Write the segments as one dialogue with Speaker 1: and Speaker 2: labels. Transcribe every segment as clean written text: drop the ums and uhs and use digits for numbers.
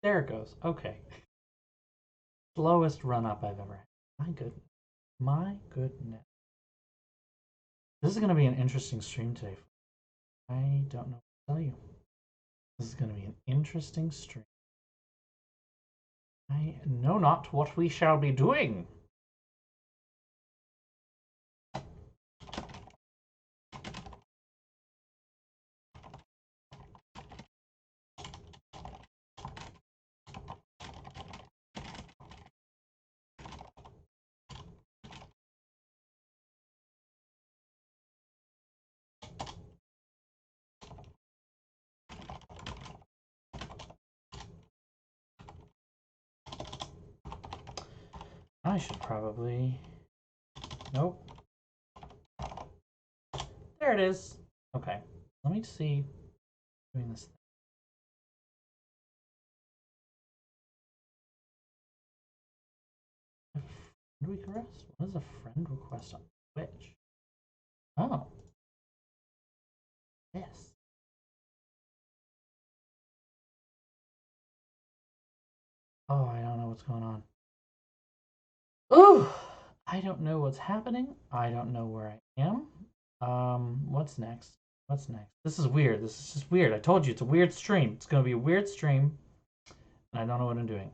Speaker 1: There it goes. Okay. Slowest run up I've ever had. My goodness. My goodness. This is going to be an interesting stream today. I don't know what to tell you. This is going to be an interesting stream. I know not what we shall be doing. I should probably... Nope. There it is. Okay. Let me see. Doing this. Friend request? What is a friend request on Twitch? Oh. Yes. Oh, I don't know what's going on. Ooh! I don't know what's happening. I don't know where I am. What's next? What's next? This is weird. This is just weird. I told you it's a weird stream. It's gonna be a weird stream, and I don't know what I'm doing.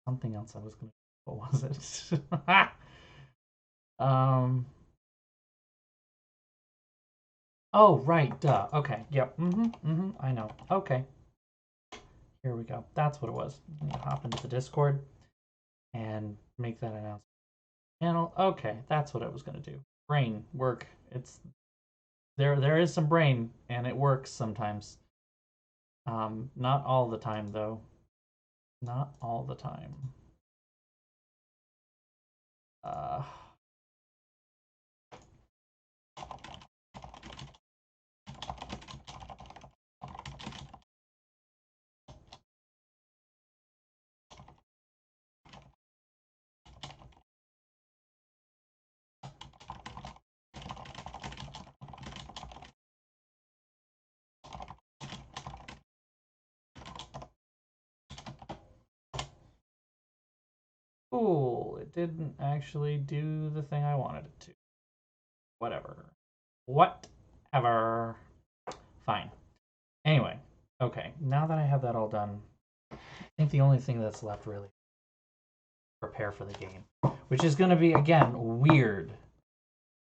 Speaker 1: Something else I was gonna. What was it? Oh, right. Duh. Okay. Yep. I know. Okay. Here we go. That's what it was. Hop into the Discord and make that announcement. Channel. Okay, that's what I was gonna do. Brain work. It's there is some brain and it works sometimes. Not all the time though. Not all the time. Cool. It didn't actually do the thing I wanted it to. Whatever. Whatever. Fine. Anyway, okay. Now that I have that all done, I think the only thing that's left really prepare for the game, which is going to be again weird.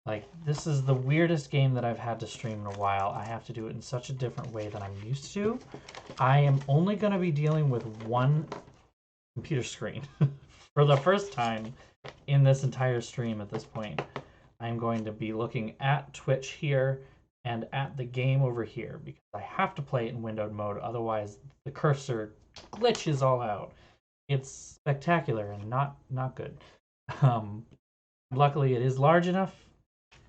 Speaker 1: Like this is the weirdest game that I've had to stream in a while. I have to do it in such a different way than I'm used to. I am only going to be dealing with one computer screen for the first time in this entire stream at this point. I'm going to be looking at Twitch here and at the game over here because I have to play it in windowed mode, otherwise the cursor glitches all out. It's spectacular and not good. Luckily it is large enough to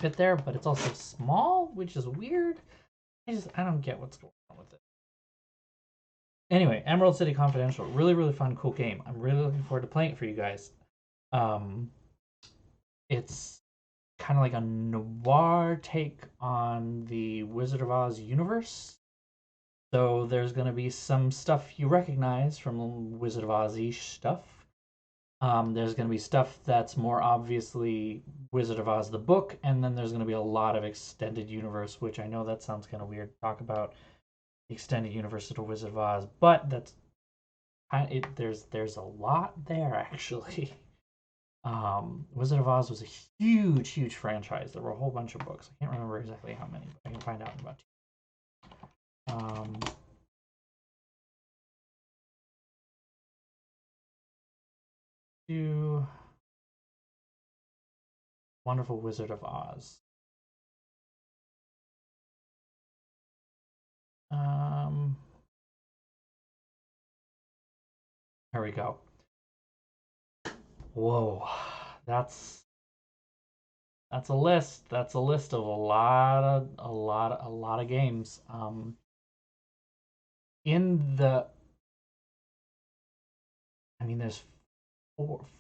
Speaker 1: fit there, but it's also small, which is weird. I don't get what's going on with it. Anyway, Emerald City Confidential, really fun, cool game. I'm really looking forward to playing it for you guys. It's kind of like a noir take on the Wizard of Oz universe. So there's going to be some stuff you recognize from Wizard of Oz-ish stuff. There's going to be stuff that's more obviously Wizard of Oz the book, and then there's going to be a lot of extended universe, which I know that sounds kind of weird to talk about the extended universe of the Wizard of Oz, but that's there's a lot there actually. Wizard of Oz was a huge franchise. There were a whole bunch of books. I can't remember exactly how many, but I can find out in about two. Wonderful Wizard of Oz. There we go. Whoa, that's a list. That's a list of a lot of games. In the, I mean, there's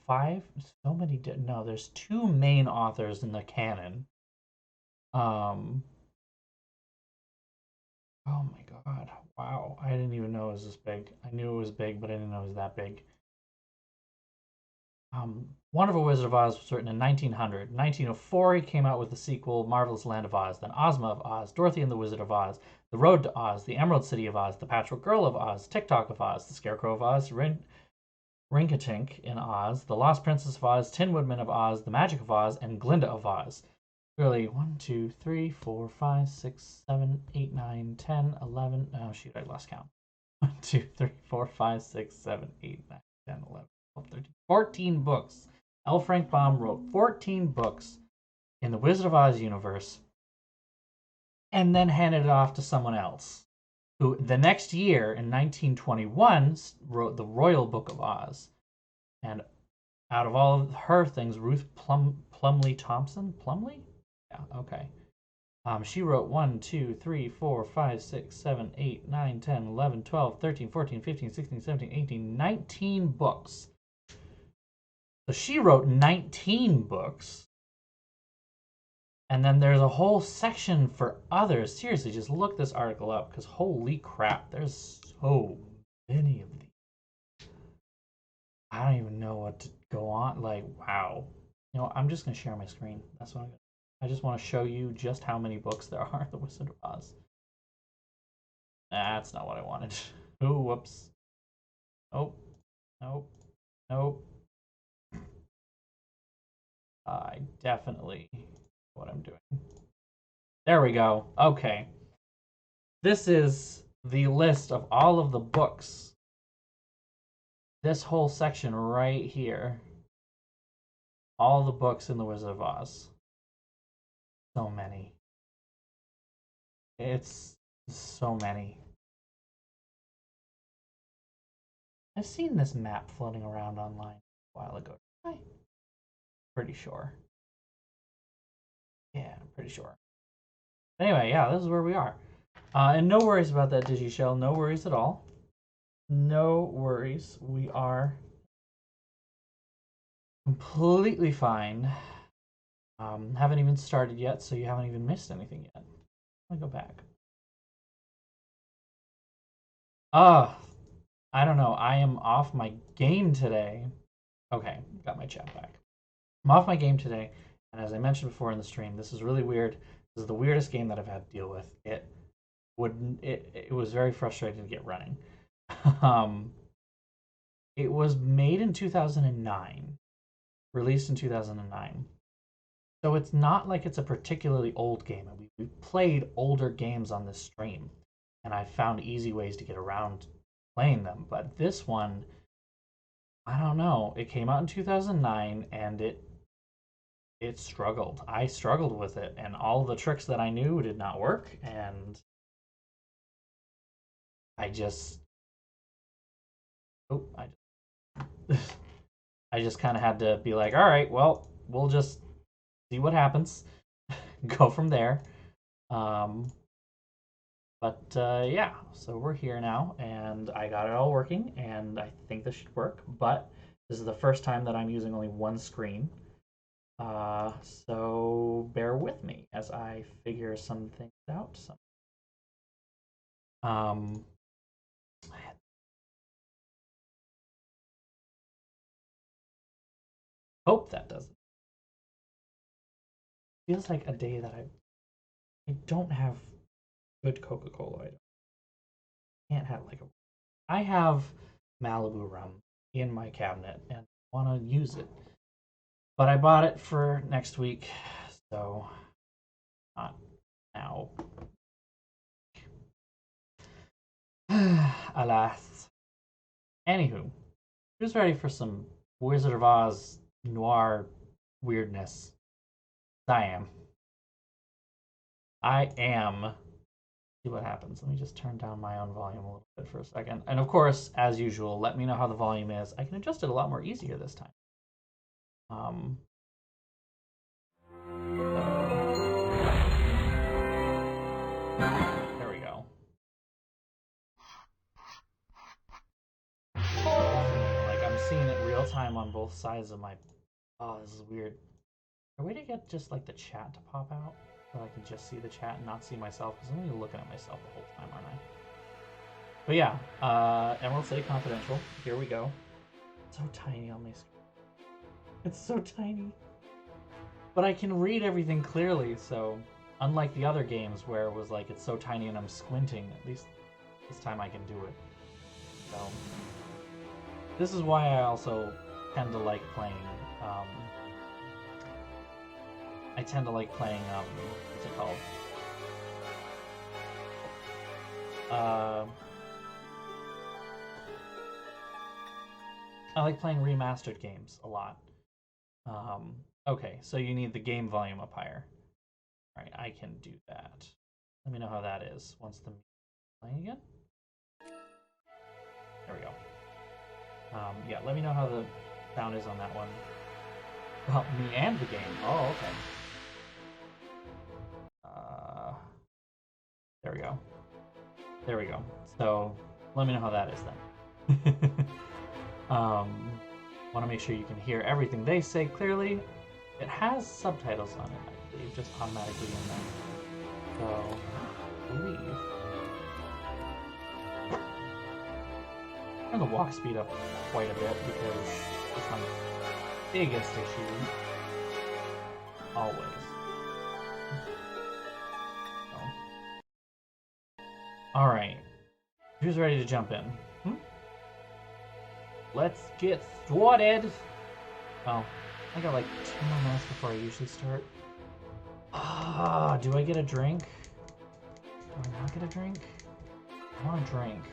Speaker 1: 5, so many. No, there's 2 main authors in the canon. Wow, I didn't even know it was this big. I knew it was big, but I didn't know it was that big. Wonderful Wizard of Oz was written in 1900. In 1904, he came out with the sequel, Marvelous Land of Oz, then Ozma of Oz, Dorothy and the Wizard of Oz, The Road to Oz, The Emerald City of Oz, The Patchwork Girl of Oz, Tick-Tock of Oz, The Scarecrow of Oz, Rinkatink in Oz, The Lost Princess of Oz, Tin Woodman of Oz, The Magic of Oz, and Glinda of Oz. Really, 1, 2, 3, 4, 5, 6, 7, 8, 9, 10, 11. Oh, shoot, I lost count. 1, 2, 3, 4, 5, 6, 7, 8, 9, 10, 11, 12, 13, 14 books. L. Frank Baum wrote 14 books in the Wizard of Oz universe and then handed it off to someone else, who the next year in 1921 wrote the Royal Book of Oz. And out of all of her things, Ruth Plumley Thompson? Plumley? Yeah, okay. She wrote 1, 2, 3, 4, 5, 6, 7, 8, 9, 10, 11, 12, 13, 14, 15, 16, 17, 18, 19 books. So she wrote 19 books. And then there's a whole section for others. Seriously, just look this article up because holy crap, there's so many of these. I don't even know what to go on. Like, wow. You know, I'm just going to share my screen. That's what I'm going to do. I just want to show you just how many books there are in The Wizard of Oz. That's not what I wanted. Oh, whoops. Nope. Nope. Nope. I definitely know what I'm doing. There we go. Okay. This is the list of all of the books. This whole section right here. All the books in The Wizard of Oz. So many. It's so many. I've seen this map floating around online a while ago. Pretty sure. Yeah, I'm pretty sure. Anyway, yeah, this is where we are. And no worries about that Digishell. No worries at all. No worries. We are completely fine. Haven't even started yet, so you haven't even missed anything yet. Let me go back. I don't know. I am off my game today. Okay, got my chat back. I'm off my game today, and as I mentioned before in the stream, this is really weird. This is the weirdest game that I've had to deal with. It was very frustrating to get running. It was made in 2009, released in 2009. So it's not like it's a particularly old game. We've played older games on this stream, and I've found easy ways to get around playing them. But this one, I don't know. It came out in 2009, and it struggled. I struggled with it, and all the tricks that I knew did not work, and I just oh, I just kind of had to be like, all right, well, we'll just see what happens, go from there. Yeah, so we're here now, and I got it all working, and I think this should work. But this is the first time that I'm using only one screen. So bear with me as I figure some things out. Um, hope that doesn't. Feels like a day that I don't have good Coca-Cola. I can't have like a. I have Malibu rum in my cabinet and want to use it, but I bought it for next week, so not now. Alas. Anywho, who's ready for some Wizard of Oz noir weirdness? I am. I am. See what happens. Let me just turn down my own volume a little bit for a second. And of course, as usual, let me know how the volume is. I can adjust it a lot more easier this time. There we go. Like I'm seeing it real time on both sides of my. Oh, this is weird. Is there a way to get just like the chat to pop out so I can just see the chat and not see myself? Because I'm gonna be looking at myself the whole time, aren't I? But yeah, Emerald City Confidential. Here we go. It's so tiny on my screen. It's so tiny. But I can read everything clearly, so unlike the other games where it was like it's so tiny and I'm squinting, at least this time I can do it. So this is why I also tend to like playing. I tend to like playing. What's it called? I like playing remastered games a lot. Okay, so you need the game volume up higher. All right, I can do that. Let me know how that is once the playing again. There we go. Yeah, let me know how the sound is on that one. Well, me and the game. Oh, okay. There we go. There we go. So let me know how that is then. Want to make sure you can hear everything they say clearly. It has subtitles on it, I believe, just automatically in there. So, I believe. I'm going to walk speed up quite a bit because it's my biggest issue. Always. So. Alright. Who's ready to jump in? Let's get started! Oh, I got like 2 more minutes before I usually start. Ah, do I get a drink? Do I not get a drink? I want a drink.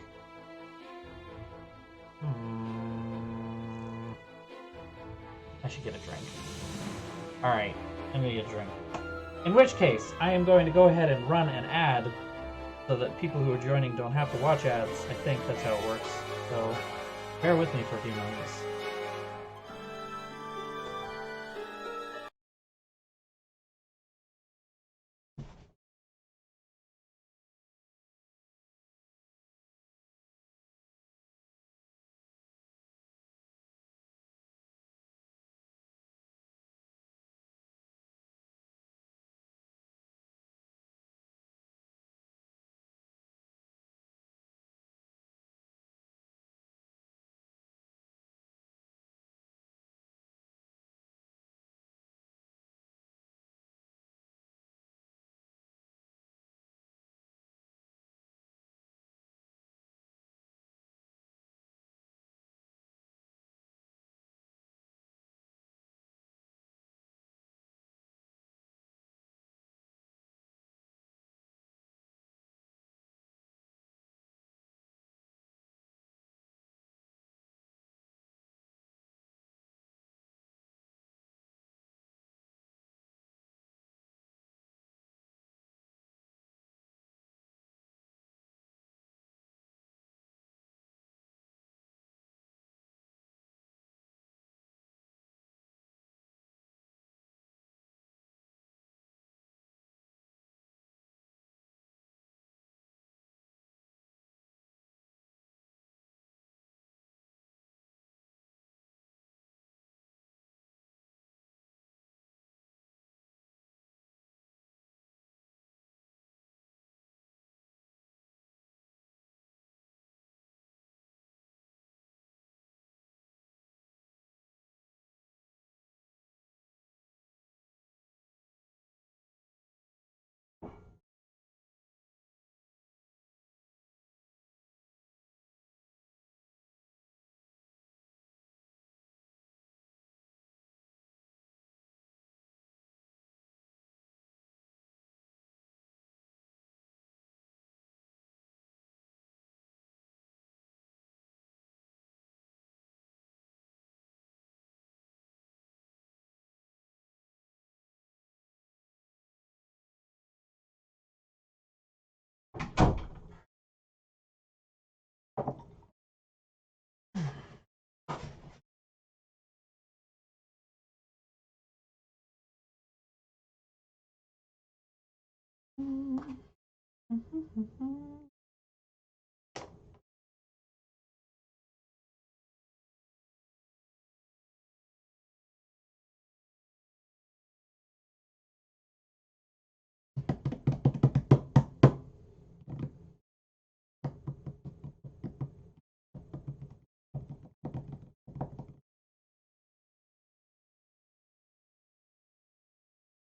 Speaker 1: I should get a drink. Alright, I'm gonna get a drink. In which case, I am going to go ahead and run an ad so that people who are joining don't have to watch ads. I think that's how it works. So, bear with me for a few moments.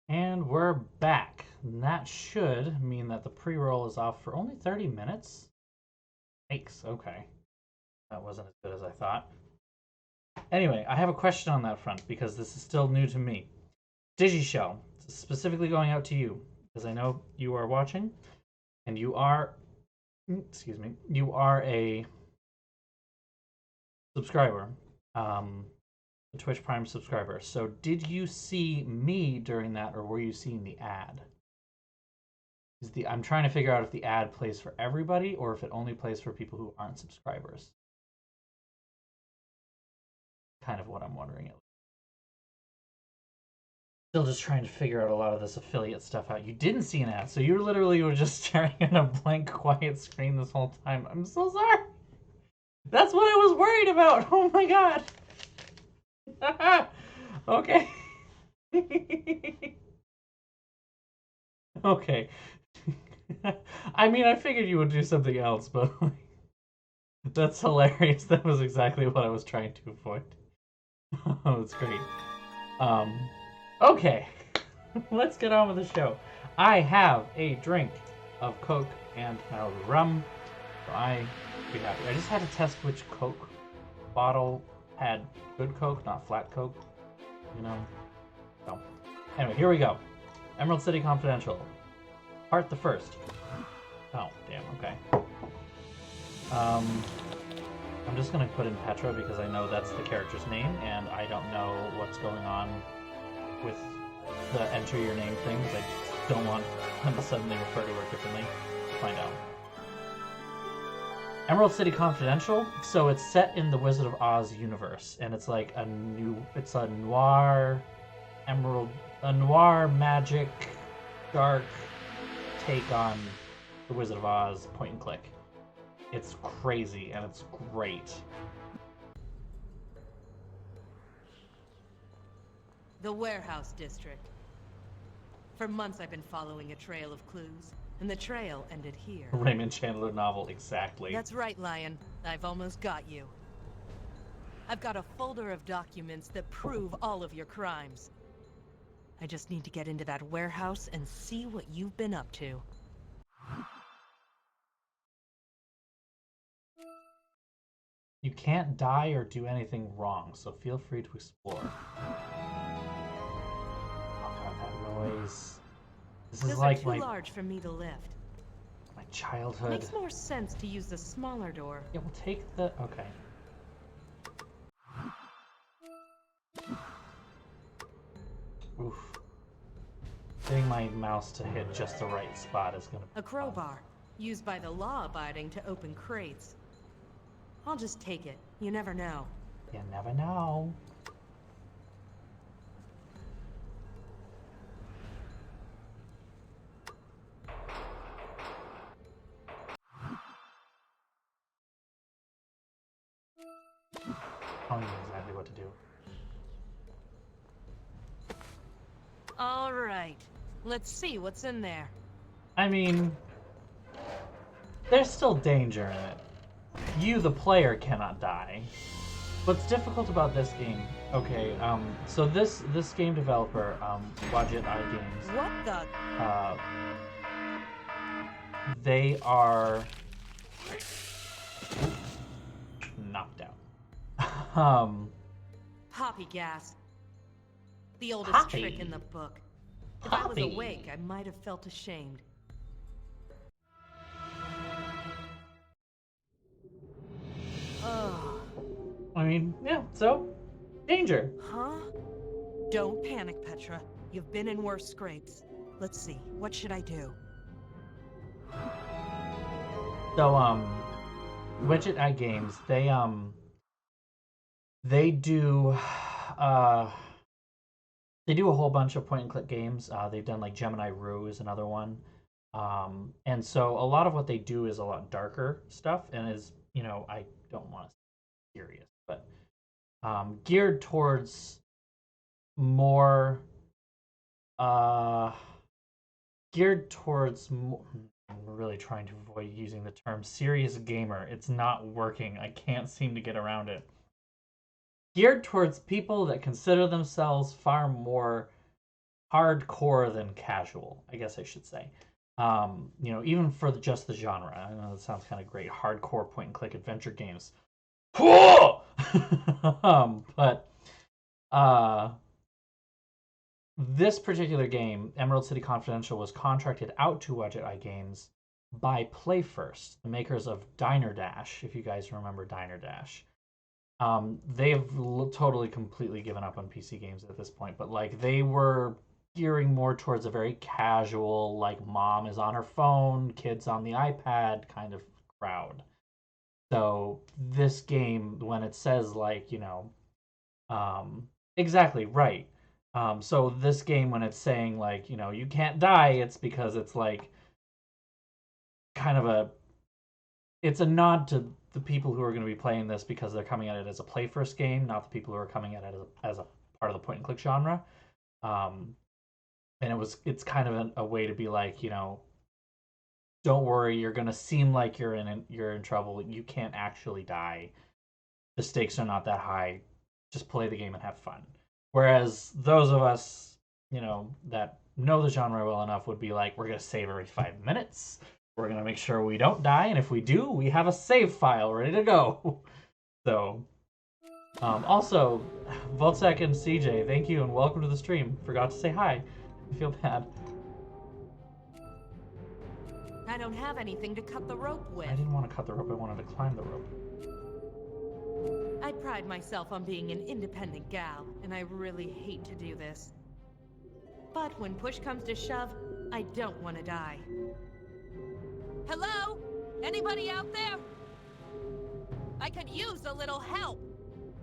Speaker 1: And we're back. And that should mean that the pre-roll is off for only 30 minutes. Yikes, okay. That wasn't as good as I thought. Anyway, I have a question on that front because this is still new to me. DigiShell, specifically going out to you, because I know you are watching, and you are, you are a subscriber, a Twitch Prime subscriber. So did you see me during that, or were you seeing the ad? I'm trying to figure out if the ad plays for everybody or if it only plays for people who aren't subscribers. Kind of what I'm wondering. Still just trying to figure out a lot of this affiliate stuff out. You didn't see an ad, so you literally were just staring at a blank, quiet screen this whole time. I'm so sorry. That's what I was worried about. Oh my god. Okay. Okay. I mean, I figured you would do something else, but that's hilarious. That was exactly what I was trying to avoid. Oh, that's great. Okay. Let's get on with the show. I have a drink of Coke and now rum, so I be happy. I just had to test which Coke bottle had good Coke, not flat Coke, you know? So, anyway, here we go. Emerald City Confidential. Part the first. Oh, damn, okay. I'm just gonna put in Petra because I know that's the character's name, and I don't know what's going on with the enter your name thing, because I don't want them to suddenly refer to her differently. Let's find out. Emerald City Confidential. So it's set in the Wizard of Oz universe, and it's like it's a noir magic, dark take on the Wizard of Oz point and click. It's crazy and it's great.
Speaker 2: The warehouse district. For months I've been following a trail of clues, and the trail ended here.
Speaker 1: Raymond Chandler novel, exactly.
Speaker 2: That's right, Lion. I've almost got you. I've got a folder of documents that prove all of your crimes. I just need to get into that warehouse and see what you've been up to.
Speaker 1: You can't die or do anything wrong, so feel free to explore. Oh god, that noise. This is like
Speaker 2: too large for me to lift.
Speaker 1: My childhood.
Speaker 2: Makes more sense to use the smaller door.
Speaker 1: Yeah, we'll take the... okay. Oof. Getting my mouse to hit just the right spot is gonna be
Speaker 2: a crowbar, used by the law-abiding to open crates. I'll just take it. You never know.
Speaker 1: You never know. I don't know exactly what to do.
Speaker 2: All right. Let's see what's in there.
Speaker 1: I mean, there's still danger in it. You, the player, cannot die. What's difficult about this game? Okay, so this game developer, Wadjet Eye Games.
Speaker 2: What the?
Speaker 1: They are knocked out.
Speaker 2: Poppy gas. The oldest
Speaker 1: Poppy.
Speaker 2: trick in the book. If
Speaker 1: Poppy.
Speaker 2: I was awake, I might have felt ashamed. Ugh.
Speaker 1: I mean, yeah, so, danger.
Speaker 2: Huh? Don't panic, Petra. You've been in worse scrapes. Let's see, what should I do?
Speaker 1: So, Widget Eye Games, they do a whole bunch of point-and-click games. They've done, like, Gemini Rue is another one. And so a lot of what they do is a lot darker stuff, and is, you know, I don't want to say serious, but geared towards more, I'm really trying to avoid using the term serious gamer. It's not working. I can't seem to get around it. Geared towards people that consider themselves far more hardcore than casual, I guess I should say. Even for just the genre. I know that sounds kind of great. Hardcore point and click adventure games. But this particular game, Emerald City Confidential, was contracted out to Widget Eye Games by PlayFirst, the makers of Diner Dash, if you guys remember Diner Dash. They've totally completely given up on PC games at this point, but like they were gearing more towards a very casual, like mom is on her phone, kids on the iPad kind of crowd. So this game, when it says like, exactly right. So this game, when it's saying like, you can't die, it's because it's like kind of it's a nod to the people who are going to be playing this because they're coming at it as a play first game, not the people who are coming at it as a part of the point and click genre. And it's kind of a way to be like, don't worry, you're going to seem like you're in trouble. You can't actually die. The stakes are not that high. Just play the game and have fun. Whereas those of us, that know the genre well enough would be like, we're going to save every 5 minutes. We're going to make sure we don't die. And if we do, we have a save file ready to go. So, also, Voltsec and CJ, thank you and welcome to the stream. Forgot to say hi. I feel bad.
Speaker 2: I don't have anything to cut the rope with.
Speaker 1: I didn't want to cut the rope. I wanted to climb the rope.
Speaker 2: I pride myself on being an independent gal, and I really hate to do this. But when push comes to shove, I don't want to die. Hello? Anybody out there? I could use a little help.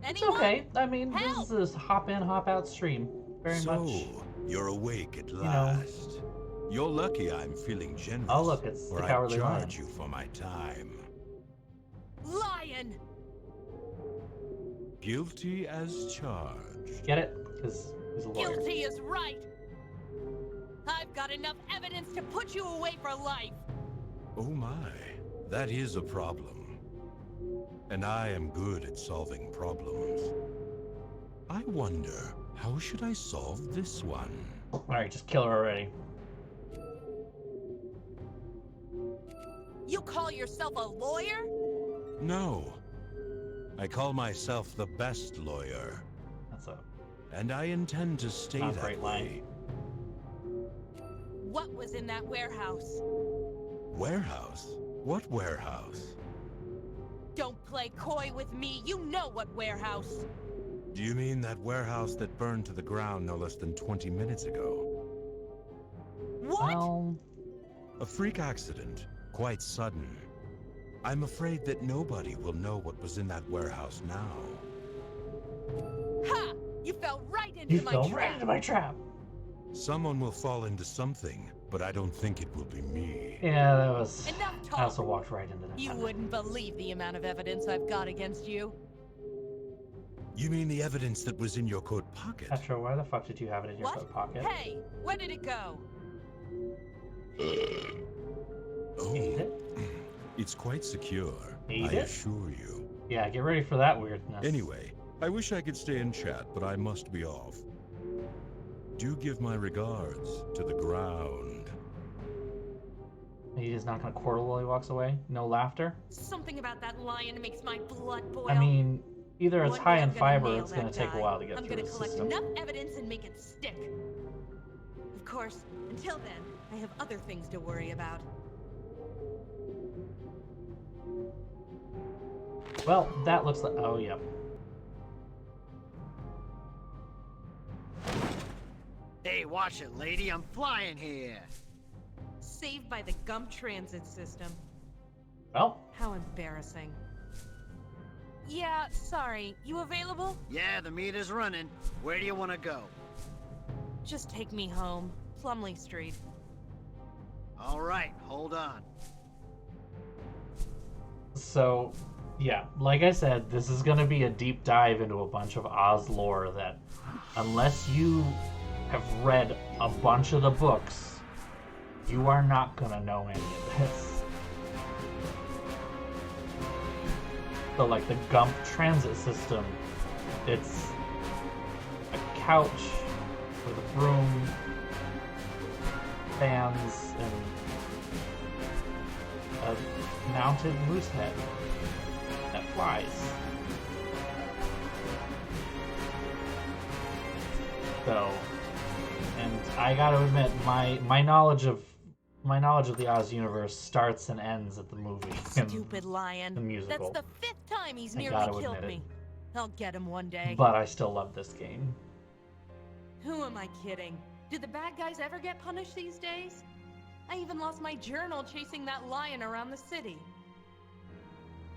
Speaker 1: Anyone? It's okay. I mean, help! This is a hop in, hop out stream. Very much.
Speaker 3: So, you're awake at last. You're lucky I'm feeling generous.
Speaker 1: Oh, look, it's the Cowardly Lion.
Speaker 3: I charge you for my time.
Speaker 2: Lion!
Speaker 3: Guilty as charged.
Speaker 1: Get it? Because he's a lawyer.
Speaker 2: Guilty is right. I've got enough evidence to put you away for life.
Speaker 3: Oh my, that is a problem. And I am good at solving problems. I wonder, how should I solve this one?
Speaker 1: Alright, just kill her already.
Speaker 2: You call yourself a lawyer?
Speaker 3: No. I call myself the best lawyer.
Speaker 1: That's a...
Speaker 3: And I intend to stay that way.
Speaker 2: What was in that warehouse?
Speaker 3: Warehouse? What warehouse?
Speaker 2: Don't play coy with me. You know what warehouse.
Speaker 3: Do you mean that warehouse that burned to the ground no less than 20 minutes ago?
Speaker 2: What?
Speaker 3: A freak accident. Quite sudden. I'm afraid that nobody will know what was in that warehouse now.
Speaker 2: Ha! You fell right into my trap.
Speaker 1: You fell right into my trap.
Speaker 3: Someone will fall into something, but I don't think it will be me.
Speaker 1: Yeah, that was...
Speaker 2: Enough talk.
Speaker 1: I also walked right into that.
Speaker 2: You wouldn't believe the amount of evidence I've got against you.
Speaker 3: You mean the evidence that was in your coat pocket?
Speaker 1: Petra, why the fuck did you have it in your coat pocket?
Speaker 2: Hey, where did it go?
Speaker 3: Oh,
Speaker 1: Eat it?
Speaker 3: It's quite secure,
Speaker 1: I
Speaker 3: assure you.
Speaker 1: Yeah, get ready for that weirdness.
Speaker 3: Anyway, I wish I could stay and chat, but I must be off. Do give my regards to the ground.
Speaker 1: He's not gonna chortle while he walks away? No laughter?
Speaker 2: Something about that lion makes my blood boil.
Speaker 1: I mean, either it's high in fiber or it's gonna take a while to get through the system.
Speaker 2: I'm gonna collect enough evidence and make it stick. Of course, until then, I have other things to worry about.
Speaker 1: Well, that looks like... Oh, yep.
Speaker 4: Hey, watch it, lady. I'm flying here.
Speaker 2: Saved by the Gump transit system.
Speaker 1: Well.
Speaker 2: How embarrassing. Yeah, sorry. You available?
Speaker 4: Yeah, the meter's running. Where do you want to go?
Speaker 2: Just take me home. Plumley Street.
Speaker 4: All right, hold on.
Speaker 1: So, yeah, like I said, this is going to be a deep dive into a bunch of Oz lore that, unless you have read a bunch of the books, you are not going to know any of this. So, like, the Gump transit system, it's a couch with a broom fans and a mounted moose head that flies. So, and I gotta admit, my knowledge of the Oz universe starts and ends at the movie.
Speaker 2: Stupid lion.
Speaker 1: The musical.
Speaker 2: That's the 5th time he's
Speaker 1: I
Speaker 2: nearly
Speaker 1: gotta
Speaker 2: killed
Speaker 1: admit it.
Speaker 2: me. I'll get him one day.
Speaker 1: But I still love this game.
Speaker 2: Who am I kidding? Do the bad guys ever get punished these days? I even lost my journal chasing that lion around the city.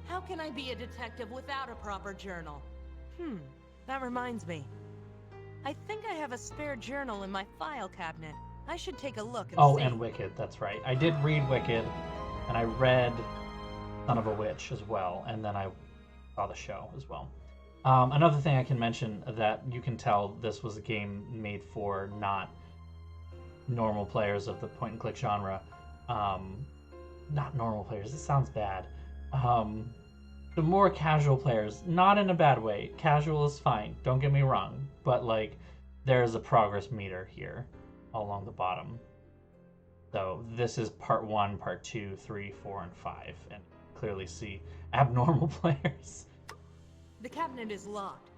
Speaker 2: How can I be a detective without a proper journal? That reminds me. I think I have a spare journal in my file cabinet. I should take a look and see.
Speaker 1: And Wicked, that's right. I did read Wicked, and I read Son of a Witch as well, and then I saw the show as well. Another thing I can mention that you can tell this was a game made for not normal players of the point-and-click genre. Not normal players, it sounds bad. The more casual players, not in a bad way. Casual is fine, don't get me wrong, but like there's a progress meter here along the bottom. So this is part 1, part 2, 3, 4, and 5, and clearly see abnormal players.
Speaker 2: The cabinet is locked.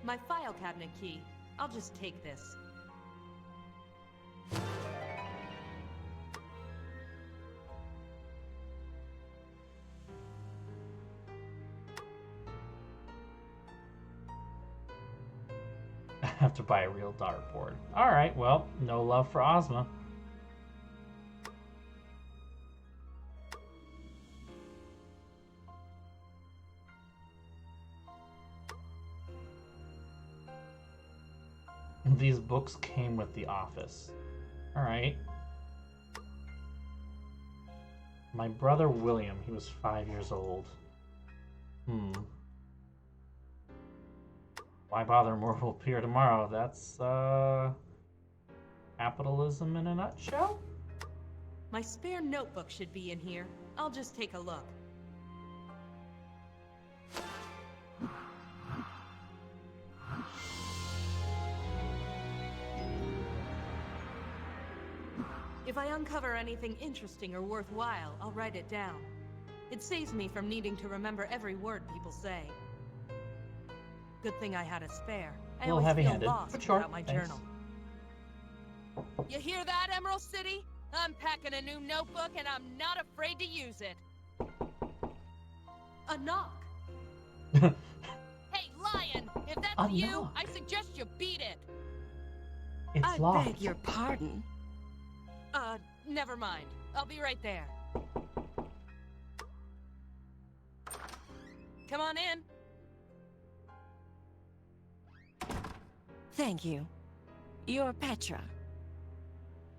Speaker 2: My file cabinet key. I'll just take this.
Speaker 1: I have to buy a real dartboard. Alright, well, no love for Ozma. These books came with the office. Alright. My brother William, he was 5 years old. Why bother? More will appear tomorrow. That's, capitalism in a nutshell?
Speaker 2: My spare notebook should be in here. I'll just take a look. If I uncover anything interesting or worthwhile, I'll write it down. It saves me from needing to remember every word people say. Good thing I had a spare. I always feel lost without my journal. You hear that, Emerald City? I'm packing a new notebook and I'm not afraid to use it. A knock. Hey, Lion! If that's you, I suggest you beat it.
Speaker 1: It's locked.
Speaker 2: I beg your pardon. Never mind. I'll be right there. Come on in.
Speaker 5: Thank you. You're Petra.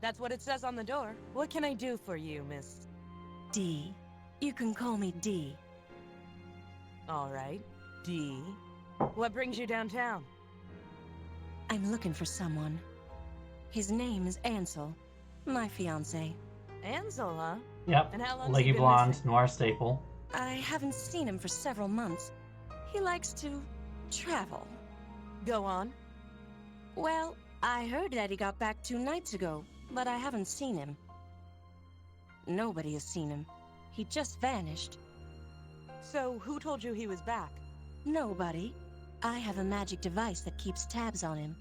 Speaker 2: That's what it says on the door. What can I do for you, Miss?
Speaker 5: D. You can call me D.
Speaker 2: All right, D. What brings you downtown?
Speaker 5: I'm looking for someone. His name is Ansel, my fiancé.
Speaker 2: Ansel, huh?
Speaker 1: Yep.
Speaker 2: And how long?
Speaker 1: Leggy blonde, noir staple.
Speaker 5: I haven't seen him for several months. He likes to travel.
Speaker 2: Go on.
Speaker 5: Well, I heard that he got back 2 nights ago, but I haven't seen him. Nobody has seen him. He just vanished.
Speaker 2: So, who told you he was back?
Speaker 5: Nobody. I have a magic device that keeps tabs on him.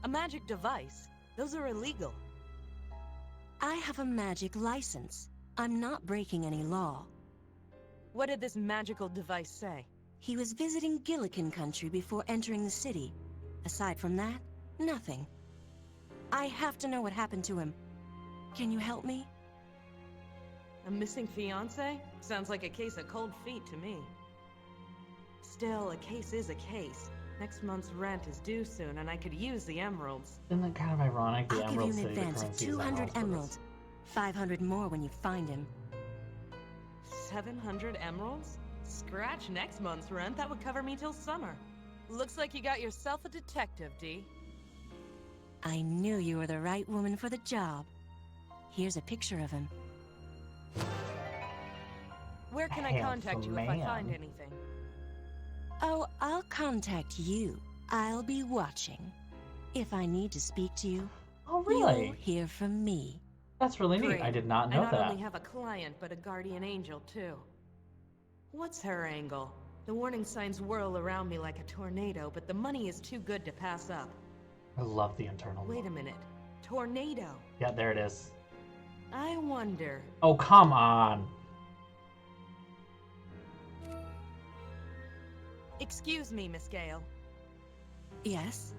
Speaker 2: A magic device? Those are illegal.
Speaker 5: I have a magic license. I'm not breaking any law.
Speaker 2: What did this magical device say?
Speaker 5: He was visiting Gillikin country before entering the city. Aside from that, nothing. I have to know what happened to him. Can you help me?
Speaker 2: A missing fiancé? Sounds like a case of cold feet to me. Still, a case is a case. Next month's rent is due soon, and I could use the emeralds.
Speaker 1: Isn't that kind of ironic? The
Speaker 5: I'll give you
Speaker 1: Emerald
Speaker 5: an
Speaker 1: City,
Speaker 5: advance of 200 emeralds. 500 more when you find him.
Speaker 2: 700 emeralds? Scratch next month's rent, that would cover me till summer. Looks like you got yourself a detective, D.
Speaker 5: I knew you were the right woman for the job. Here's a picture of him.
Speaker 2: Where can I contact you if I find anything?
Speaker 5: Oh, I'll contact you. I'll be watching. If I need to speak to you,
Speaker 1: Oh,
Speaker 5: you'll
Speaker 1: really?
Speaker 5: hear from me.
Speaker 1: That's really neat.
Speaker 2: Great.
Speaker 1: I did not
Speaker 2: I
Speaker 1: know
Speaker 2: not
Speaker 1: that.
Speaker 2: only have a client, but a guardian angel, too. What's her angle? The warning signs whirl around me like a tornado, but the money is too good to pass up.
Speaker 1: I love the internal.
Speaker 2: Wait a minute. Tornado.
Speaker 1: Yeah, there it is.
Speaker 2: I wonder.
Speaker 1: Oh, come on.
Speaker 2: Excuse me, Miss Gale.
Speaker 5: Yes?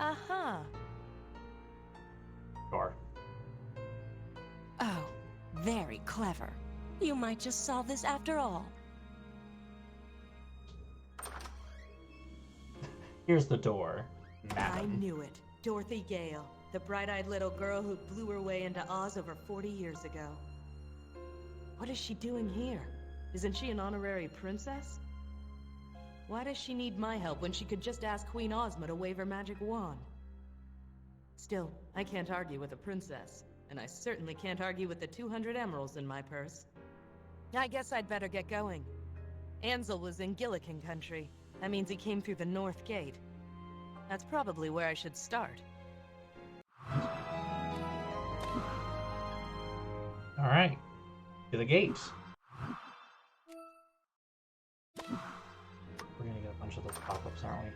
Speaker 2: Uh-huh.
Speaker 1: Sure.
Speaker 5: Oh, very clever. You might just solve this after all.
Speaker 1: Here's the door.
Speaker 2: I
Speaker 1: Madam.
Speaker 2: knew it. Dorothy Gale, the bright-eyed little girl who blew her way into Oz over 40 years ago. What is she doing here? Isn't she an honorary princess? Why does she need my help when she could just ask Queen Ozma to wave her magic wand? Still, I can't argue with a princess, and I certainly can't argue with the 200 emeralds in my purse. I guess I'd better get going. Ansel was in Gillikin country. That means he came through the North Gate. That's probably where I should start.
Speaker 1: All right. To the gate. We're gonna get a bunch of those pop-ups, aren't we?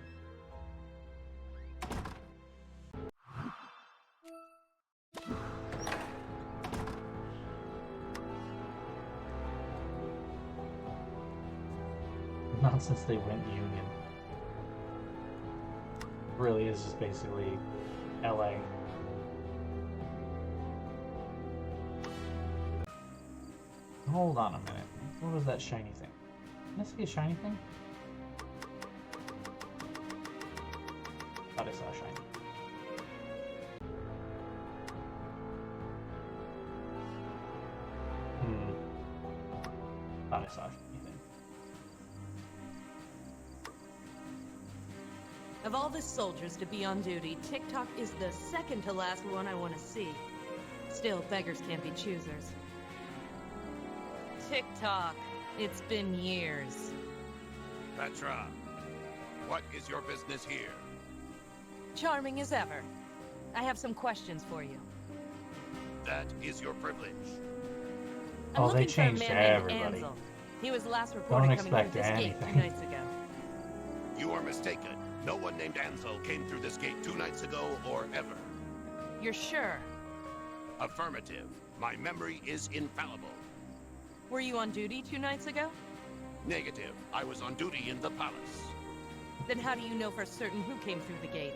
Speaker 1: Not since they went Union. Really is just basically LA. Hold on a minute. What was that shiny thing? Can I see a shiny thing? Thought I saw a shiny. Thought I saw a shiny thing.
Speaker 2: Of all the soldiers to be on duty, TikTok is the second to last one I want to see. Still, beggars can't be choosers. TikTok, it's been years.
Speaker 3: Petra, what is your business here?
Speaker 2: Charming as ever. I have some questions for you.
Speaker 3: That is your privilege.
Speaker 2: I'm
Speaker 1: Oh, they
Speaker 2: looking for a
Speaker 1: changed
Speaker 2: man named
Speaker 1: everybody.
Speaker 2: Ansel. He was last
Speaker 1: Don't
Speaker 2: reported coming
Speaker 1: expect
Speaker 2: through this gate
Speaker 1: anything.
Speaker 2: 2 nights ago.
Speaker 3: You are mistaken. No one named Ansel came through this gate 2 nights ago or ever.
Speaker 2: You're sure?
Speaker 3: Affirmative. My memory is infallible.
Speaker 2: Were you on duty 2 nights ago?
Speaker 3: Negative. I was on duty in the palace.
Speaker 2: Then how do you know for certain who came through the gate?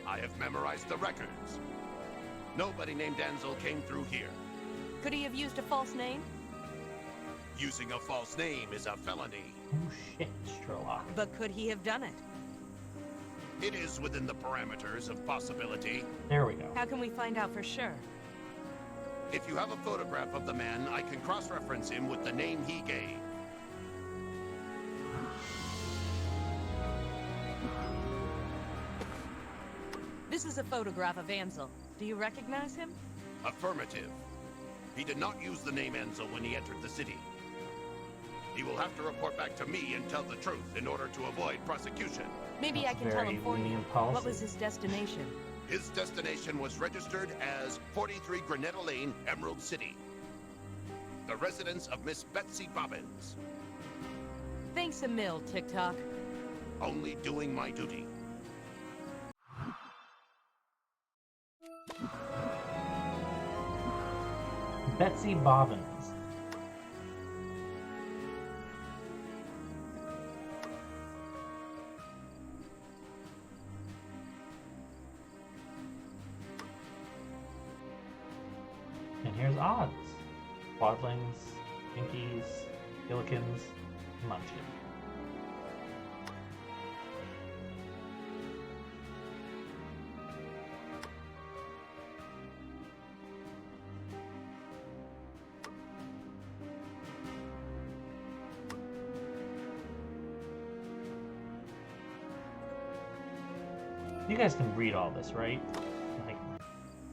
Speaker 3: I have memorized the records. Nobody named Ansel came through here.
Speaker 2: Could he have used a false name?
Speaker 3: Using a false name is a felony.
Speaker 1: Oh shit, Sherlock.
Speaker 2: But could he have done it?
Speaker 3: It is within the parameters of possibility.
Speaker 1: There we go.
Speaker 2: How can we find out for sure?
Speaker 3: If you have a photograph of the man, I can cross-reference him with the name he gave.
Speaker 2: This is a photograph of Ansel. Do you recognize him?
Speaker 3: Affirmative. He did not use the name Ansel when he entered the city. He will have to report back to me and tell the truth in order to avoid prosecution.
Speaker 2: Maybe
Speaker 1: That's
Speaker 2: I can tell
Speaker 1: very
Speaker 2: him for you.
Speaker 1: lenient policy.
Speaker 2: What was his destination?
Speaker 3: His destination was registered as 43 Granetta Lane, Emerald City. The residence of Miss Betsy Bobbins.
Speaker 2: Thanks a mill, TikTok.
Speaker 3: Only doing my duty.
Speaker 1: Betsy Bobbins. And here's odds. Quadlings, Pinkies, Gillikins, Munchkin. You guys can read all this, right? Like,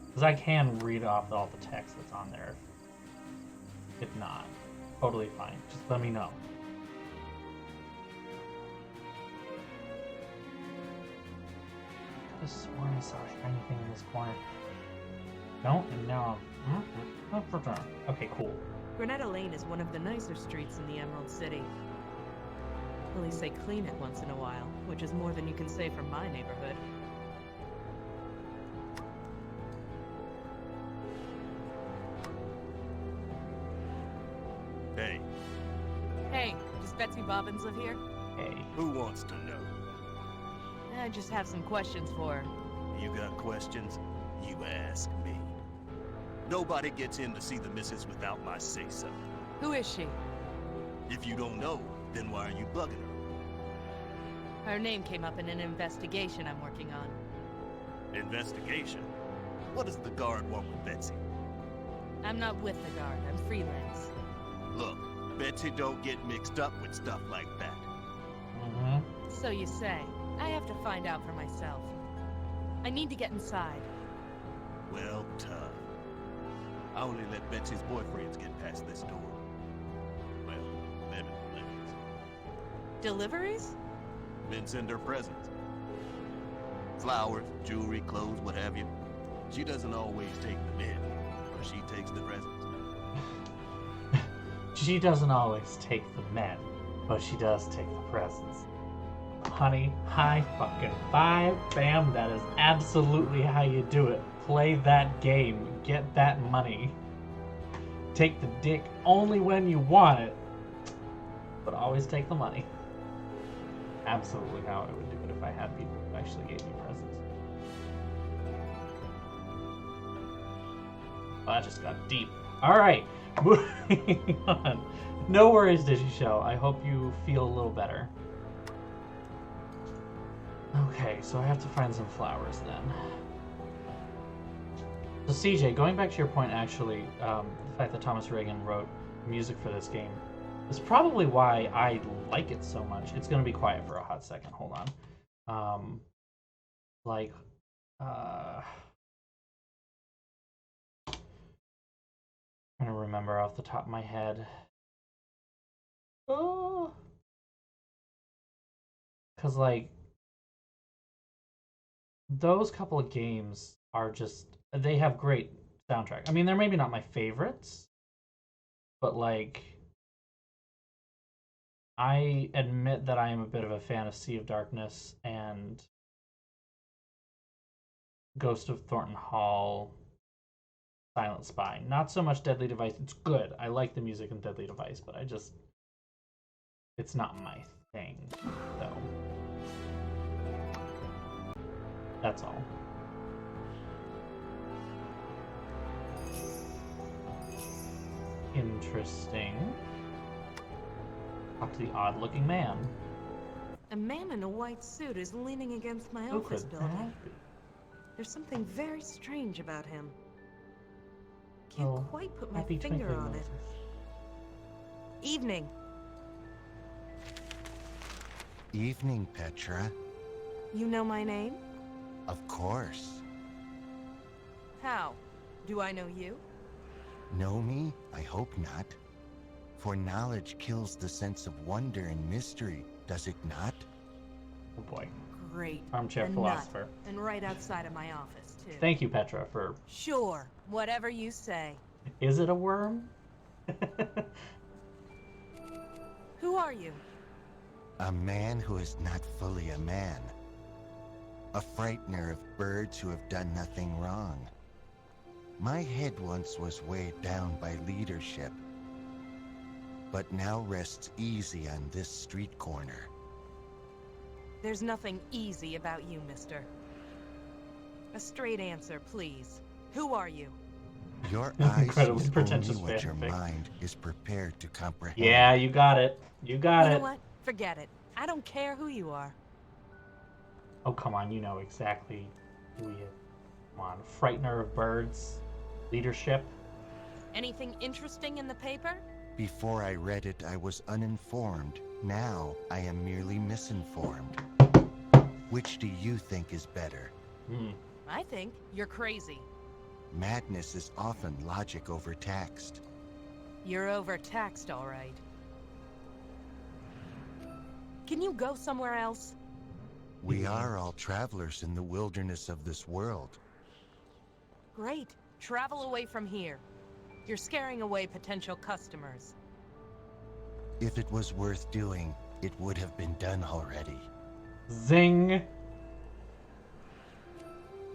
Speaker 1: because I can read off all the text that's on there. If not, totally fine. Just let me know. I swore I saw a shiny thing in this corner. Don't, and now okay, cool.
Speaker 2: Granetta Lane is one of the nicer streets in the Emerald City. At least they clean it once in a while, which is more than you can say for my neighborhood.
Speaker 3: Hey,
Speaker 2: Hey, does Betsy Bobbins live here?
Speaker 1: Hey.
Speaker 3: who wants to know?
Speaker 2: I just have some questions for her.
Speaker 3: You got questions? You ask me. Nobody gets in to see the missus without my say-so.
Speaker 2: Who is she?
Speaker 3: If you don't know, then why are you bugging her?
Speaker 2: Her name came up in an investigation I'm working on.
Speaker 3: Investigation? What does the guard want with Betsy?
Speaker 2: I'm not with the guard, I'm freelance.
Speaker 3: Look, Betsy don't get mixed up with stuff like that.
Speaker 1: Mm-hmm.
Speaker 2: So you say. I have to find out for myself. I need to get inside.
Speaker 3: Well, tough. I only let Betsy's boyfriends get past this door. Well, them and deliveries.
Speaker 2: Deliveries?
Speaker 3: Men send her presents. Flowers, jewelry, clothes, what have you. She doesn't always take the men, but she takes the presents.
Speaker 1: She doesn't always take the men, but she does take the presents. Honey, high fucking five. Bam, that is absolutely how you do it. Play that game. Get that money. Take the dick only when you want it, but always take the money. Absolutely how I would do it if I had people who actually gave me presents. Well, that just got deep. Alright, moving on. No worries, DigiShow. I hope you feel a little better. Okay, so I have to find some flowers then. So CJ, going back to your point actually, the fact that Thomas Reagan wrote music for this game is probably why I like it so much. It's going to be quiet for a hot second. Hold on. Trying to remember off the top of my head. Oh, because like those couple of games are just, they have great soundtrack. I mean, they're maybe not my favorites, but like I admit that I am a bit of a fan of Sea of Darkness and Ghost of Thornton Hall, Silent Spy. Not so much Deadly Device. It's good. I like the music in Deadly Device, but it's not my thing, though. That's all. Interesting. Talk to the odd-looking man.
Speaker 2: A man in a white suit is leaning against my
Speaker 1: Who
Speaker 2: office
Speaker 1: could
Speaker 2: building.
Speaker 1: that be?
Speaker 2: There's something very strange about him. Can't
Speaker 1: Oh,
Speaker 2: quite put my
Speaker 1: happy
Speaker 2: finger
Speaker 1: twinkling
Speaker 2: on it.
Speaker 1: noses.
Speaker 2: Evening.
Speaker 6: Evening, Petra.
Speaker 2: You know my name?
Speaker 6: Of course.
Speaker 2: How? Do I know you?
Speaker 6: Know me? I hope not. For knowledge kills the sense of wonder and mystery, does it not?
Speaker 1: Oh boy.
Speaker 2: Great.
Speaker 1: Armchair
Speaker 2: A nut.
Speaker 1: philosopher.
Speaker 2: And right outside of my office, too.
Speaker 1: Thank you, Petra, for...
Speaker 2: Sure. Whatever you say.
Speaker 1: Is it a worm?
Speaker 2: Who are you?
Speaker 6: A man who is not fully a man. A frightener of birds who have done nothing wrong. My head once was weighed down by leadership, but now rests easy on this street corner.
Speaker 2: There's nothing easy about you, mister. A straight answer, please. Who are you?
Speaker 6: Your eyes
Speaker 1: Incredibly
Speaker 6: see
Speaker 1: pretentious
Speaker 6: only what your
Speaker 1: fanfic.
Speaker 6: mind is prepared to comprehend.
Speaker 1: Yeah, you got it. You got
Speaker 2: You know
Speaker 1: it.
Speaker 2: what? Forget it. I don't care who you are.
Speaker 1: Oh, come on. You know exactly who he is. Come on. Frightener of birds. Leadership.
Speaker 2: Anything interesting in the paper?
Speaker 6: Before I read it, I was uninformed. Now, I am merely misinformed. Which do you think is better?
Speaker 2: I think you're crazy.
Speaker 6: Madness is often logic overtaxed.
Speaker 2: You're overtaxed, all right. Can you go somewhere else?
Speaker 6: We are all travelers in the wilderness of this world.
Speaker 2: Great. Travel away from here. You're scaring away potential customers.
Speaker 6: If it was worth doing, it would have been done already.
Speaker 1: Zing!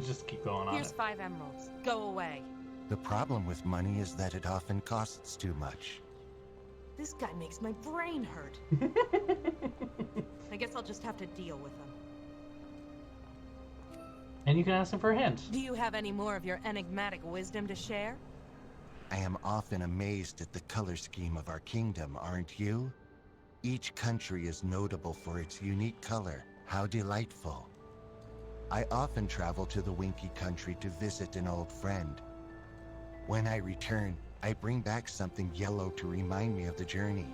Speaker 1: Just keep going on
Speaker 2: Here's
Speaker 1: it.
Speaker 2: 5 emeralds. Go away.
Speaker 6: The problem with money is that it often costs too much.
Speaker 2: This guy makes my brain hurt. I guess I'll just have to deal with him.
Speaker 1: And you can ask him for a hint.
Speaker 2: Do you have any more of your enigmatic wisdom to share?
Speaker 6: I am often amazed at the color scheme of our kingdom, aren't you? Each country is notable for its unique color. How delightful. I often travel to the Winky country to visit an old friend. When I return, I bring back something yellow to remind me of the journey.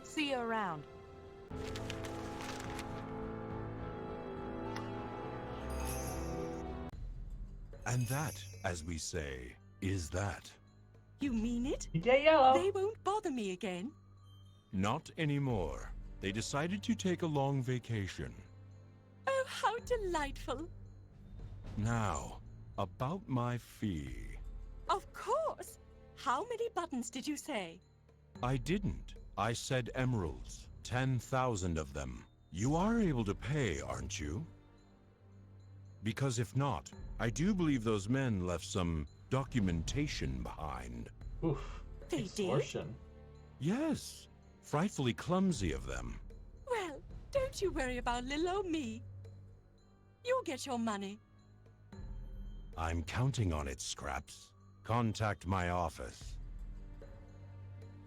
Speaker 2: See you around.
Speaker 3: And that, as we say, is that.
Speaker 5: You mean it?
Speaker 1: You get yellow.
Speaker 5: They won't bother me again.
Speaker 3: Not anymore. They decided to take a long vacation.
Speaker 5: Oh, how delightful.
Speaker 3: Now, about my fee.
Speaker 5: Of course. How many buttons did you say?
Speaker 3: I didn't. I said emeralds. 10,000 of them. You are able to pay, aren't you? Because if not, I do believe those men left some documentation behind.
Speaker 1: Oof.
Speaker 5: They did?
Speaker 1: Extortion.
Speaker 3: Yes, frightfully clumsy of them.
Speaker 5: Well, don't you worry about little old me. You'll get your money.
Speaker 3: I'm counting on it, Scraps. Contact my office.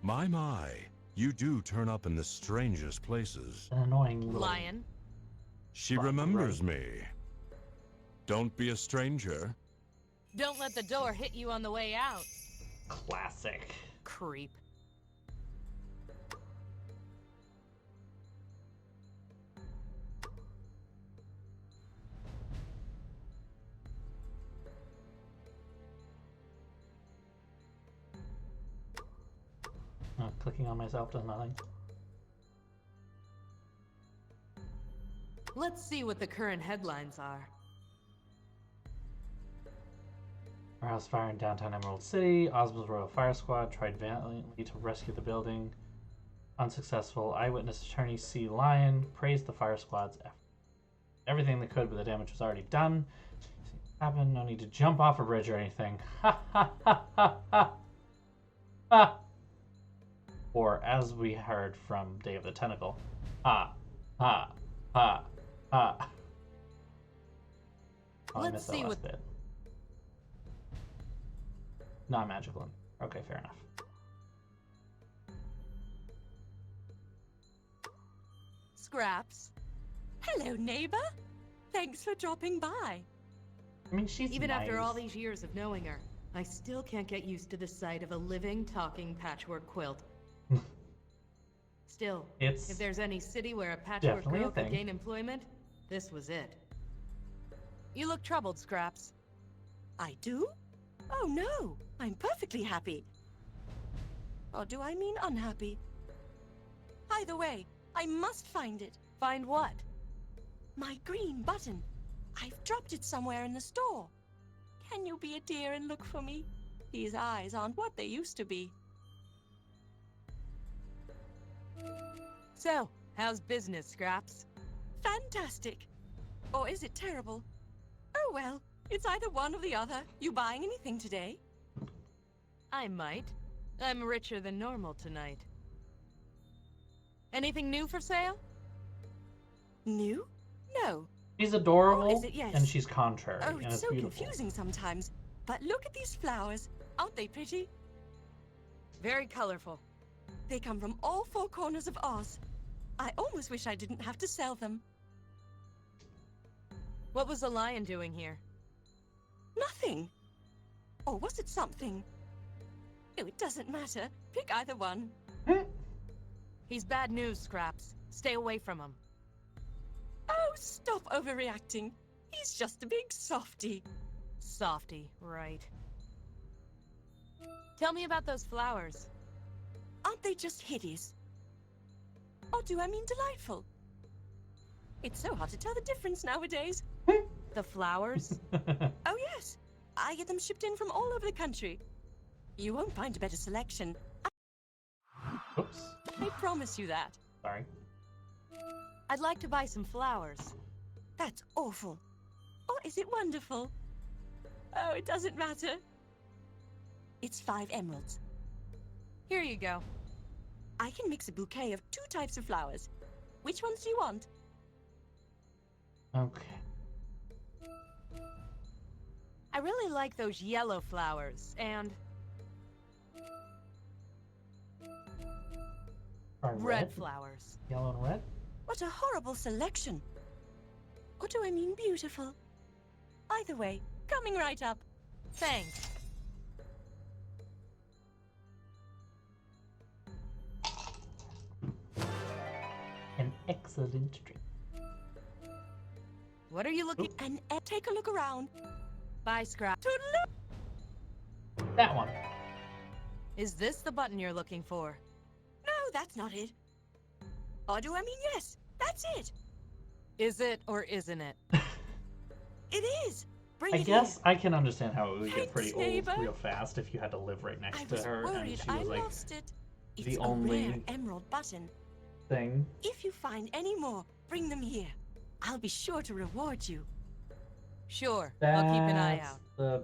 Speaker 3: My, you do turn up in the strangest places.
Speaker 1: An annoying little...
Speaker 2: Lion.
Speaker 3: She
Speaker 1: Fuck,
Speaker 3: remembers me. Don't be a stranger.
Speaker 2: Don't let the door hit you on the way out.
Speaker 1: Classic.
Speaker 2: Creep.
Speaker 1: Oh, clicking on myself does nothing.
Speaker 2: Let's see what the current headlines are.
Speaker 1: Warehouse fire in downtown Emerald City. Ozma's Royal Fire Squad tried valiantly to rescue the building. Unsuccessful. Eyewitness attorney C. Lion praised the fire squad's effort. Everything they could, but the damage was already done. Happened. No need to jump off a bridge or anything. Ha ha ha ha ha. Ha. Or as we heard from Day of the Tentacle. Ha ha ha ha. Oh, I
Speaker 2: Let's
Speaker 1: missed that
Speaker 2: see
Speaker 1: last
Speaker 2: what
Speaker 1: bit. Not magical. Okay, fair enough.
Speaker 2: Scraps.
Speaker 5: Hello, neighbor. Thanks for dropping by.
Speaker 1: I mean, she's
Speaker 2: Even
Speaker 1: nice.
Speaker 2: after all these years of knowing her, I still can't get used to the sight of a living, talking patchwork quilt. Still,
Speaker 1: It's
Speaker 2: if there's any city where a patchwork
Speaker 1: definitely a
Speaker 2: girl could
Speaker 1: thing.
Speaker 2: gain employment, this was it. You look troubled, Scraps.
Speaker 5: I do? Oh no, I'm perfectly happy. Or do I mean unhappy? Either way, I must find it.
Speaker 2: Find what?
Speaker 5: My green button. I've dropped it somewhere in the store. Can you be a dear and look for me? These eyes aren't what they used to be.
Speaker 2: So, how's business, Scraps?
Speaker 5: Fantastic. Or is it terrible? Oh well, it's either one or the other. You buying anything today?
Speaker 2: I might. I'm richer than normal tonight. Anything new for sale?
Speaker 5: New? No.
Speaker 1: She's adorable,
Speaker 5: Oh, is it? Yes.
Speaker 1: and she's contrary,
Speaker 5: Oh,
Speaker 1: and
Speaker 5: it's so
Speaker 1: beautiful.
Speaker 5: confusing sometimes. But look at these flowers. Aren't they pretty?
Speaker 2: Very colorful.
Speaker 5: They come from all 4 corners of Oz. I almost wish I didn't have to sell them.
Speaker 2: What was the lion doing here?
Speaker 5: Nothing. Or was it something? Oh, it doesn't matter. Pick either one.
Speaker 2: He's bad news, Scraps. Stay away from him.
Speaker 5: Oh, stop overreacting. He's just a big softy.
Speaker 2: Softy, right. Tell me about those flowers.
Speaker 5: Aren't they just hideous? Or do I mean delightful? It's so hard to tell the difference nowadays.
Speaker 2: The flowers?
Speaker 5: Oh, yes. I get them shipped in from all over the country. You won't find a better selection.
Speaker 1: Oops.
Speaker 5: I promise you that.
Speaker 1: Sorry.
Speaker 2: I'd like to buy some flowers.
Speaker 5: That's awful. Or is it wonderful? Oh, it doesn't matter. It's 5 emeralds.
Speaker 2: Here you go.
Speaker 5: I can mix a bouquet of 2 types of flowers. Which ones do you want?
Speaker 1: Okay.
Speaker 2: I really like those yellow flowers, and
Speaker 1: Are
Speaker 2: red flowers.
Speaker 1: Yellow and red?
Speaker 5: What a horrible selection. Or do I mean beautiful? Either way, coming right up.
Speaker 2: Thanks.
Speaker 1: An excellent drink.
Speaker 2: What are you looking?
Speaker 5: And take a look around.
Speaker 2: Bye, Scrap.
Speaker 5: Toodaloo!
Speaker 1: That one.
Speaker 2: Is this the button you're looking for?
Speaker 5: No, that's not it. Or do I mean yes? That's it.
Speaker 2: Is it or isn't it?
Speaker 5: It is. Bring
Speaker 1: I
Speaker 5: it
Speaker 1: guess
Speaker 5: here.
Speaker 1: I can understand how it would get
Speaker 5: Thanks,
Speaker 1: pretty old
Speaker 5: neighbor.
Speaker 1: real fast if you had to live right next
Speaker 5: I
Speaker 1: to
Speaker 5: was
Speaker 1: her and
Speaker 5: worried
Speaker 1: she
Speaker 5: I
Speaker 1: was like
Speaker 5: lost it. It's
Speaker 1: the
Speaker 5: a
Speaker 1: only
Speaker 5: rare emerald button.
Speaker 1: thing.
Speaker 5: If you find any more, bring them here. I'll be sure to reward you.
Speaker 2: Sure, I'll keep an eye
Speaker 1: That's
Speaker 2: out.
Speaker 1: the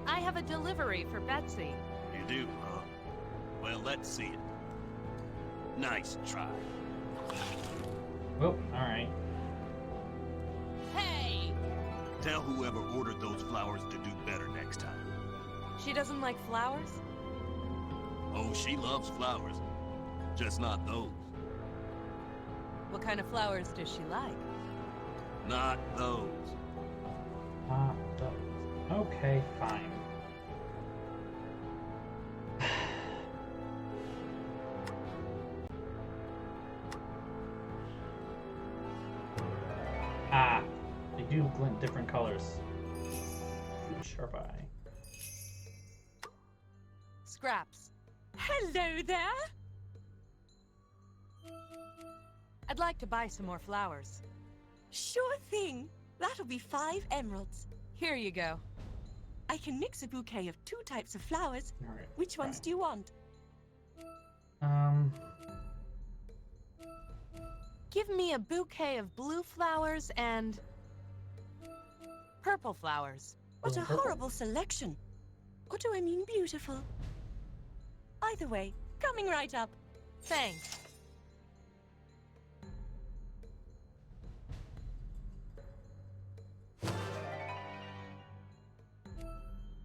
Speaker 2: I have a delivery for Betsy.
Speaker 7: You do, huh? Well, let's see it. Nice try.
Speaker 1: Oh, alright.
Speaker 2: Hey!
Speaker 7: Tell whoever ordered those flowers to do better next time.
Speaker 2: She doesn't like flowers?
Speaker 7: Oh, she loves flowers. Just not those.
Speaker 2: What kind of flowers does she like?
Speaker 7: Not those.
Speaker 1: Okay, fine. Ah, they do glint different colors. Sharp eye.
Speaker 2: Scraps.
Speaker 5: Hello there.
Speaker 2: I'd like to buy some more flowers.
Speaker 5: Sure thing. That'll be 5 emeralds.
Speaker 2: Here you go.
Speaker 5: I can mix a bouquet of 2 types of flowers.
Speaker 1: Alright.
Speaker 5: Which ones do you want?
Speaker 2: Give me a bouquet of blue flowers and purple flowers.
Speaker 5: What a
Speaker 1: Purple.
Speaker 5: horrible selection. Or do I mean beautiful? Either way, coming right up.
Speaker 2: Thanks.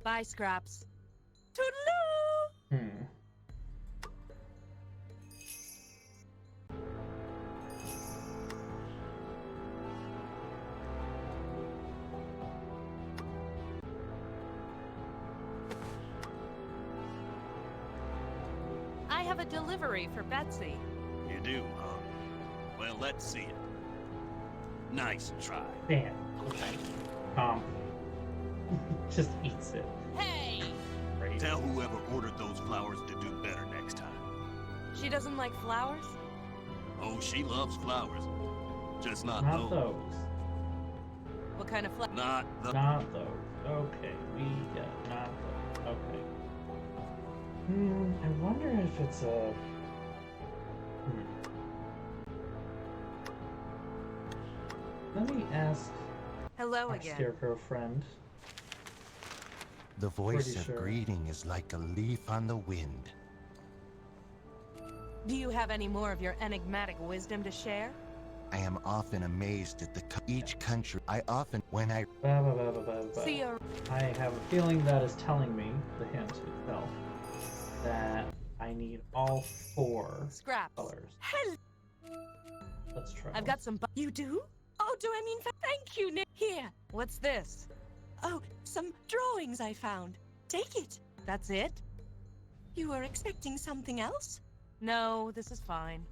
Speaker 2: Bye, Scraps.
Speaker 5: Toodaloo!
Speaker 1: Hmm.
Speaker 2: I have a delivery for Betsy.
Speaker 7: You do, huh? Well, let's see it. Nice try.
Speaker 1: Damn. Okay. Just eats it.
Speaker 2: Hey!
Speaker 1: Right.
Speaker 7: Tell whoever ordered those flowers to do better next time.
Speaker 2: She doesn't like flowers?
Speaker 7: Oh, she loves flowers. Just not,
Speaker 1: Not
Speaker 7: those.
Speaker 1: those.
Speaker 2: What kind of flowers?
Speaker 7: Not those.
Speaker 1: Not those. Okay, we got not those. Okay. I wonder if it's a. Let me ask
Speaker 2: Hello
Speaker 1: our
Speaker 2: again.
Speaker 1: scarecrow friend.
Speaker 6: The voice
Speaker 1: Pretty
Speaker 6: of
Speaker 1: sure.
Speaker 6: greeting is like a leaf on the wind.
Speaker 2: Do you have any more of your enigmatic wisdom to share?
Speaker 6: I am often amazed at each country. I often, when I
Speaker 1: Ba, ba, ba, ba, ba, ba.
Speaker 2: See ya.
Speaker 1: I have a feeling that is telling me, the hint itself, that I need all 4
Speaker 2: Scraps.
Speaker 1: colors.
Speaker 5: Hello.
Speaker 1: Let's try.
Speaker 2: I've got some.
Speaker 5: You do? Oh, do I mean thank you, Nick? Here.
Speaker 2: What's this?
Speaker 5: Oh, some drawings I found. Take it.
Speaker 2: That's it?
Speaker 5: You were expecting something else?
Speaker 2: No, this is fine.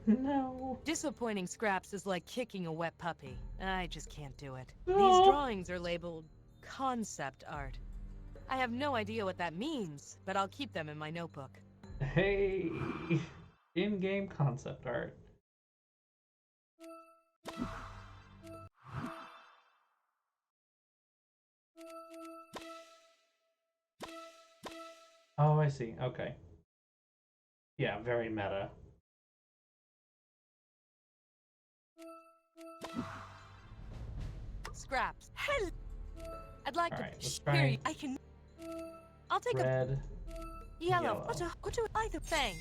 Speaker 1: No.
Speaker 2: Disappointing scraps is like kicking a wet puppy. I just can't do it.
Speaker 1: No.
Speaker 2: These drawings are labeled concept art. I have no idea what that means, but I'll keep them in my notebook.
Speaker 1: Hey, in-game concept art. Oh, I see. Okay. Yeah, very meta.
Speaker 2: Scraps. Hell. I'd like
Speaker 1: All
Speaker 2: to
Speaker 1: right, let's
Speaker 2: hear
Speaker 1: try
Speaker 2: you. I can. I'll take
Speaker 1: red.
Speaker 2: a yellow.
Speaker 1: yellow.
Speaker 2: What do either thing?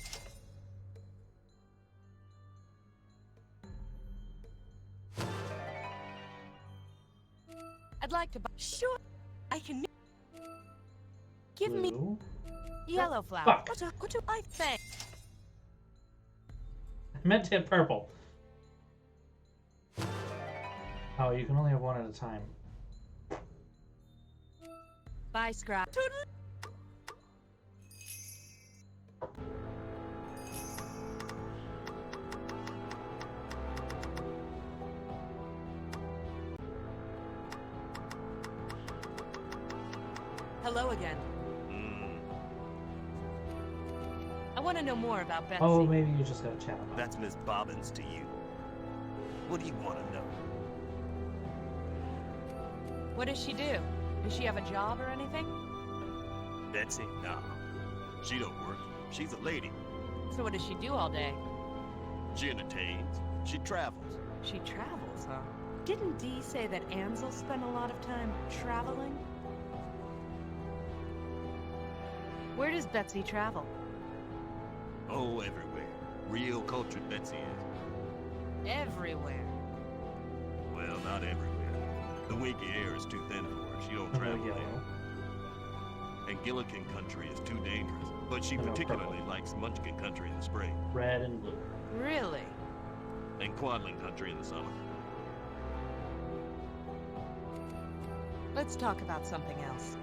Speaker 2: I'd like to buy. Sure. I can. Give me
Speaker 1: Blue.
Speaker 2: yellow flower.
Speaker 1: Fuck.
Speaker 2: What do I think?
Speaker 1: I meant to hit purple. Oh, you can only have one at a time.
Speaker 2: Bye, Scrap. Hello again. I want to know more about Betsy.
Speaker 1: Oh, maybe you just got to chat about it.
Speaker 7: That's Miss Bobbins to you. What do you want to know?
Speaker 2: What does she do? Does she have a job or anything?
Speaker 7: Betsy? No. She don't work. She's a lady.
Speaker 2: So what does she do all day?
Speaker 7: She entertains. She travels.
Speaker 2: She travels, huh? Didn't Dee say that Ansel spent a lot of time traveling? Where does Betsy travel?
Speaker 7: Oh, everywhere. Real cultured Betsy is.
Speaker 2: Everywhere.
Speaker 7: Well, not everywhere. The winky air is too thin for her. She don't
Speaker 1: Oh,
Speaker 7: travel
Speaker 1: yellow.
Speaker 7: there. And Gillikin country is too dangerous. But she
Speaker 1: I know
Speaker 7: particularly
Speaker 1: purple.
Speaker 7: likes Munchkin country in the spring.
Speaker 1: Red and blue.
Speaker 2: Really?
Speaker 7: And Quadling country in the summer.
Speaker 2: Let's talk about something else.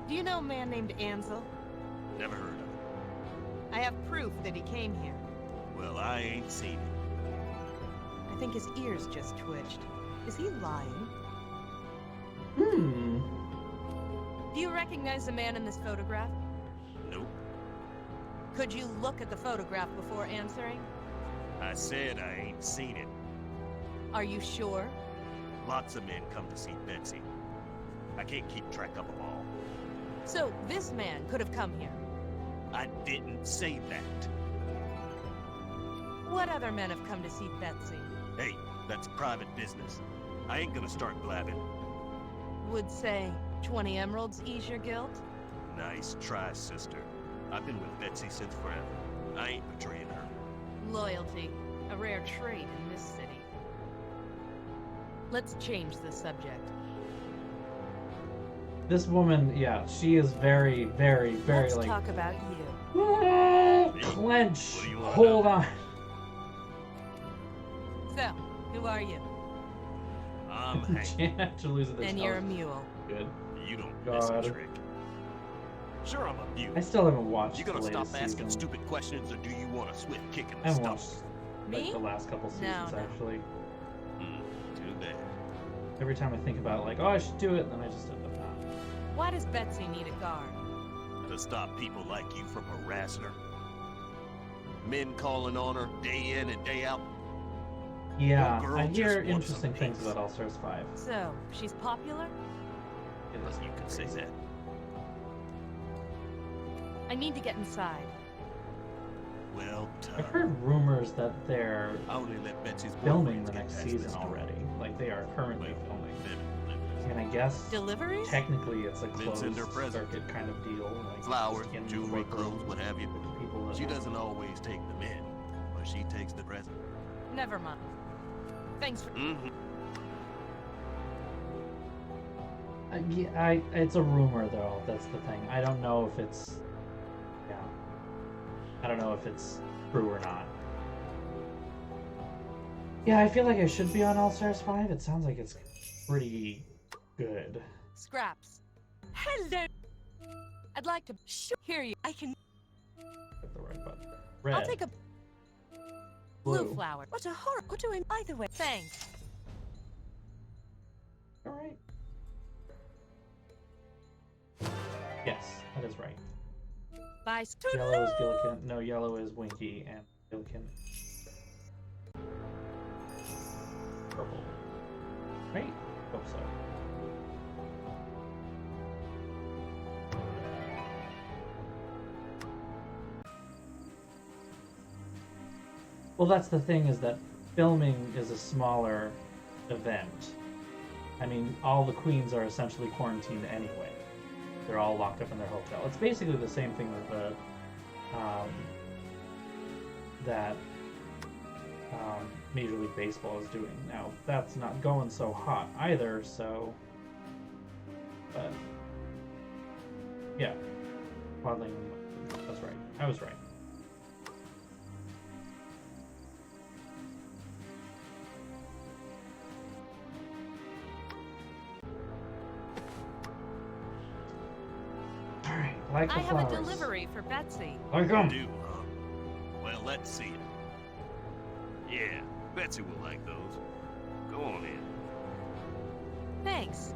Speaker 2: Do you know a man named Ansel?
Speaker 7: Never heard of it.
Speaker 2: I have proof that he came here.
Speaker 7: Well, I ain't seen it.
Speaker 2: I think his ears just twitched. Is he lying?
Speaker 1: Hmm.
Speaker 2: Do you recognize the man in this photograph?
Speaker 7: Nope.
Speaker 2: Could you look at the photograph before answering?
Speaker 7: I said I ain't seen it.
Speaker 2: Are you sure?
Speaker 7: Lots of men come to see Betsy. I can't keep track of them all.
Speaker 2: So this man could have come here.
Speaker 7: I didn't say that.
Speaker 2: What other men have come to see Betsy?
Speaker 7: Hey, that's private business. I ain't gonna start blabbing.
Speaker 2: Would say 20 emeralds ease your guilt?
Speaker 7: Nice try, sister. I've been with Betsy since forever. I ain't betraying her.
Speaker 2: Loyalty, a rare trait in this city. Let's change the subject.
Speaker 1: This woman, yeah, she is very, very, very
Speaker 2: Let's
Speaker 1: like.
Speaker 2: talk about you.
Speaker 1: Clench.
Speaker 7: What do you want
Speaker 1: Hold
Speaker 7: now?
Speaker 1: on.
Speaker 2: So, who are you?
Speaker 7: I'm Hank.
Speaker 1: Can't actually lose this.
Speaker 2: And you're a mule.
Speaker 1: Good.
Speaker 7: You don't miss a
Speaker 1: God.
Speaker 7: trick. Sure, I'm a beaut.
Speaker 1: I still haven't watched.
Speaker 7: You gonna
Speaker 1: the
Speaker 7: stop
Speaker 1: latest
Speaker 7: asking
Speaker 1: season.
Speaker 7: stupid questions, or do you want a swift kick in
Speaker 1: I
Speaker 7: the
Speaker 1: haven't
Speaker 7: stomach?
Speaker 1: watched
Speaker 2: Me?
Speaker 1: like the last couple seasons
Speaker 2: No.
Speaker 1: actually.
Speaker 7: Too bad.
Speaker 1: Every time I think about like, oh, I should do it, then I just end up not.
Speaker 2: Why does Betsy need a guard?
Speaker 7: To stop people like you from harassing her. Men calling on her day in and day out.
Speaker 1: Yeah,
Speaker 7: girl
Speaker 1: I
Speaker 7: just
Speaker 1: hear
Speaker 7: wants
Speaker 1: interesting
Speaker 7: some
Speaker 1: things
Speaker 7: peace.
Speaker 1: about All Stars 5.
Speaker 2: So, she's popular?
Speaker 1: It is
Speaker 7: You could say
Speaker 1: crazy.
Speaker 7: that.
Speaker 2: I need to get inside.
Speaker 7: Well,
Speaker 1: I've heard rumors that they're
Speaker 7: I only let Betsy's
Speaker 1: filming
Speaker 7: boyfriends
Speaker 1: the
Speaker 7: get
Speaker 1: next
Speaker 7: past
Speaker 1: season
Speaker 7: this door.
Speaker 1: already. Like they are currently
Speaker 7: Well,
Speaker 1: filming.
Speaker 7: then-
Speaker 1: And I guess
Speaker 2: Deliveries?
Speaker 1: technically it's a
Speaker 7: Then
Speaker 1: closed
Speaker 7: send her presents.
Speaker 1: circuit kind of deal. Like
Speaker 7: Flowers,
Speaker 1: just in the
Speaker 7: jewelry,
Speaker 1: workroom
Speaker 7: clothes, what have you.
Speaker 1: with the people that
Speaker 7: She
Speaker 1: have-
Speaker 7: doesn't always take them in, but she takes the present.
Speaker 2: Never mind. Thanks for.
Speaker 1: It's a rumor though. That's the thing. I don't know if it's. Yeah. I don't know if it's true or not. Yeah, I feel like I should be on All Stars 5. It sounds like it's pretty good.
Speaker 2: Scraps. Hello. I'd like to hear you. I can.
Speaker 1: Get the right button. Red.
Speaker 2: I'll take a blue flower. What a horror! What do I either way? Thanks.
Speaker 1: All right. Yes, that is right.
Speaker 2: Bye.
Speaker 1: Yellow is Gillikin. No, yellow is Winky, and Gillikin. Purple. Right? Hope so. Well, that's the thing, is that filming is a smaller event. I mean, all the queens are essentially quarantined anyway. They're all locked up in their hotel. It's basically the same thing with the that Major League Baseball is doing. Now, that's not going so hot either, so... But... Yeah. Waddling... That's right. I was right. Alright, like the
Speaker 2: I have
Speaker 1: flowers.
Speaker 2: a delivery for Betsy.
Speaker 1: Like them!
Speaker 7: Do, huh? Well, let's see it. Yeah, Betsy will like those. Go on in.
Speaker 2: Thanks.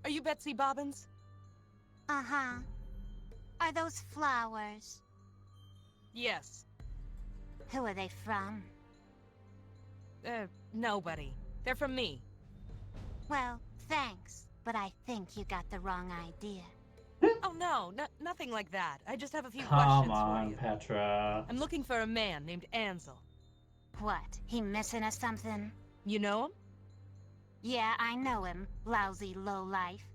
Speaker 2: Are you Betsy Bobbins?
Speaker 8: Uh-huh. Are those flowers?
Speaker 2: Yes.
Speaker 8: Who are they from?
Speaker 2: Nobody. They're from me.
Speaker 8: Well, thanks, but I think you got the wrong idea.
Speaker 2: Oh no, nothing like that. I just have a few
Speaker 1: Come
Speaker 2: questions
Speaker 1: on,
Speaker 2: for you.
Speaker 1: Petra.
Speaker 2: I'm looking for a man named Ansel.
Speaker 8: What, he missing or something?
Speaker 2: You know him?
Speaker 8: Yeah, I know him, lousy lowlife.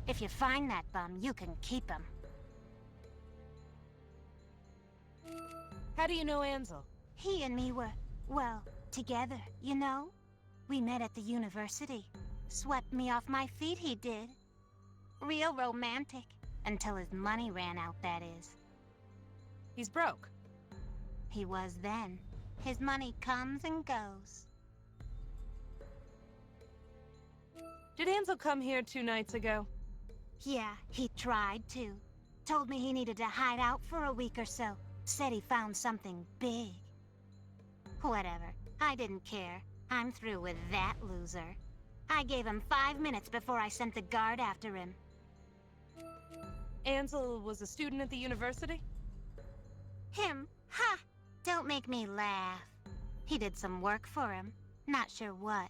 Speaker 8: If you find that bum, you can keep him.
Speaker 2: How do you know Ansel?
Speaker 8: He and me were, well, together, you know? We met at the university. Swept me off my feet, he did. Real romantic. Until his money ran out, that is.
Speaker 2: He's broke.
Speaker 8: He was then. His money comes and goes.
Speaker 2: Did Ansel come here 2 nights ago?
Speaker 8: Yeah, he tried to. Told me he needed to hide out for a week or so. Said he found something big. Whatever. I didn't care. I'm through with that loser. I gave him 5 minutes before I sent the guard after him.
Speaker 2: Ansel was a student at the university?
Speaker 8: Him? Ha! Don't make me laugh. He did some work for him. Not sure what.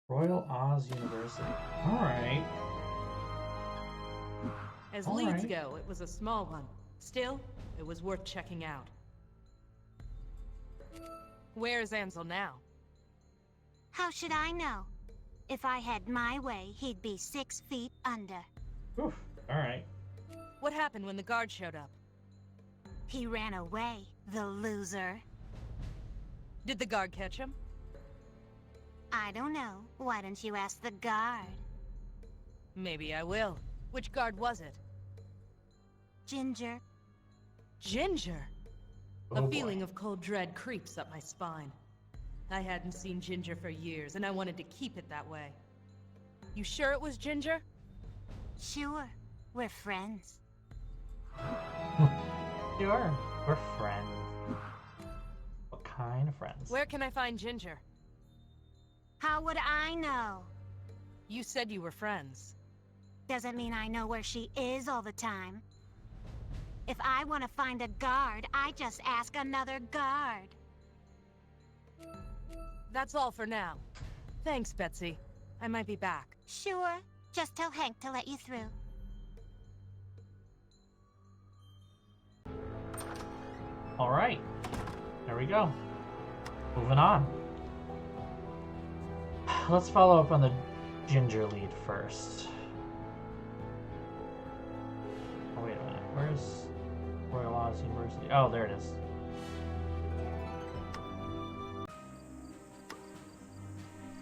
Speaker 1: Royal Oz University. Alright.
Speaker 2: As
Speaker 1: All
Speaker 2: leads
Speaker 1: right.
Speaker 2: go, it was a small one. Still, it was worth checking out. Where's Ansel now?
Speaker 8: How should I know? If I had my way, he'd be 6 feet under.
Speaker 1: Oof. Alright.
Speaker 2: What happened when the guard showed up?
Speaker 8: He ran away, the loser.
Speaker 2: Did the guard catch him?
Speaker 8: I don't know. Why don't you ask the guard?
Speaker 2: Maybe I will. Which guard was it?
Speaker 8: Ginger.
Speaker 2: Ginger!
Speaker 1: Oh,
Speaker 2: A feeling
Speaker 1: boy.
Speaker 2: of cold dread creeps up my spine. I hadn't seen Ginger for years, and I wanted to keep it that way. You sure it was Ginger?
Speaker 8: Sure. We're friends.
Speaker 1: Sure. We're friends. What kind of friends?
Speaker 2: Where can I find Ginger?
Speaker 8: How would I know?
Speaker 2: You said you were friends.
Speaker 8: Doesn't mean I know where she is all the time. If I want to find a guard, I just ask another guard.
Speaker 2: That's all for now. Thanks, Betsy. I might be back.
Speaker 8: Sure. Just tell Hank to let you through.
Speaker 1: Alright. There we go. Moving on. Let's follow up on the Ginger lead first. Oh, wait a minute. Where's Royal Oz University? Oh, there it is.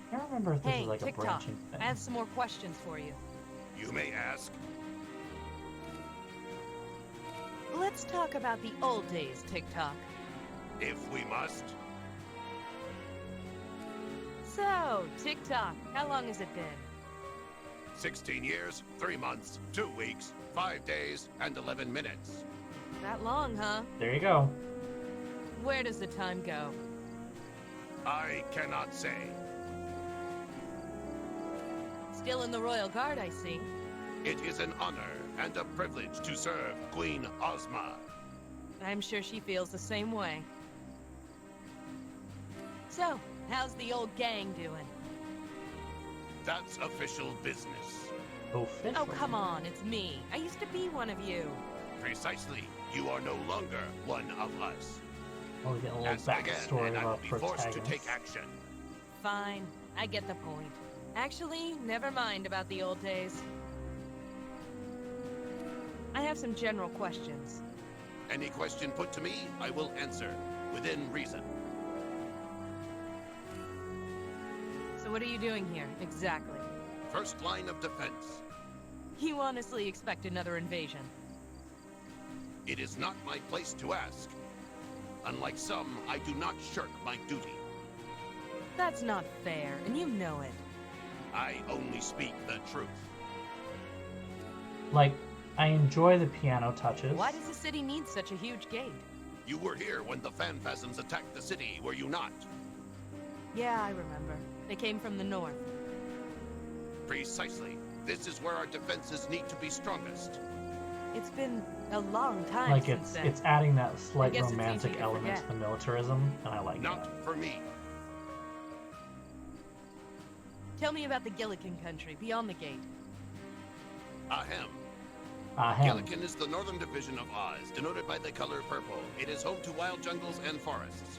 Speaker 1: I can't remember if this
Speaker 2: Hey,
Speaker 1: is like a
Speaker 2: TikTok.
Speaker 1: branching thing.
Speaker 2: I have some more questions for you.
Speaker 3: You may ask.
Speaker 2: Let's talk about the old days, TikTok.
Speaker 7: If we must.
Speaker 2: So, TikTok, how long has it been?
Speaker 7: 16 years, 3 months, 2 weeks, 5 days, and 11 minutes.
Speaker 2: That long, huh?
Speaker 1: There you go.
Speaker 2: Where does the time go?
Speaker 7: I cannot say.
Speaker 2: Still in the Royal Guard, I see.
Speaker 7: It is an honor and a privilege to serve Queen Ozma.
Speaker 2: I'm sure she feels the same way. So, how's the old gang doing?
Speaker 7: That's official business.
Speaker 1: Official.
Speaker 2: Oh, come on, it's me. I used to be one of you.
Speaker 7: Precisely. You are no longer one of us.
Speaker 1: Oh, we get a little
Speaker 7: Ask again,
Speaker 1: backstory
Speaker 7: and I will
Speaker 1: about
Speaker 7: be forced to
Speaker 1: protagonist.
Speaker 7: take action.
Speaker 2: Fine, I get the point. Actually, never mind about the old days. I have some general questions.
Speaker 7: Any question put to me, I will answer, within reason.
Speaker 2: So what are you doing here, exactly?
Speaker 7: First line of defense.
Speaker 2: You honestly expect another invasion?
Speaker 7: It is not my place to ask. Unlike some, I do not shirk my duty.
Speaker 2: That's not fair, and you know it.
Speaker 7: I only speak the truth.
Speaker 1: Like, I enjoy the piano touches.
Speaker 2: Why does the city need such a huge gate?
Speaker 7: You were here when the Phanphasms attacked the city, were you not?
Speaker 2: Yeah, I remember. They came from the north.
Speaker 7: Precisely. This is where our defenses need to be strongest.
Speaker 2: It's been a long time
Speaker 1: Like
Speaker 2: since then.
Speaker 1: it's adding that slight
Speaker 2: guess it's
Speaker 1: romantic
Speaker 2: easy to
Speaker 1: element to
Speaker 2: forget.
Speaker 1: the militarism, and I like
Speaker 7: Not
Speaker 1: that.
Speaker 7: for me.
Speaker 2: Tell me about the Gillikin country, beyond the gate.
Speaker 7: Ahem.
Speaker 1: Ahem.
Speaker 7: Gillikin is the northern division of Oz, denoted by the color purple. It is home to wild jungles and forests.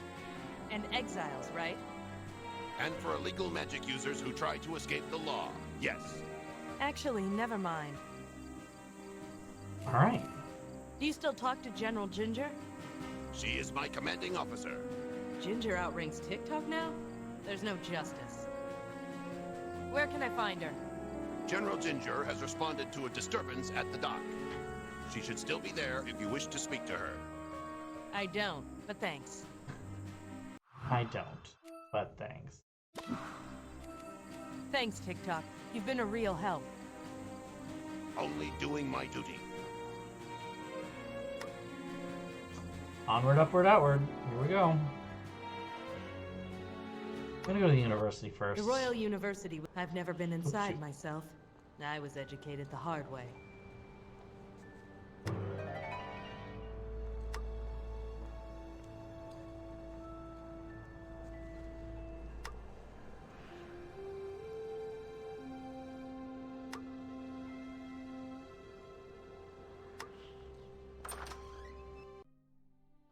Speaker 2: And exiles, right?
Speaker 7: And for illegal magic users who try to escape the law. Yes.
Speaker 2: Actually, never mind.
Speaker 1: All right.
Speaker 2: Do you still talk to General Ginger?
Speaker 7: She is my commanding officer.
Speaker 2: Ginger outranks TikTok now? There's no justice. Where can I find her?
Speaker 7: General Ginger has responded to a disturbance at the dock. She should still be there if you wish to speak to her.
Speaker 2: I don't, but thanks.
Speaker 1: I don't, but thanks.
Speaker 2: Thanks, TikTok. You've been a real help.
Speaker 7: Only doing my duty.
Speaker 1: Onward, upward, outward. Here we go. I'm gonna go to the university first.
Speaker 2: The Royal University. I've never been inside
Speaker 1: shoot.
Speaker 2: myself. I was educated the hard way.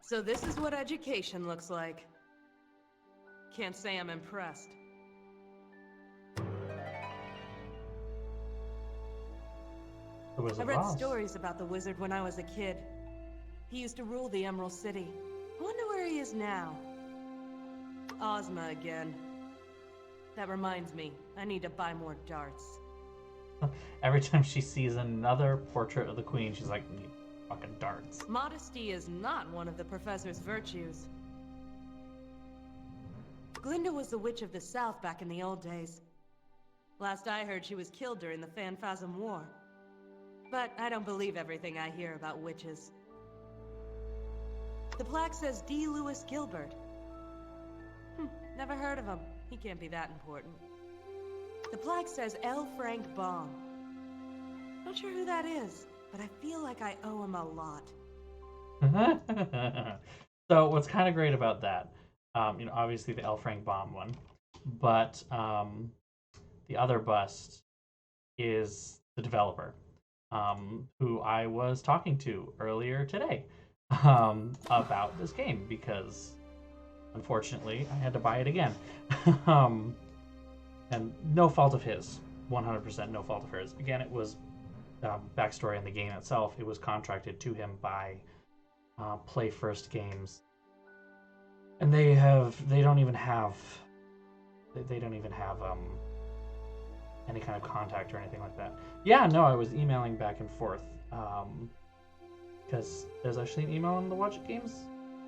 Speaker 2: So this is what education looks like. Can't say I'm impressed.
Speaker 1: The Wizard
Speaker 2: I
Speaker 1: of
Speaker 2: read
Speaker 1: Oz.
Speaker 2: stories about the wizard when I was a kid. He used to rule the Emerald City. I wonder where he is now. Ozma again. That reminds me, I need to buy more darts.
Speaker 1: Every time she sees another portrait of the queen, she's like, "Need fucking darts."
Speaker 2: Modesty is not one of the professor's virtues. Glinda was the Witch of the South back in the old days. Last I heard, she was killed during the Phanphasm War. But I don't believe everything I hear about witches. The plaque says D. Lewis Gilbert. Never heard of him. He can't be that important. The plaque says L. Frank Baum. Not sure who that is, but I feel like I owe him a lot.
Speaker 1: So what's kind of great about that, obviously the L. Frank Baum one, but the other bust is the developer, who I was talking to earlier today about this game because unfortunately I had to buy it again. And no fault of his, 100% no fault of hers. Again, it was backstory in the game itself. It was contracted to him by Play First Games, and they don't even have any kind of contact or anything like that. Yeah, no, I was emailing back and forth. because there's actually an email on the Watch It Games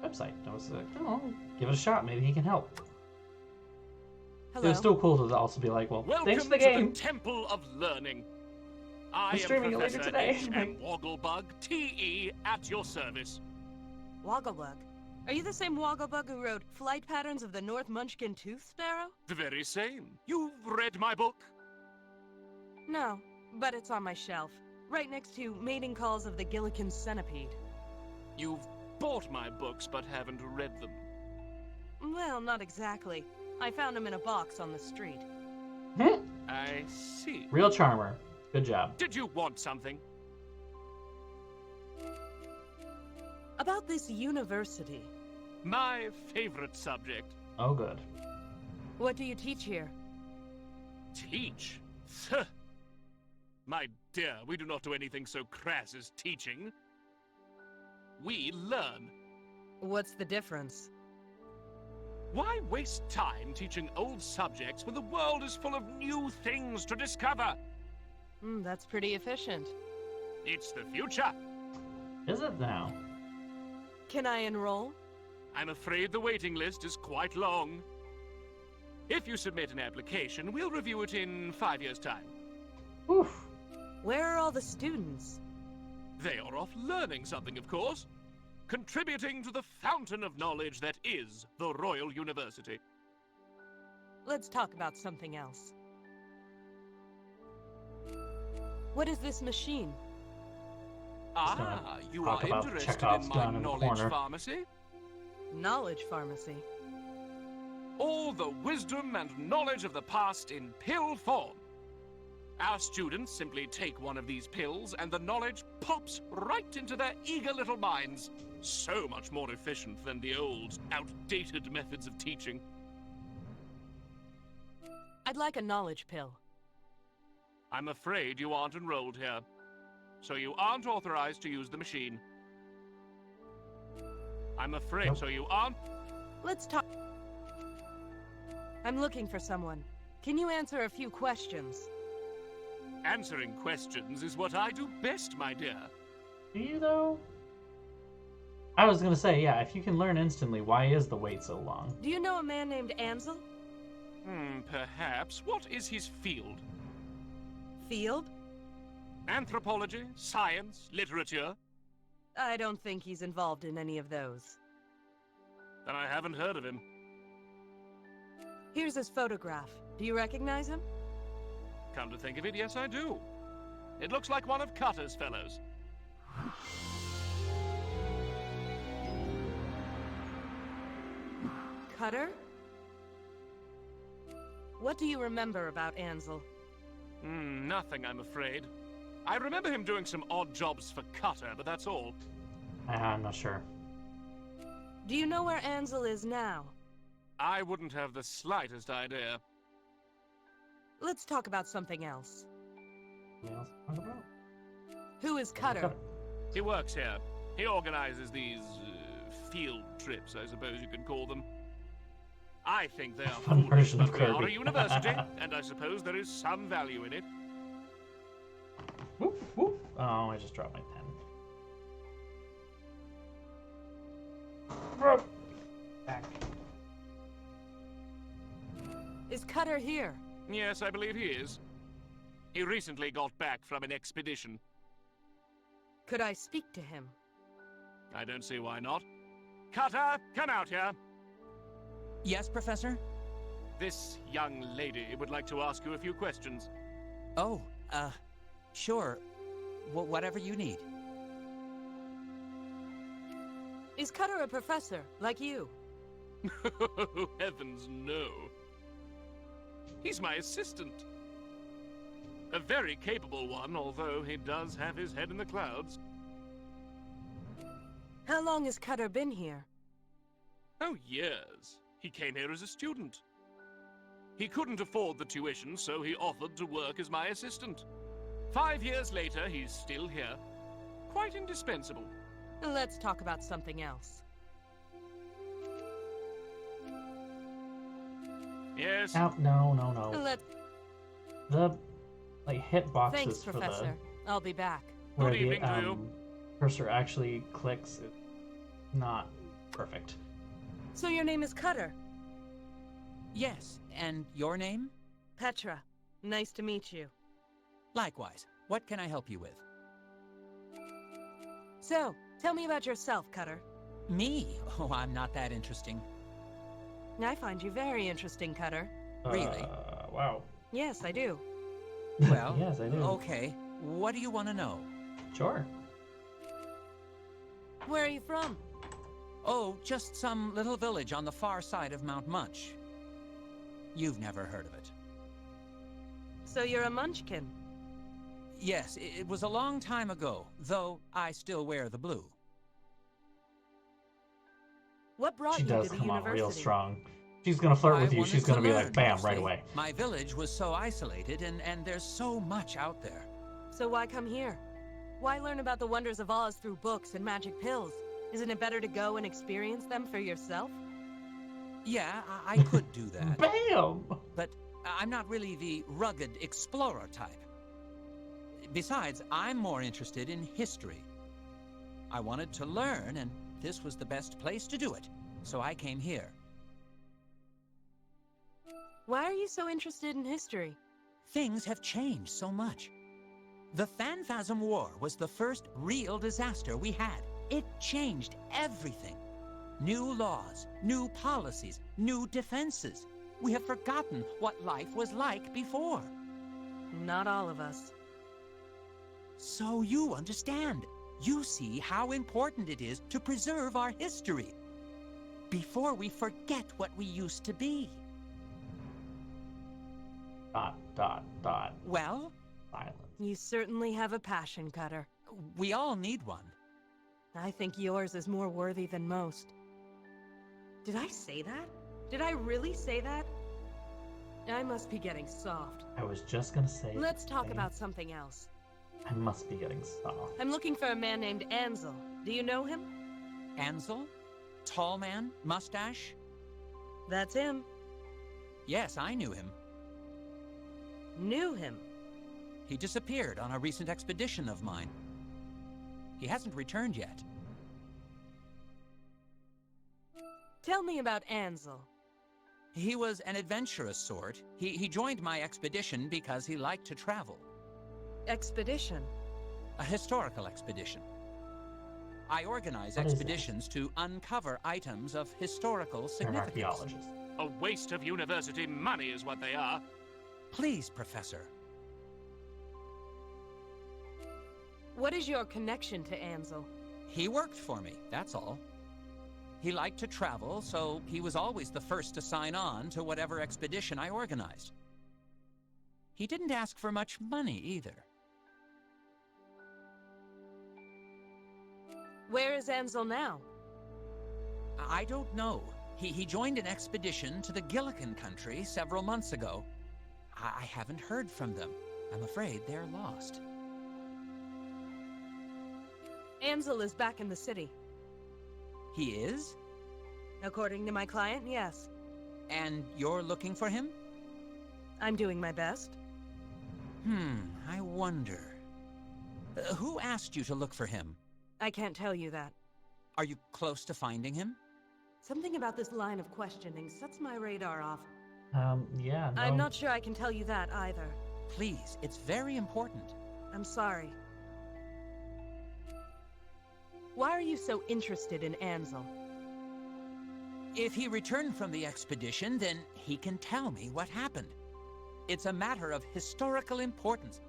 Speaker 1: website. I was like, oh, give it a shot. Maybe he can help.
Speaker 2: Hello.
Speaker 1: It was still cool to also be like, well,
Speaker 7: Welcome
Speaker 1: thanks for the
Speaker 7: to
Speaker 1: game.
Speaker 7: the Temple of Learning. I
Speaker 1: I'm
Speaker 7: am
Speaker 1: streaming it later
Speaker 7: Professor
Speaker 1: today.
Speaker 7: H.M. Wogglebug, T.E. at your service.
Speaker 2: Wogglebug. Are you the same Wogglebug who wrote Flight Patterns of the North Munchkin Tooth Sparrow?
Speaker 7: The very same. You've read my book?
Speaker 2: No, but it's on my shelf, right next to Mating Calls of the Gillikin Centipede.
Speaker 7: You've bought my books but haven't read them.
Speaker 2: Well, not exactly. I found them in a box on the street.
Speaker 7: I see.
Speaker 1: Real charmer. Good job.
Speaker 7: Did you want something?
Speaker 2: About this university.
Speaker 7: My favorite subject.
Speaker 1: Oh, good.
Speaker 2: What do you teach here?
Speaker 7: Teach? My dear, we do not do anything so crass as teaching. We learn.
Speaker 2: What's the difference?
Speaker 7: Why waste time teaching old subjects when the world is full of new things to discover?
Speaker 2: That's pretty efficient.
Speaker 7: It's the future.
Speaker 1: Is it now?
Speaker 2: Can I enroll?
Speaker 7: I'm afraid the waiting list is quite long. If you submit an application, we'll review it in 5 years' time.
Speaker 1: Oof.
Speaker 2: Where are all the students?
Speaker 7: They are off learning something, of course. Contributing to the fountain of knowledge that is the Royal University.
Speaker 2: Let's talk about something else. What is this machine?
Speaker 7: Ah, you
Speaker 1: talk
Speaker 7: are
Speaker 1: about
Speaker 7: interested
Speaker 1: Chekhov's
Speaker 7: in my
Speaker 1: gun in the
Speaker 7: knowledge
Speaker 1: corner.
Speaker 7: pharmacy?
Speaker 2: Knowledge pharmacy.
Speaker 7: All the wisdom and knowledge of the past in pill form. Our students simply take one of these pills and the knowledge pops right into their eager little minds. So much more efficient than the old, outdated methods of teaching.
Speaker 2: I'd like a knowledge pill.
Speaker 7: I'm afraid you aren't enrolled here. So you aren't authorized to use the machine. I'm afraid
Speaker 1: Nope.
Speaker 7: so you aren't...
Speaker 2: Let's talk. I'm looking for someone. Can you answer a few questions?
Speaker 7: Answering questions is what I do best, my dear.
Speaker 1: Do you, though? I was gonna say, yeah, if you can learn instantly, why is the wait so long?
Speaker 2: Do you know a man named Ansel?
Speaker 7: Perhaps. What is his field?
Speaker 2: Field?
Speaker 7: Anthropology, science, literature?
Speaker 2: I don't think he's involved in any of those.
Speaker 7: Then I haven't heard of him.
Speaker 2: Here's his photograph. Do you recognize him?
Speaker 7: Come to think of it, yes I do. It looks like one of Cutter's fellows.
Speaker 2: Cutter? What do you remember about Ansel?
Speaker 7: Nothing, I'm afraid. I remember him doing some odd jobs for Cutter, but that's all.
Speaker 1: I'm not sure.
Speaker 2: Do you know where Ansel is now?
Speaker 7: I wouldn't have the slightest idea.
Speaker 2: Let's talk about something else.
Speaker 1: Anything else to talk about?
Speaker 2: Who is Cutter?
Speaker 7: He works here. He organizes these field trips, I suppose you could call them. I think they are
Speaker 1: Fun
Speaker 7: foolish,
Speaker 1: version of
Speaker 7: but we are a
Speaker 1: Kirby.
Speaker 7: university, and I suppose there is some value in it.
Speaker 1: Whoop, whoop. Oh, I just dropped my pen. Back.
Speaker 2: Is Cutter here?
Speaker 7: Yes, I believe he is. He recently got back from an expedition.
Speaker 2: Could I speak to him?
Speaker 7: I don't see why not. Cutter, come out here.
Speaker 9: Yes, Professor?
Speaker 7: This young lady would like to ask you a few questions.
Speaker 9: Oh, sure. Whatever you need.
Speaker 2: Is Cutter a professor, like you?
Speaker 7: Heavens, no. He's my assistant. A very capable one, although he does have his head in the clouds.
Speaker 2: How long has Cutter been here?
Speaker 7: Oh, years. He came here as a student. He couldn't afford the tuition, so he offered to work as my assistant. 5 years later, he's still here. Quite indispensable.
Speaker 2: Let's talk about something else.
Speaker 7: Yes?
Speaker 1: No.
Speaker 2: Let's...
Speaker 1: The, like, hit boxes
Speaker 2: Thanks,
Speaker 1: for
Speaker 2: Professor. I'll be back.
Speaker 1: the... where
Speaker 7: Good evening to you.
Speaker 1: cursor actually clicks, it's not perfect.
Speaker 2: So your name is Cutter?
Speaker 9: Yes, and your name?
Speaker 2: Petra. Nice to meet you.
Speaker 9: Likewise. What can I help you with?
Speaker 2: So, tell me about yourself, Cutter.
Speaker 9: Me? Oh, I'm not that interesting.
Speaker 2: I find you very interesting, Cutter.
Speaker 9: Really?
Speaker 1: Wow.
Speaker 2: Yes, I do.
Speaker 9: Well,
Speaker 1: yes, I do.
Speaker 9: okay. What do you want to know?
Speaker 1: Sure.
Speaker 2: Where are you from?
Speaker 9: Oh, just some little village on the far side of Mount Munch. You've never heard of it.
Speaker 2: So you're a munchkin?
Speaker 9: Yes, it was a long time ago, though I still wear the blue.
Speaker 2: What brought
Speaker 1: She
Speaker 2: you
Speaker 1: does
Speaker 2: to the
Speaker 1: come on
Speaker 2: university?
Speaker 1: real strong. She's gonna flirt with
Speaker 9: I
Speaker 1: you.
Speaker 9: wanted
Speaker 1: She's
Speaker 9: to
Speaker 1: gonna be
Speaker 9: learn,
Speaker 1: like, bam,
Speaker 9: mostly.
Speaker 1: right away.
Speaker 9: My village was so isolated, and there's so much out there.
Speaker 2: So why come here? Why learn about the wonders of Oz through books and magic pills? Isn't it better to go and experience them for yourself?
Speaker 9: Yeah, I could do that.
Speaker 1: Bam!
Speaker 9: But I'm not really the rugged explorer type. Besides, I'm more interested in history. I wanted to learn, and this was the best place to do it. So I came here.
Speaker 2: Why are you so interested in history?
Speaker 9: Things have changed so much. The Phanphasm War was the first real disaster we had. It changed everything. New laws, new policies, new defenses. We have forgotten what life was like before.
Speaker 2: Not all of us.
Speaker 9: So you understand. You see how important it is to preserve our history before we forget what we used to be. ... Well?
Speaker 1: Silence.
Speaker 2: You certainly have a passion, Cutter.
Speaker 9: We all need one.
Speaker 2: I think yours is more worthy than most. Did I say that? Did I really say that? I must be getting soft.
Speaker 1: I was just gonna say.
Speaker 2: Let's talk
Speaker 1: same.
Speaker 2: about something else.
Speaker 1: I must be getting soft.
Speaker 2: I'm looking for a man named Ansel. Do you know him?
Speaker 9: Ansel? Tall man? Mustache?
Speaker 2: That's him.
Speaker 9: Yes, I knew him.
Speaker 2: Knew him?
Speaker 9: He disappeared on a recent expedition of mine. He hasn't returned yet.
Speaker 2: Tell me about Ansel.
Speaker 9: He was an adventurous sort. He joined my expedition because he liked to travel.
Speaker 2: Expedition?
Speaker 9: A historical expedition. I organize
Speaker 1: What is
Speaker 9: expeditions to uncover items of historical
Speaker 1: You're an
Speaker 9: significance.
Speaker 1: archaeologist.
Speaker 7: A waste of university money is what they are.
Speaker 9: Please, Professor.
Speaker 2: What is your connection to Ansel?
Speaker 9: He worked for me, that's all. He liked to travel, so he was always the first to sign on to whatever expedition I organized. He didn't ask for much money either.
Speaker 2: Where is Ansel now?
Speaker 9: I don't know. He joined an expedition to the Gillikin country several months ago. I haven't heard from them. I'm afraid they're lost.
Speaker 2: Ansel is back in the city.
Speaker 9: He is?
Speaker 2: According to my client, yes.
Speaker 9: And you're looking for him?
Speaker 2: I'm doing my best.
Speaker 9: I wonder. Who asked you to look for him?
Speaker 2: I can't tell you that.
Speaker 9: Are you close to finding him?
Speaker 2: Something about this line of questioning sets my radar off.
Speaker 1: Yeah, no.
Speaker 2: I'm not sure I can tell you that either.
Speaker 9: Please, it's very important.
Speaker 2: I'm sorry. Why are you so interested in Ansel?
Speaker 9: If he returned from the expedition, then he can tell me what happened. It's a matter of historical importance.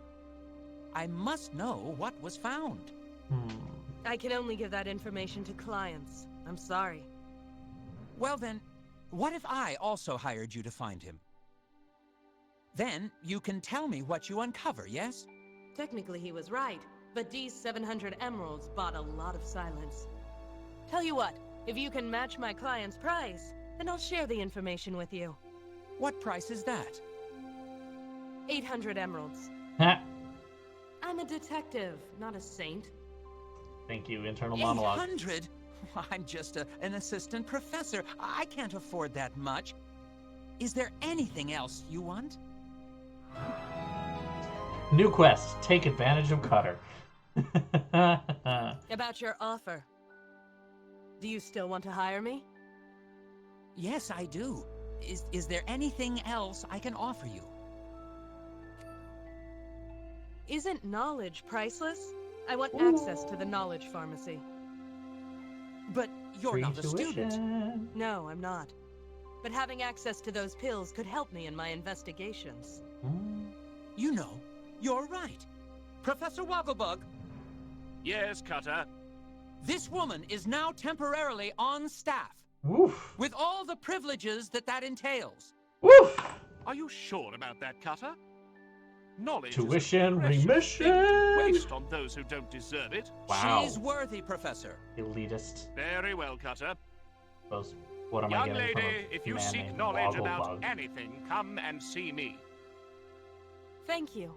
Speaker 9: I must know what was found.
Speaker 2: I can only give that information to clients. I'm sorry.
Speaker 9: Well then, what if I also hired you to find him? Then you can tell me what you uncover, yes?
Speaker 2: Technically he was right, but D's 700 emeralds bought a lot of silence. Tell you what, if you can match my client's price, then I'll share the information with you.
Speaker 9: What price is that?
Speaker 2: 800 emeralds.
Speaker 1: Ha!
Speaker 2: I'm a detective, not a saint.
Speaker 1: Thank you, internal monologue.
Speaker 9: 800? I'm just an assistant professor. I can't afford that much. Is there anything else you want?
Speaker 1: New quest. Take advantage of Cutter.
Speaker 2: About your offer. Do you still want to hire me?
Speaker 9: Yes, I do. Is there anything else I can offer you?
Speaker 2: Isn't knowledge priceless? I want access to the knowledge pharmacy.
Speaker 9: But you're
Speaker 1: Free
Speaker 9: not a student.
Speaker 1: tuition.
Speaker 2: No, I'm not. But having access to those pills could help me in my investigations.
Speaker 9: You know, you're right. Professor Wogglebug,
Speaker 7: Yes, Cutter.
Speaker 9: this woman is now temporarily on staff,
Speaker 1: Woof.
Speaker 9: with all the privileges that entails.
Speaker 1: Woof.
Speaker 7: Are you sure about that, Cutter? Knowledge
Speaker 1: Tuition
Speaker 7: is a precious
Speaker 1: remission.
Speaker 7: thing to waste on those who don't deserve it.
Speaker 1: Wow.
Speaker 9: She's worthy, Professor.
Speaker 1: Elitist.
Speaker 7: Very well, Cutter.
Speaker 1: Suppose, what am I
Speaker 7: Young
Speaker 1: getting
Speaker 7: lady,
Speaker 1: from a
Speaker 7: if you
Speaker 1: man
Speaker 7: seek
Speaker 1: named
Speaker 7: knowledge about
Speaker 1: Wogglebug?
Speaker 7: anything, come and see me.
Speaker 2: Thank you.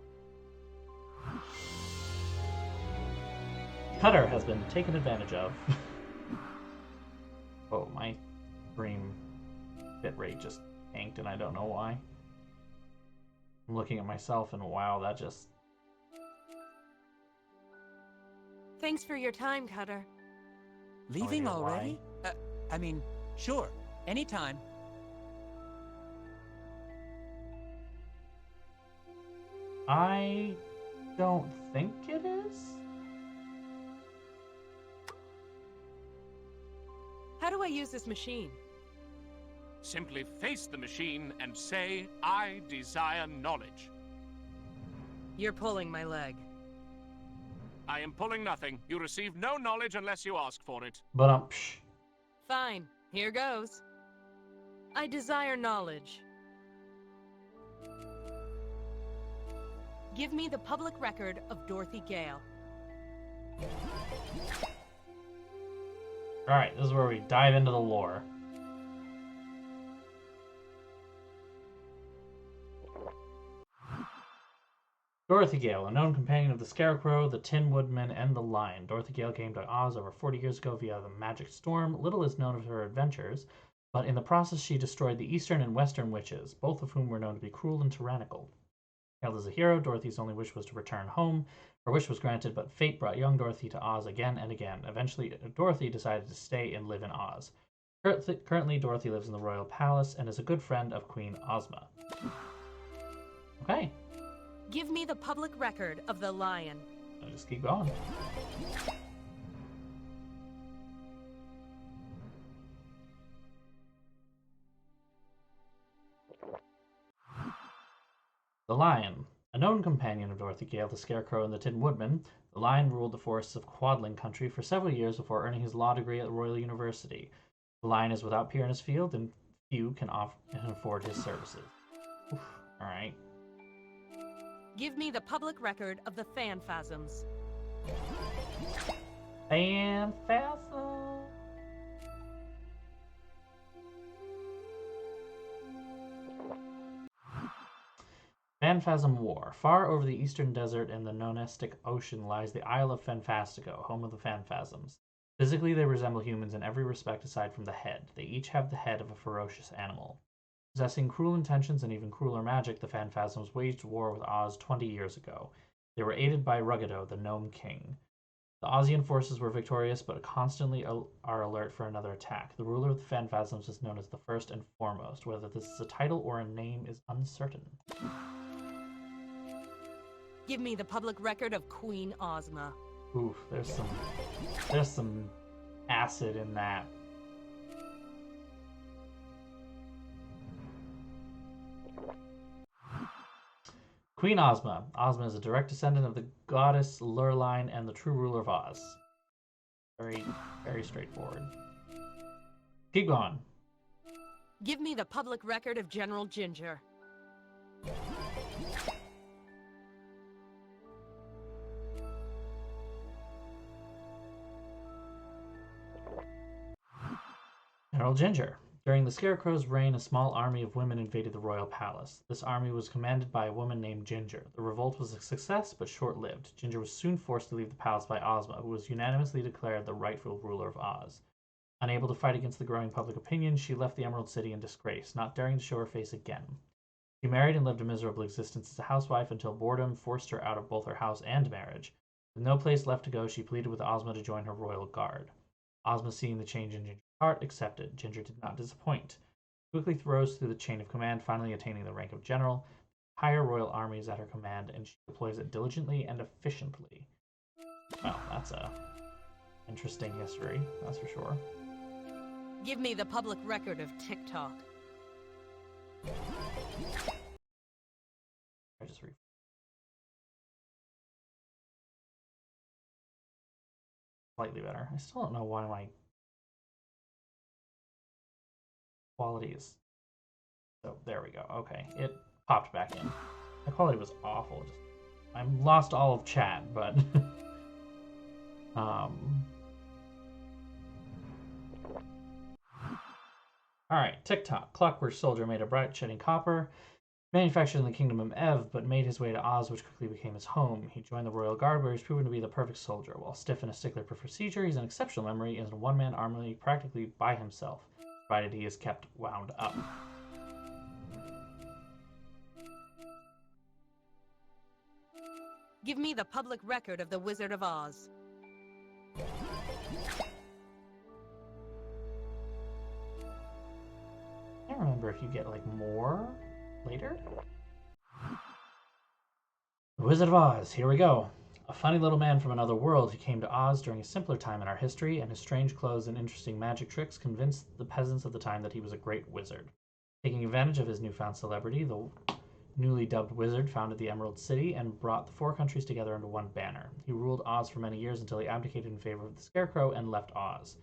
Speaker 1: Cutter has been taken advantage of. Oh, my stream bitrate just tanked and I don't know why. I'm looking at myself and wow, that just...
Speaker 2: Thanks for your time, Cutter.
Speaker 9: Leaving
Speaker 1: idea
Speaker 9: already? I mean, sure, anytime.
Speaker 1: I don't think it is.
Speaker 2: How do I use this machine?
Speaker 7: Simply face the machine and say, I desire knowledge.
Speaker 2: You're pulling my leg.
Speaker 7: I am pulling nothing. You receive no knowledge unless you ask for it.
Speaker 1: But
Speaker 2: Fine, here goes. I desire knowledge. Give me the public record of Dorothy Gale.
Speaker 1: Alright, this is where we dive into the lore. Dorothy Gale, a known companion of the Scarecrow, the Tin Woodman, and the Lion. Dorothy Gale came to Oz over 40 years ago via the Magic Storm. Little is known of her adventures, but in the process she destroyed the Eastern and Western witches, both of whom were known to be cruel and tyrannical. Hailed as a hero, Dorothy's only wish was to return home. Her wish was granted, but fate brought young Dorothy to Oz again and again. Eventually, Dorothy decided to stay and live in Oz. Currently, Dorothy lives in the Royal Palace and is a good friend of Queen Ozma. Okay.
Speaker 2: Give me the public record of the Lion.
Speaker 1: I'll just keep going. The Lion. A known companion of Dorothy Gale, the Scarecrow, and the Tin Woodman, the Lion ruled the forests of Quadling Country for several years before earning his law degree at the Royal University. The Lion is without peer in his field, and few can afford his services. Alright.
Speaker 2: Give me the public record of the Phanphasms.
Speaker 1: Phanphasm. Phanphasm War. Far over the eastern desert in the Nonestic Ocean lies the Isle of Phanfastico, home of the Phanphasms. Physically, they resemble humans in every respect aside from the head. They each have the head of a ferocious animal. Possessing cruel intentions and even crueler magic, the Phanphasms waged war with Oz 20 years ago. They were aided by Ruggedo, the Gnome King. The Ozian forces were victorious, but constantly are alert for another attack. The ruler of the Phanphasms is known as the First and Foremost. Whether this is a title or a name is uncertain.
Speaker 2: Give me the public record of Queen Ozma.
Speaker 1: Oof, there's some acid in that. Queen Ozma. Ozma is a direct descendant of the goddess Lurline and the true ruler of Oz. Very, very straightforward. Keep going.
Speaker 2: Give me the public record of General Ginger.
Speaker 1: General Ginger. During the Scarecrow's reign, a small army of women invaded the royal palace. This army was commanded by a woman named Ginger. The revolt was a success, but short-lived. Ginger was soon forced to leave the palace by Ozma, who was unanimously declared the rightful ruler of Oz. Unable to fight against the growing public opinion, she left the Emerald City in disgrace, not daring to show her face again. She married and lived a miserable existence as a housewife until boredom forced her out of both her house and marriage. With no place left to go, she pleaded with Ozma to join her royal guard. Ozma, seeing the change in Ginger's heart, accepted. Ginger did not disappoint. She quickly rose through the chain of command, finally attaining the rank of general. The entire royal army is at her command, and she deploys it diligently and efficiently. Well, that's a interesting history, that's for sure.
Speaker 2: Give me the public record of TikTok.
Speaker 1: I just read. Slightly better. I still don't know why my quality is. So there we go. Okay, it popped back in. My quality was awful. I lost all of chat, but all right, TikTok. Clockwork Soldier made of bright shedding copper. Manufactured in the Kingdom of Ev, but made his way to Oz, which quickly became his home. He joined the Royal Guard, where he's proven to be the perfect soldier. While stiff and a stickler for procedure, he's an exceptional memory and is a one-man army practically by himself, provided he is kept wound up.
Speaker 2: Give me the public record of the Wizard of Oz.
Speaker 1: I can't remember if you get, like, more later? The Wizard of Oz, here we go. A funny little man from another world who came to Oz during a simpler time in our history, and his strange clothes and interesting magic tricks convinced the peasants of the time that he was a great wizard. Taking advantage of his newfound celebrity, the newly dubbed wizard founded the Emerald City and brought the 4 countries together under one banner. He ruled Oz for many years until he abdicated in favor of the Scarecrow and left Oz.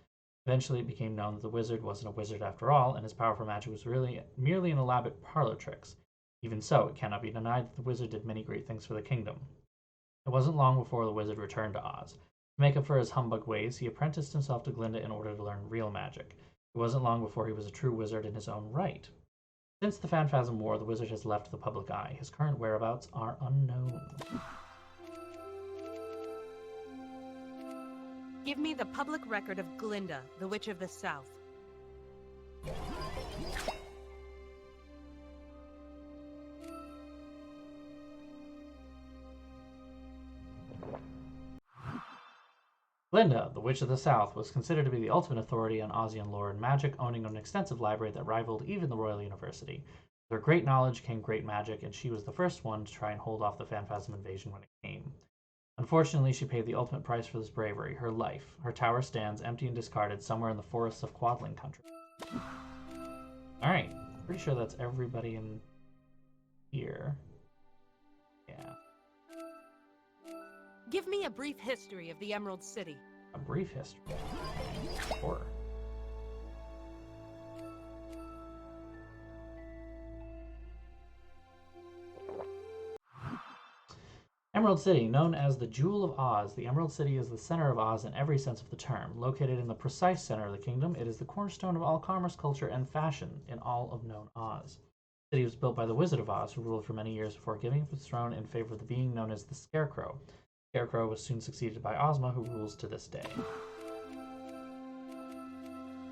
Speaker 1: Eventually, it became known that the wizard wasn't a wizard after all, and his powerful magic was really merely an elaborate parlor tricks. Even so, it cannot be denied that the wizard did many great things for the kingdom. It wasn't long before the wizard returned to Oz. To make up for his humbug ways, he apprenticed himself to Glinda in order to learn real magic. It wasn't long before he was a true wizard in his own right. Since the Phanphasm War, the wizard has left the public eye. His current whereabouts are unknown.
Speaker 2: Give me the public record of Glinda, the Witch of the South.
Speaker 1: Glinda, the Witch of the South, was considered to be the ultimate authority on Ozian lore and magic, owning an extensive library that rivaled even the Royal University. With her great knowledge came great magic, and she was the first one to try and hold off the Phanphasm invasion when it came. Unfortunately, she paid the ultimate price for this bravery, her life. Her tower stands empty and discarded somewhere in the forests of Quadling Country. Alright, pretty sure that's everybody in here. Yeah.
Speaker 2: Give me a brief history of the Emerald City.
Speaker 1: A brief history. Sure. Emerald City, known as the Jewel of Oz, the Emerald City is the center of Oz in every sense of the term. Located in the precise center of the kingdom, it is the cornerstone of all commerce, culture, and fashion in all of known Oz. The city was built by the Wizard of Oz, who ruled for many years before giving up his throne in favor of the being known as the Scarecrow. The Scarecrow was soon succeeded by Ozma, who rules to this day.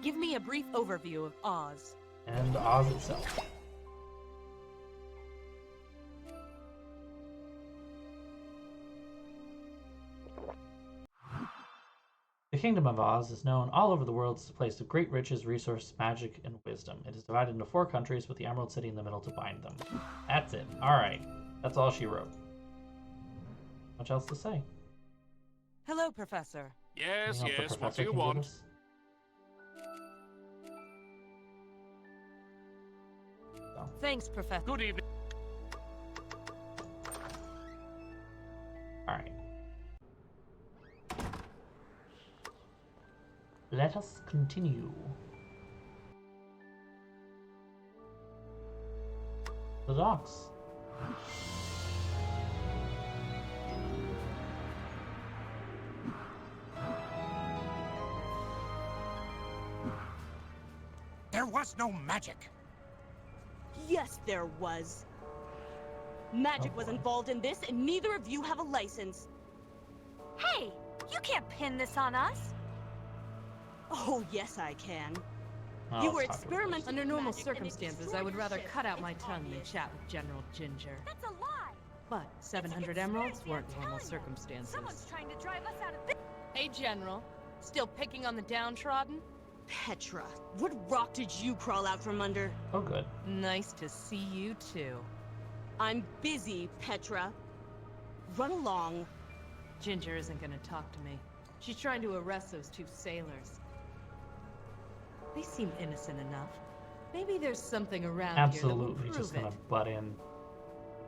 Speaker 2: Give me a brief overview of Oz.
Speaker 1: And Oz itself. The Kingdom of Oz is known all over the world as a place of great riches, resources, magic, and wisdom. It is divided into 4 countries with the Emerald City in the middle to bind them. That's it. Alright. That's all she wrote. Much else to say?
Speaker 2: Hello, Professor.
Speaker 7: Yes,
Speaker 1: Anything else the
Speaker 7: yes, what
Speaker 1: professor
Speaker 7: do you
Speaker 1: can give
Speaker 7: want?
Speaker 1: us? So,
Speaker 2: Thanks, Professor.
Speaker 7: Good evening.
Speaker 1: alright. Let us continue. The docks.
Speaker 9: There was no magic.
Speaker 10: Yes, there was. Magic was
Speaker 1: boy.
Speaker 10: involved in this, and neither of you have a license.
Speaker 8: Hey, you can't pin this on us.
Speaker 10: Oh, yes, I can.
Speaker 1: Oh,
Speaker 10: You were
Speaker 1: let's talk about
Speaker 10: experimenting
Speaker 1: this.
Speaker 2: Under
Speaker 10: with
Speaker 2: normal
Speaker 10: magic, and it
Speaker 2: circumstances, I
Speaker 10: destroyed
Speaker 2: would
Speaker 10: the
Speaker 2: rather
Speaker 10: ship.
Speaker 2: cut out my
Speaker 10: It's
Speaker 2: tongue than
Speaker 10: obvious.
Speaker 2: chat with General Ginger.
Speaker 8: That's a lie.
Speaker 2: But 700 emeralds weren't normal circumstances.
Speaker 10: Someone's trying to drive us out of this.
Speaker 2: Hey, General. Still picking on the downtrodden?
Speaker 10: Petra, what rock did you crawl out from under?
Speaker 1: Oh, good.
Speaker 2: Nice to see you, too.
Speaker 10: I'm busy, Petra. Run along.
Speaker 2: Ginger isn't gonna talk to me. She's trying to arrest those 2 sailors. They seem innocent enough. Maybe there's something around here that will
Speaker 1: Absolutely
Speaker 2: prove
Speaker 1: just gonna
Speaker 2: it.
Speaker 1: butt in.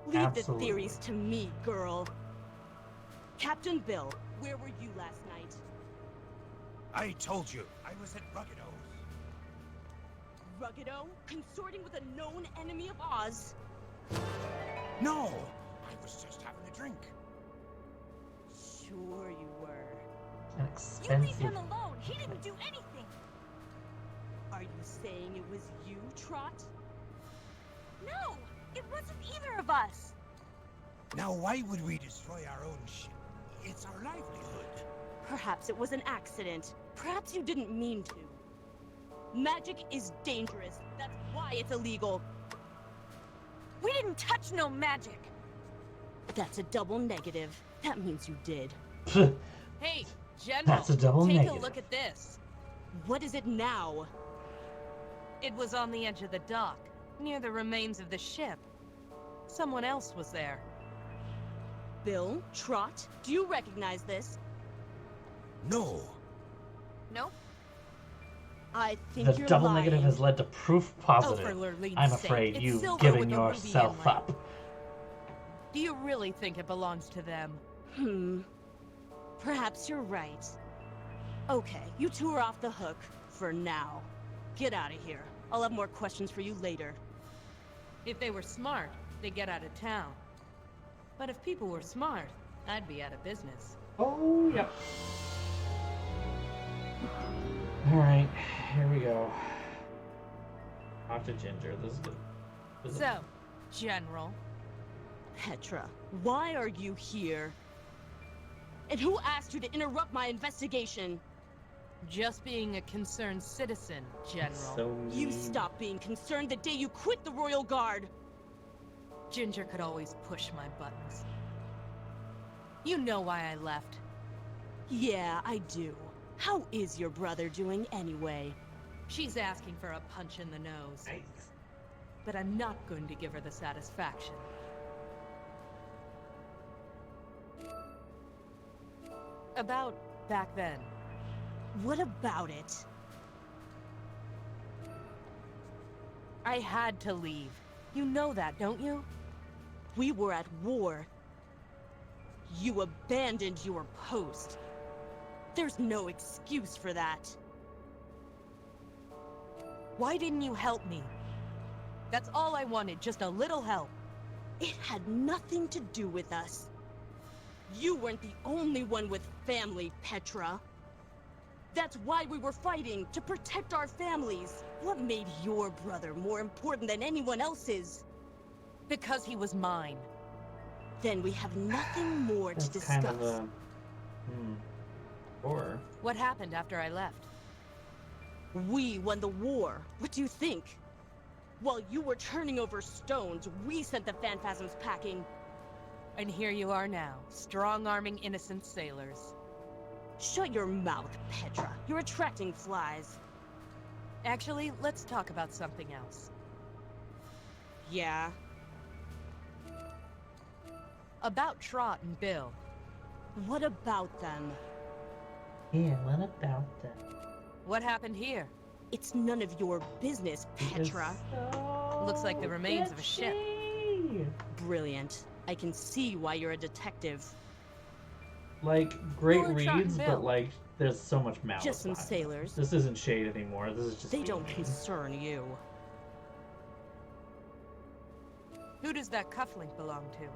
Speaker 10: Leave
Speaker 1: Absolutely.
Speaker 10: the theories to me, girl. Captain Bill, where were you last night?
Speaker 6: I told you, I was at Ruggido's.
Speaker 10: Ruggido? Consorting with a known enemy of Oz?
Speaker 6: No! I was just having a drink.
Speaker 10: Sure you were.
Speaker 1: An
Speaker 8: You leave
Speaker 1: expensive.
Speaker 8: him alone. He didn't do anything.
Speaker 10: Are you saying it was you, Trot?
Speaker 8: No, it wasn't either of us.
Speaker 6: Now why would we destroy our own ship? It's our livelihood.
Speaker 10: Perhaps it was an accident. Perhaps you didn't mean to. Magic is dangerous. That's why it's illegal.
Speaker 8: We didn't touch no magic.
Speaker 10: That's a double negative. That means you did.
Speaker 2: Hey, General.
Speaker 1: That's a double
Speaker 2: take
Speaker 1: negative.
Speaker 2: a look at this.
Speaker 10: What is it now?
Speaker 2: It was on the edge of the dock, near the remains of the ship. Someone else was there.
Speaker 10: Bill? Trot? Do you recognize this?
Speaker 6: No.
Speaker 2: Nope.
Speaker 10: I think
Speaker 1: The
Speaker 10: you're
Speaker 1: double
Speaker 10: lying.
Speaker 1: negative has led to proof positive.
Speaker 2: Oh, for Lurleen's
Speaker 1: I'm
Speaker 2: sake,
Speaker 1: afraid
Speaker 2: it's
Speaker 1: you've
Speaker 2: silver
Speaker 1: given
Speaker 2: with a ruby
Speaker 1: yourself
Speaker 2: inlay.
Speaker 1: up.
Speaker 2: Do you really think it belongs to them?
Speaker 10: Perhaps you're right. Okay, you 2 are off the hook. For now. Get out of here. I'll have more questions for you later.
Speaker 2: If they were smart, they'd get out of town. But if people were smart, I'd be out of business.
Speaker 1: Oh, yep. Alright, here we go. Talk to Ginger. This is good. This is-
Speaker 2: So, General,
Speaker 10: Petra, why are you here? And who asked you to interrupt my investigation?
Speaker 2: just being a concerned citizen, General.
Speaker 1: So
Speaker 10: You
Speaker 1: mean.
Speaker 10: stopped being concerned the day you quit the Royal Guard.
Speaker 2: Ginger could always push my buttons. You know why I left.
Speaker 10: Yeah, I do. How is your brother doing anyway?
Speaker 2: She's asking for a punch in the nose. But I'm not going to give her the satisfaction. About back then.
Speaker 10: What about it?
Speaker 2: I had to leave. You know that, don't you?
Speaker 10: We were at war. You abandoned your post. There's no excuse for that.
Speaker 2: Why didn't you help me? That's all I wanted, just a little help.
Speaker 10: It had nothing to do with us. You weren't the only one with family, Petra. That's why we were fighting, to protect our families. What made your brother more important than anyone else's?
Speaker 2: Because he was mine.
Speaker 10: Then we have nothing more to
Speaker 1: That's
Speaker 10: discuss.
Speaker 1: kind of a... Or...
Speaker 2: What happened after I left?
Speaker 10: We won the war. What do you think? While you were turning over stones, we sent the Phanphasms packing.
Speaker 2: And here you are now, strong-arming innocent sailors.
Speaker 10: Shut your mouth, Petra. You're attracting flies.
Speaker 2: Actually, let's talk about something else.
Speaker 10: Yeah?
Speaker 2: About Trot and Bill.
Speaker 10: What about them?
Speaker 1: Yeah, what about that?
Speaker 2: What happened here?
Speaker 10: It's none of your business, Petra.
Speaker 2: Looks like the remains of a ship.
Speaker 10: Brilliant. I can see why you're a detective.
Speaker 1: Like, great
Speaker 2: Who are Trot and
Speaker 1: reads,
Speaker 2: Bill?
Speaker 1: but like, there's so much malice.
Speaker 10: Just some
Speaker 1: behind it.
Speaker 10: sailors.
Speaker 1: This isn't shade anymore. This is just.
Speaker 10: They
Speaker 1: being
Speaker 10: don't
Speaker 1: mean.
Speaker 10: concern you.
Speaker 2: Who does that cufflink belong to?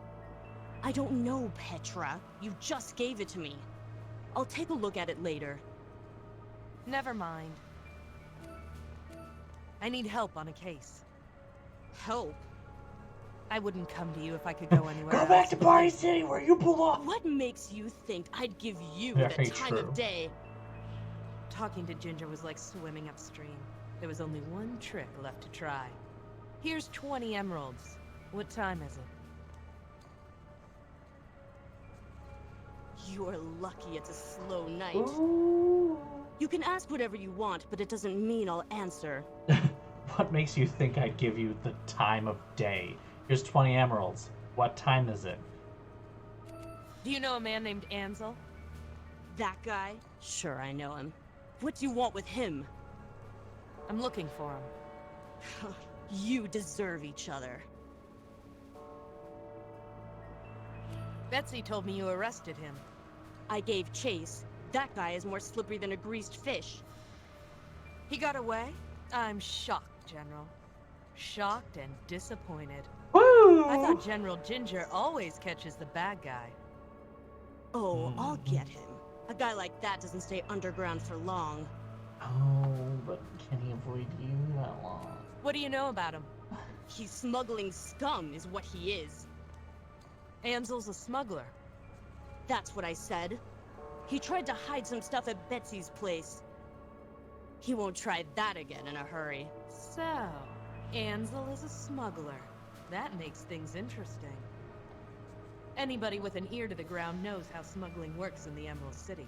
Speaker 10: I don't know, Petra. You just gave it to me. I'll take a look at it later.
Speaker 2: Never mind. I need help on a case.
Speaker 10: Help?
Speaker 2: I wouldn't come to you if I could go anywhere
Speaker 1: Go
Speaker 2: else.
Speaker 1: back to Party City where you belong.
Speaker 10: What makes you think I'd give you
Speaker 1: Very
Speaker 10: the time
Speaker 1: true.
Speaker 10: of day?
Speaker 2: Talking to Ginger was like swimming upstream. There was only one trick left to try. Here's 20 emeralds. What time is it?
Speaker 10: You're lucky it's a slow night.
Speaker 1: Ooh.
Speaker 10: You can ask whatever you want, but it doesn't mean I'll answer.
Speaker 1: What makes you think I'd give you the time of day? Here's 20 emeralds. What time is it?
Speaker 2: Do you know a man named Ansel?
Speaker 10: That guy? Sure, I know him. What do you want with him?
Speaker 2: I'm looking for him.
Speaker 10: You deserve each other.
Speaker 2: Betsy told me you arrested him.
Speaker 10: I gave chase. That guy is more slippery than a greased fish.
Speaker 2: He got away? I'm shocked, General. Shocked and disappointed.
Speaker 1: Woo!
Speaker 2: I thought General Ginger always catches the bad guy.
Speaker 10: Oh, I'll get him. A guy like that doesn't stay underground for long.
Speaker 1: Oh, but can he avoid you that long?
Speaker 2: What do you know about him?
Speaker 10: He's smuggling scum is what he is.
Speaker 2: Ansel's a smuggler.
Speaker 10: That's what I said. He tried to hide some stuff at Betsy's place. He won't try that again in a hurry.
Speaker 2: So, Ansel is a smuggler. That makes things interesting. Anybody with an ear to the ground knows how smuggling works in the Emerald City.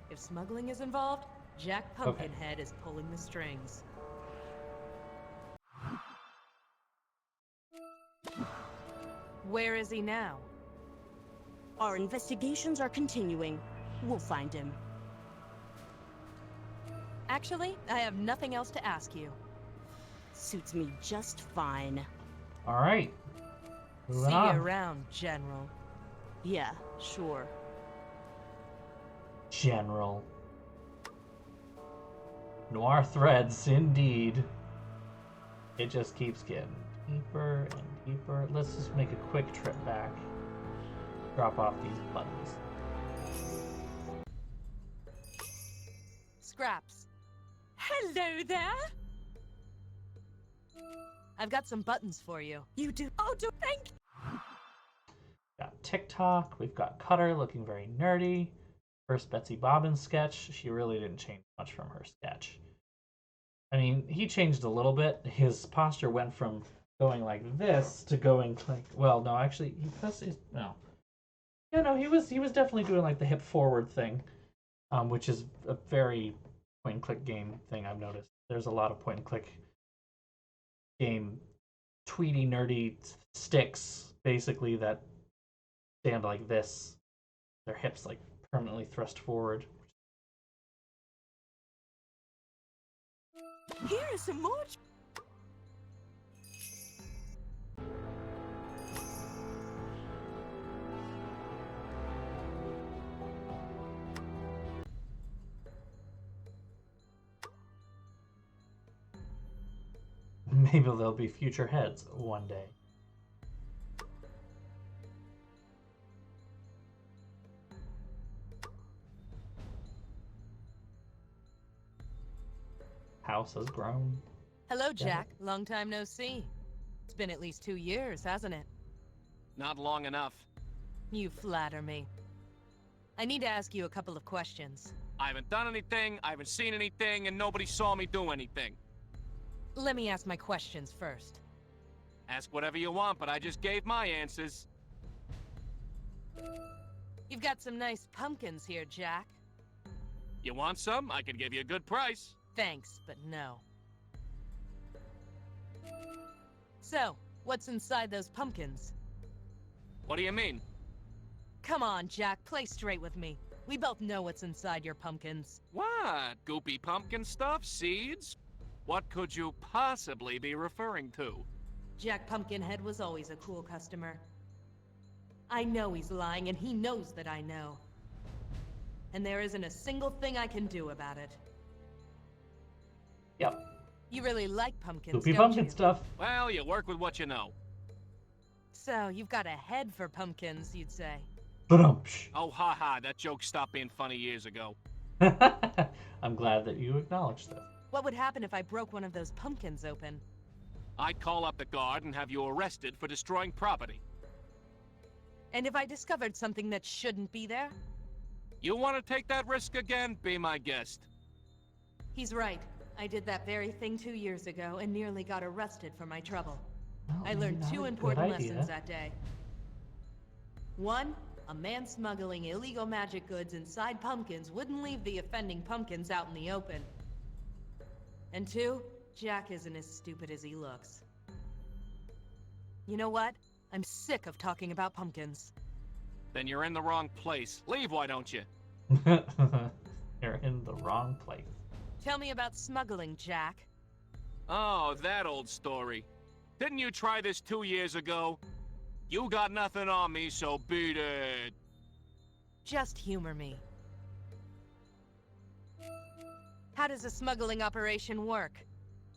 Speaker 2: If smuggling is involved, Jack Pumpkinhead is pulling the strings. Where is he now?
Speaker 10: Our investigations are continuing. We'll find him.
Speaker 2: Actually, I have nothing else to ask you.
Speaker 10: Suits me just fine.
Speaker 1: All right. Moving
Speaker 2: See
Speaker 1: on.
Speaker 2: you around, General.
Speaker 10: Yeah, sure.
Speaker 1: General. Noir threads, indeed. It just keeps getting deeper and deeper. Let's just make a quick trip back. Drop off these buttons.
Speaker 2: Scraps.
Speaker 10: Hello there!
Speaker 2: I've got some buttons for you.
Speaker 10: You do? Oh, do thank you!
Speaker 1: Got TikTok. We've got Cutter looking very nerdy. First Betsy Bobbin sketch. She really didn't change much from her sketch. I mean, he changed a little bit. His posture went from going like this to going like, well, no, actually, no. Yeah, no, he was definitely doing like the hip forward thing, which is a very point and click game thing I've noticed. There's a lot of point and click game tweety nerdy sticks basically that stand like this. Their hips like permanently thrust forward.
Speaker 10: Here is some more.
Speaker 1: Maybe there'll be future heads one day. House has grown.
Speaker 2: Hello, Jack. Long time no see. It's been at least 2 years, hasn't it?
Speaker 7: Not long enough.
Speaker 2: You flatter me. I need to ask you a couple of questions.
Speaker 7: I haven't done anything, I haven't seen anything, and nobody saw me do anything.
Speaker 2: Let me ask my questions first.
Speaker 7: Ask whatever you want, but I just gave my answers.
Speaker 2: You've got some nice pumpkins here, Jack.
Speaker 7: You want some? I could give you a good price.
Speaker 2: Thanks, but no. So, what's inside those pumpkins?
Speaker 7: What do you mean?
Speaker 2: Come on, Jack, play straight with me. We both know what's inside your pumpkins.
Speaker 7: What? Goopy pumpkin stuff? Seeds? What could you possibly be referring to?
Speaker 2: Jack Pumpkinhead was always a cool customer. I know he's lying, and he knows that I know. And there isn't a single thing I can do about it.
Speaker 1: Yep.
Speaker 2: You really like pumpkins,
Speaker 1: Goopy
Speaker 2: don't
Speaker 1: pumpkin
Speaker 2: you?
Speaker 1: stuff.
Speaker 7: Well, you work with what you know.
Speaker 2: So, you've got a head for pumpkins, you'd say.
Speaker 1: Ba-dum-psh.
Speaker 7: Oh, haha, that joke stopped being funny years ago.
Speaker 1: I'm glad that you acknowledged this.
Speaker 2: What would happen if I broke one of those pumpkins open?
Speaker 7: I'd call up the guard and have you arrested for destroying property.
Speaker 2: And if I discovered something that shouldn't be there?
Speaker 7: You want to take that risk again? Be my guest.
Speaker 2: He's right. I did that very thing 2 years ago and nearly got arrested for my trouble.
Speaker 1: Well,
Speaker 2: I learned
Speaker 1: maybe
Speaker 2: two
Speaker 1: not a
Speaker 2: important
Speaker 1: good idea.
Speaker 2: lessons that day. One, A man smuggling illegal magic goods inside pumpkins wouldn't leave the offending pumpkins out in the open. And 2, Jack isn't as stupid as he looks. You know what? I'm sick of talking about pumpkins.
Speaker 7: Then you're in the wrong place. Leave, why don't you?
Speaker 1: You're in the wrong place.
Speaker 2: Tell me about smuggling, Jack.
Speaker 7: Oh, that old story. Didn't you try this 2 years ago? You got nothing on me, so beat it.
Speaker 2: Just humor me. How does a smuggling operation work?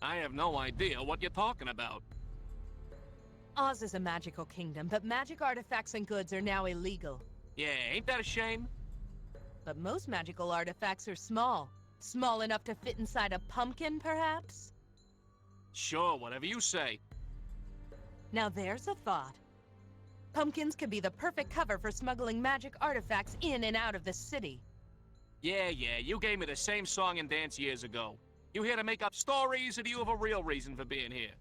Speaker 7: I have no idea what you're talking about.
Speaker 2: Oz is a magical kingdom, but magic artifacts and goods are now illegal.
Speaker 7: Yeah, ain't that a shame?
Speaker 2: But most magical artifacts are small. Small enough to fit inside a pumpkin, perhaps?
Speaker 7: Sure, whatever you say.
Speaker 2: Now there's a thought. Pumpkins could be the perfect cover for smuggling magic artifacts in and out of the city.
Speaker 7: Yeah, you gave me the same song and dance years ago. You here to make up stories, or do you have a real reason for being here?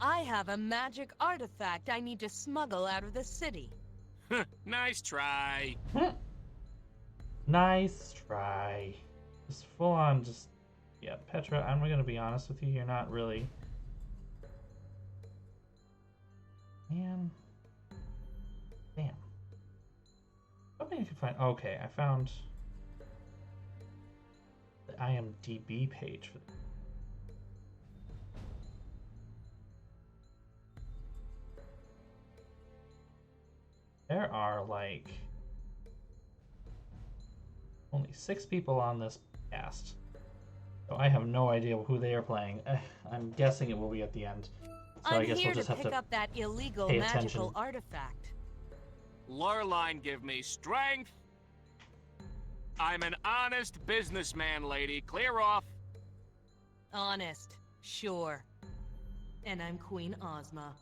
Speaker 2: I have a magic artifact I need to smuggle out of the city.
Speaker 7: Nice try.
Speaker 1: Nice try. Just full on, just... Yeah, Petra, I'm gonna be honest with you, you're not really... Man. Damn. Something I could find... Okay, I found... the IMDb page for this. There are, like... only 6 people on this cast. So I have no idea who they are playing. I'm guessing it will be at the end. So
Speaker 2: I'm
Speaker 1: I guess
Speaker 2: here
Speaker 1: we'll just
Speaker 2: to
Speaker 1: have
Speaker 2: pick
Speaker 1: to
Speaker 2: up that illegal
Speaker 1: pay
Speaker 2: magical
Speaker 1: attention.
Speaker 2: artifact.
Speaker 7: Lurline give me strength. I'm an honest businessman, lady. Clear off.
Speaker 2: Honest, sure. And I'm Queen Ozma.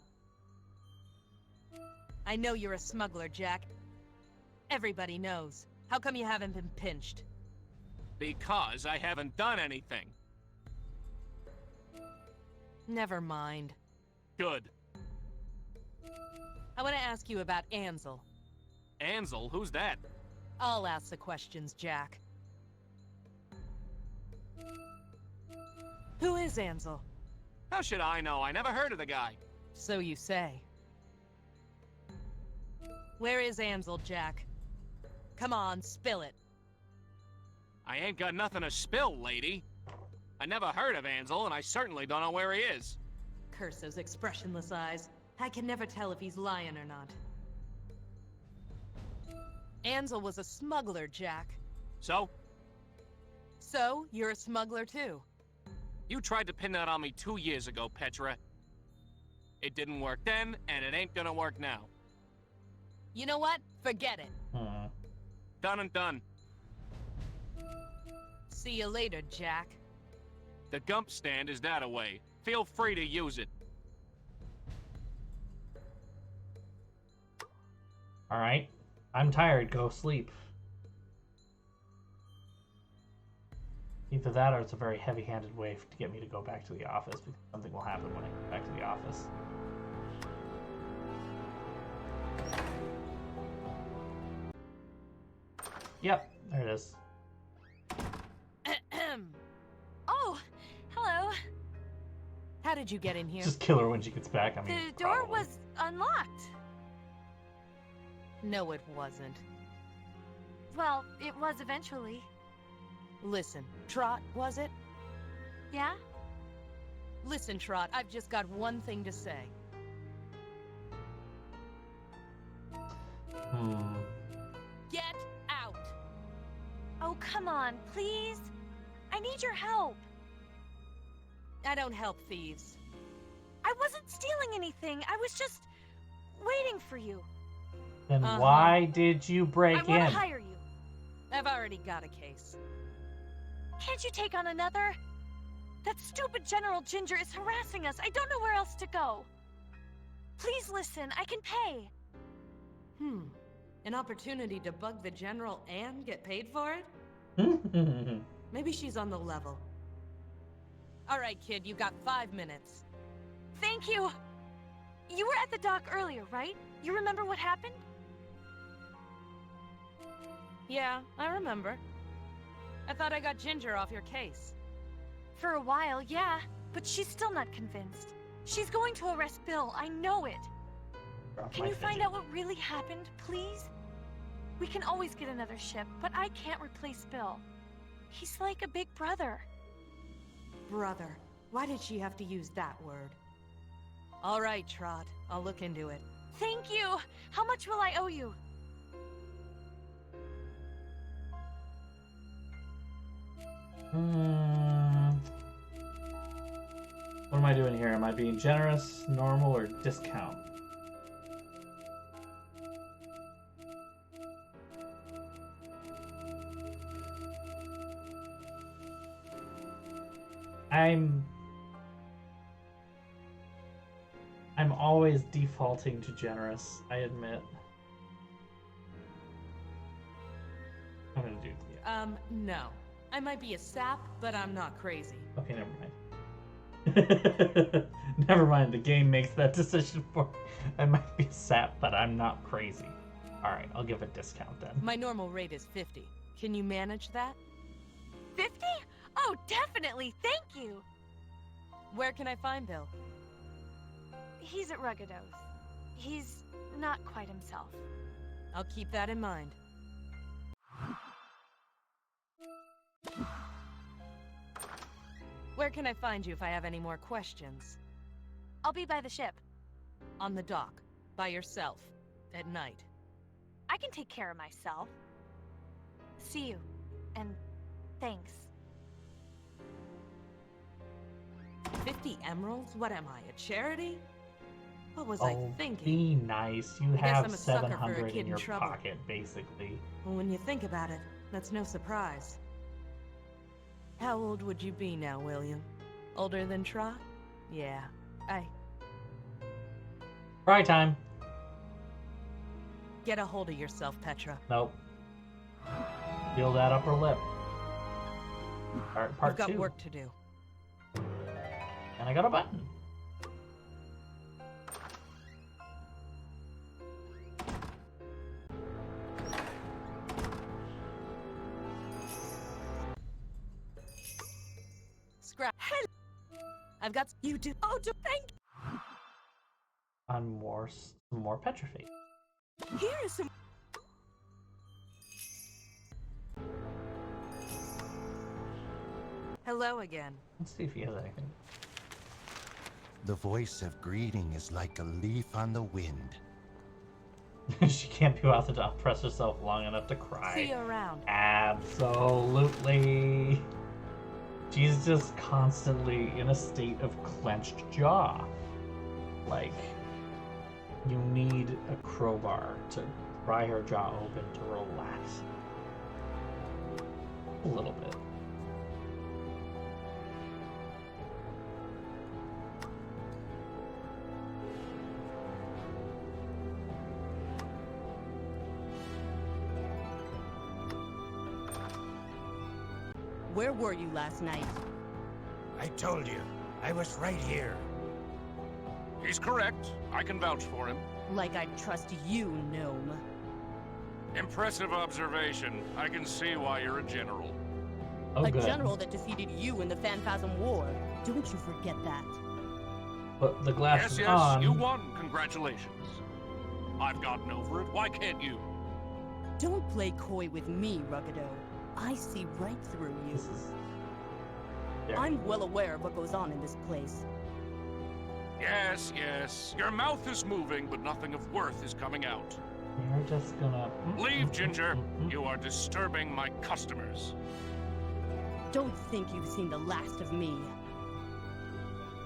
Speaker 2: I know you're a smuggler, Jack. Everybody knows. How come you haven't been pinched?
Speaker 7: Because I haven't done anything.
Speaker 2: Never mind.
Speaker 7: Good.
Speaker 2: I want to ask you about Ansel.
Speaker 7: Ansel? Who's that?
Speaker 2: I'll ask the questions, Jack. Who is Ansel?
Speaker 7: How should I know? I never heard of the guy.
Speaker 2: So you say. Where is Ansel, Jack? Come on, spill it.
Speaker 7: I ain't got nothing to spill, lady. I never heard of Ansel, and I certainly don't know where he is.
Speaker 2: Curse those expressionless eyes. I can never tell if he's lying or not. Ansel was a smuggler, Jack.
Speaker 7: So?
Speaker 2: So, you're a smuggler too.
Speaker 7: You tried to pin that on me 2 years ago, Petra. It didn't work then, and it ain't gonna work now.
Speaker 2: You know what? Forget it.
Speaker 7: Done and done.
Speaker 2: See you later, Jack.
Speaker 7: The Gump stand is that away. Feel free to use it.
Speaker 1: Alright. I'm tired. Go sleep. Either that or it's a very heavy-handed way to get me to go back to the office, because something will happen when I get back to the office. Yep, there it is.
Speaker 11: Oh, hello.
Speaker 2: How did you get in here?
Speaker 1: Just kill her when she gets back, I mean,
Speaker 11: The door
Speaker 1: probably.
Speaker 11: was unlocked.
Speaker 2: No, it wasn't.
Speaker 11: Well, it was eventually.
Speaker 2: Listen, Trot, was it?
Speaker 11: Yeah?
Speaker 2: Listen, Trot, I've just got one thing to say. Get out!
Speaker 11: Oh, come on, please. I need your help.
Speaker 2: I don't help thieves.
Speaker 11: I wasn't stealing anything. I was just waiting for you.
Speaker 1: Then why did you break
Speaker 11: I want
Speaker 1: in?
Speaker 11: to hire you.
Speaker 2: I've already got a case.
Speaker 11: Can't you take on another? That stupid General Ginger is harassing us. I don't know where else to go. Please listen, I can pay.
Speaker 2: An opportunity to bug the General and get paid for it? Maybe she's on the level. All right, kid, you got 5 minutes.
Speaker 11: Thank you. You were at the dock earlier, right? You remember what happened?
Speaker 2: Yeah, I remember. I thought I got Ginger off your case.
Speaker 11: For a while, yeah. But she's still not convinced. She's going to arrest Bill, I know it. Can you find out what really happened, please? We can always get another ship, but I can't replace Bill. He's like a big brother.
Speaker 2: Brother. Why did she have to use that word? All right, Trot. I'll look into it.
Speaker 11: Thank you! How much will I owe you?
Speaker 1: What am I doing here? Am I being generous, normal, or discount? I'm always defaulting to generous, I admit. I'm gonna do
Speaker 2: No. I might be a sap, but I'm not crazy.
Speaker 1: Okay, never mind. Never mind, the game makes that decision for me. I might be a sap, but I'm not crazy. Alright, I'll give a discount then.
Speaker 2: My normal rate is 50. Can you manage that?
Speaker 11: 50? Oh, definitely! Thank you!
Speaker 2: Where can I find Bill?
Speaker 11: He's at Ruggido's. He's not quite himself.
Speaker 2: I'll keep that in mind. Where can I find you if I have any more questions?
Speaker 11: I'll be by the ship.
Speaker 2: On the dock. By yourself. At night.
Speaker 11: I can take care of myself. See you. And thanks.
Speaker 2: 50 emeralds? What am I, a charity? What was
Speaker 1: Oh,
Speaker 2: I thinking?
Speaker 1: be nice. You
Speaker 2: I guess
Speaker 1: have
Speaker 2: I'm a sucker for a
Speaker 1: 700
Speaker 2: kid
Speaker 1: in your
Speaker 2: trouble.
Speaker 1: pocket, basically.
Speaker 2: Well, when you think about it, that's no surprise. How old would you be now, William? Older than Trot? Yeah,
Speaker 1: Right time.
Speaker 2: Get a hold of yourself, Petra.
Speaker 1: Nope. Feel that upper lip. Part
Speaker 2: You've got
Speaker 1: 2.
Speaker 2: work to do.
Speaker 1: And I got a button.
Speaker 2: Scrap. I've got you do. Oh, do thank.
Speaker 1: On some more Petrified.
Speaker 2: Here is some. Hello again.
Speaker 1: Let's see if he has anything.
Speaker 6: The voice of greeting is like a leaf on the wind.
Speaker 1: She can't be out the dock, press herself long enough to cry.
Speaker 2: See you around.
Speaker 1: Absolutely. She's just constantly in a state of clenched jaw. Like, you need a crowbar to pry her jaw open to relax. A little bit.
Speaker 10: Where were you last night?
Speaker 4: I told you, I was right here.
Speaker 7: He's correct. I can vouch for him.
Speaker 10: Like I'd trust you, gnome.
Speaker 7: Impressive observation. I can see why you're a general.
Speaker 1: Oh,
Speaker 10: A
Speaker 1: good.
Speaker 10: general that defeated you in the Phanphasm War. Don't you forget that.
Speaker 1: But the glass
Speaker 7: Yes,
Speaker 1: is
Speaker 7: yes,
Speaker 1: on.
Speaker 7: you won. Congratulations. I've gotten over it. Why can't you?
Speaker 10: Don't play coy with me, Ruggido. I see right through you.
Speaker 1: This is... There.
Speaker 10: I'm well aware of what goes on in this place.
Speaker 7: Yes, yes. Your mouth is moving, but nothing of worth is coming out.
Speaker 1: You're just gonna...
Speaker 7: Leave, Ginger. You are disturbing my customers.
Speaker 10: Don't think you've seen the last of me.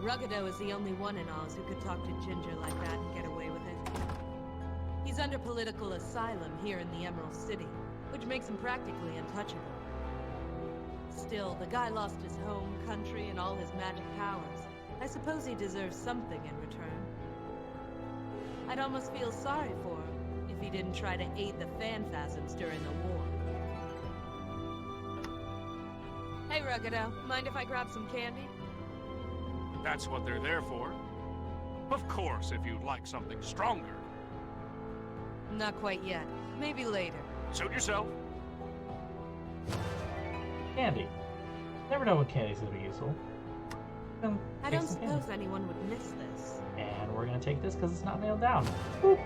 Speaker 2: Ruggido is the only one in Oz who could talk to Ginger like that and get away with it. He's under political asylum here in the Emerald City, which makes him practically untouchable. Still, the guy lost his home, country, and all his magic powers. I suppose he deserves something in return. I'd almost feel sorry for him if he didn't try to aid the Phanphasms during the war. Hey, Ruggido, mind if I grab some candy?
Speaker 7: That's what they're there for. Of course, if you'd like something stronger.
Speaker 2: Not quite yet. Maybe later.
Speaker 7: Suit yourself.
Speaker 1: Candy. Never know when candy's gonna be useful.
Speaker 2: I don't suppose anyone would miss this.
Speaker 1: And we're gonna take this because it's not nailed down. Boop.